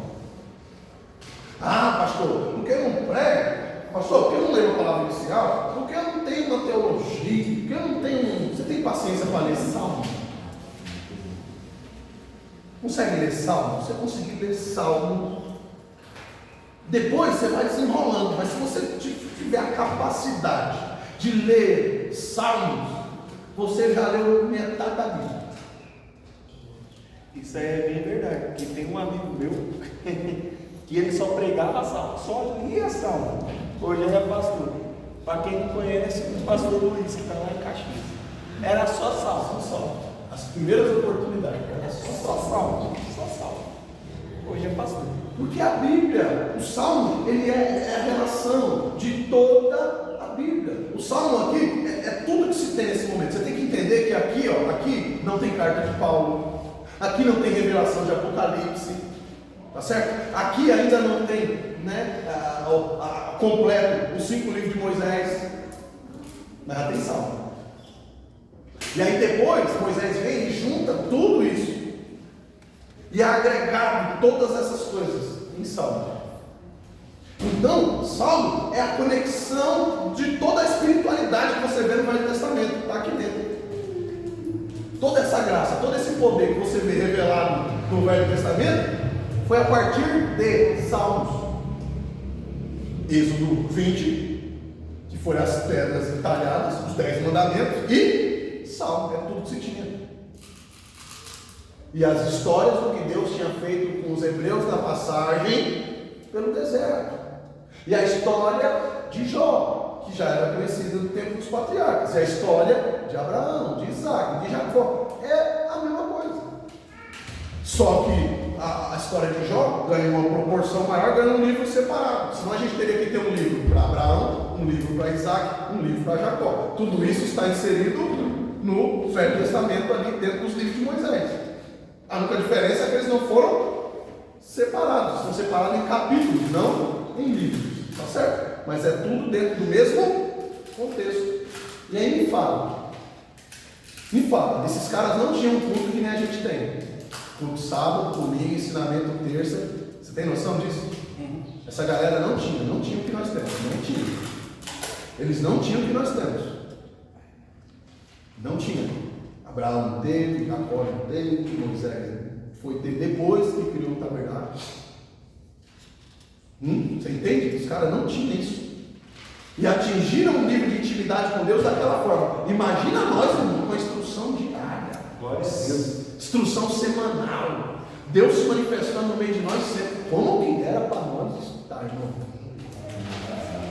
Ah, pastor, porque eu não prego? Pastor, porque eu não leio a palavra inicial? Porque eu não tenho uma teologia? Porque eu não tenho... Você tem paciência para ler Salmo? Consegue ler Salmo? Você conseguir ler Salmo, depois você vai desenrolando, mas se você tiver a capacidade de ler Salmos, você já leu metade da Bíblia. Isso é bem verdade, porque tem um amigo meu que ele só pregava salmo, só lia salmo. Hoje ele é pastor. Para quem não conhece, o pastor Luiz, que está lá em Caxias. Era só salmo, só. As primeiras oportunidades, era Só salmo, só salmo. Hoje é pastor. porque a Bíblia, o Salmo, ele é a relação de toda a Bíblia. O Salmo aqui é tudo que se tem nesse momento. Você tem que entender que aqui, ó, aqui não tem carta de Paulo, aqui não tem revelação de Apocalipse, tá certo? Aqui ainda não tem, né, completo os 5 livros de Moisés, mas já tem Salmo. E aí depois Moisés vem e junta tudo isso e é agregado todas essas coisas em Salmo. Então, Salmo é a conexão de toda a espiritualidade que você vê no Velho Testamento, está aqui dentro. Toda essa graça, todo esse poder que você vê revelado no Velho Testamento foi a partir de Salmos. Êxodo 20, que foram as pedras entalhadas, os 10 mandamentos, e Salmo, é tudo que se tinha. E as histórias do que Deus tinha feito com os hebreus na passagem pelo deserto. E a história de Jó, que já era conhecida no tempo dos patriarcas. E a história de Abraão, de Isaac, de Jacó. É a mesma coisa. Só que a história de Jó ganha uma proporção maior, ganha um livro separado. Senão a gente teria que ter um livro para Abraão, um livro para Isaac, um livro para Jacó. Tudo isso está inserido no Velho Testamento ali dentro dos livros de Moisés. A única diferença é que eles não foram separados, estão separados em capítulos, não em livros, tá certo? Mas é tudo dentro do mesmo contexto. E aí me fala, esses caras não tinham um culto que nem a gente tem. Culto sábado, domingo, ensinamento terça. Você tem noção disso? Essa galera não tinha o que nós temos, não tinha. Eles não tinham o que nós temos. Não tinha. Abraão não teve, Jacó não teve, Moisés foi ter depois que criou o tabernáculo. Você entende? Os caras não tinham isso. E atingiram um nível de intimidade com Deus daquela forma. Imagina nós, irmão, com a instrução diária. Glória a Deus. Instrução semanal. Deus se manifestando no meio de nós sempre. Como que era para nós estar, irmão?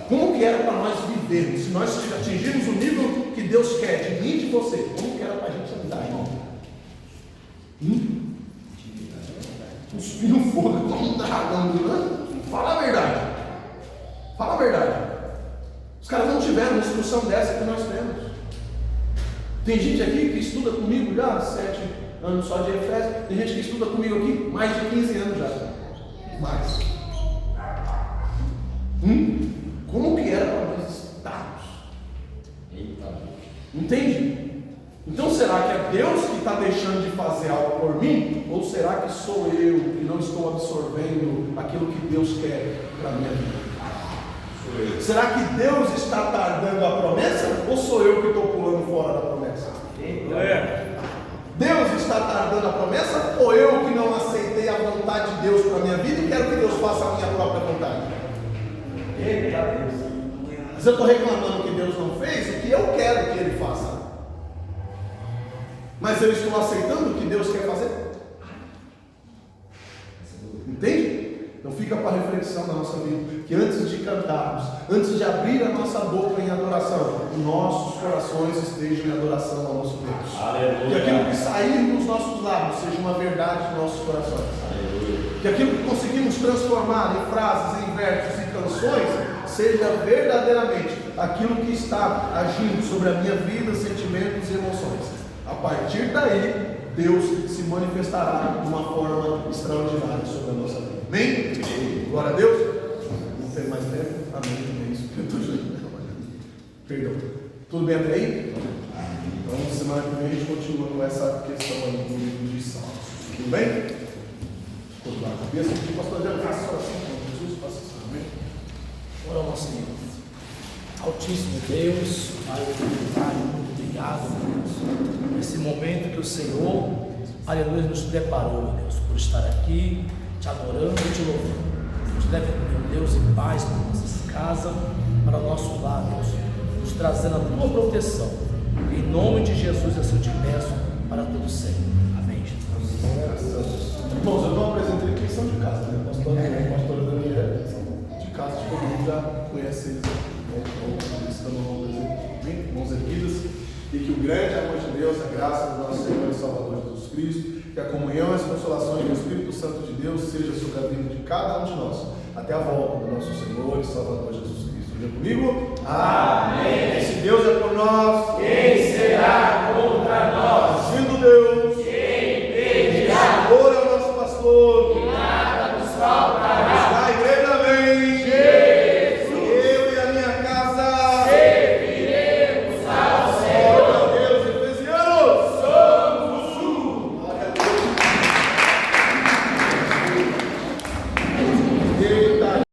Como que era para nós vivermos? Se nós atingirmos o nível que Deus quer de mim e de você, como que era para a gente andar, irmão? Cuspir no fogo como um dragão, né? Fala a verdade. Fala a verdade. Os caras não tiveram uma instrução dessa que nós temos. Tem gente aqui que estuda comigo já há 7 anos só de Efésios. Tem gente que estuda comigo aqui mais de 15 anos já. Mais. Como que era para nós estarmos? Entende? Então será que é Deus que está deixando de fazer algo por mim? Ou será que sou eu que não estou absorvendo aquilo que Deus quer para a minha vida? Será que Deus está tardando a promessa? Ou sou eu que estou pulando fora da promessa? Deus está tardando a promessa? Ou eu que não aceitei a vontade de Deus para a minha vida e quero que Deus faça a minha própria vontade? Mas eu estou reclamando que Deus não fez o que eu quero que Ele faça. Mas eu estou aceitando o que Deus quer fazer? Entende? Então fica para reflexão na nossa vida, que antes de cantarmos, antes de abrir a nossa boca em adoração, nossos corações estejam em adoração ao nosso Deus. Aleluia. Que aquilo que sair dos nossos lábios seja uma verdade nos nossos corações. Aleluia. Que aquilo que conseguimos transformar em frases, em versos e canções, seja verdadeiramente aquilo que está agindo sobre a minha vida, sentimentos e emoções. A partir daí, Deus se manifestará de uma forma extraordinária sobre a nossa vida. Amém? Glória a Deus. Não tem mais tempo? Amém. É isso. Eu estou trabalhando. Perdão. Tudo bem até aí? Então, semana que vem a gente continua com essa questão aí do livro de Salmos. Tudo bem? Curvar a cabeça. O pastor já faz a oração com Jesus. Faça isso. Amém? Oramos, Senhor. Altíssimo Deus, Pai, muito obrigado, Deus, por esse momento que o Senhor, aleluia, nos preparou, Deus, por estar aqui, te adorando e te louvando. Nos leve, meu Deus, em paz para nossas casas, para o nosso lar, Deus, nos trazendo a tua proteção, Em nome de Jesus, assim eu te peço para todo sempre. Amém, Jesus. Irmãos, eu não apresentei quem são de casa, né? Pastora Daniela, são de casa, de todo mundo já conhece eles. Então, eles estão bem, mãos erguidas. E que o grande amor de Deus, a graça do nosso Senhor e Salvador Jesus Cristo, que a comunhão e as consolações do Espírito Santo de Deus seja sobre a vida de cada um de nós, até a volta do nosso Senhor e Salvador Jesus Cristo. Veja comigo? Amém.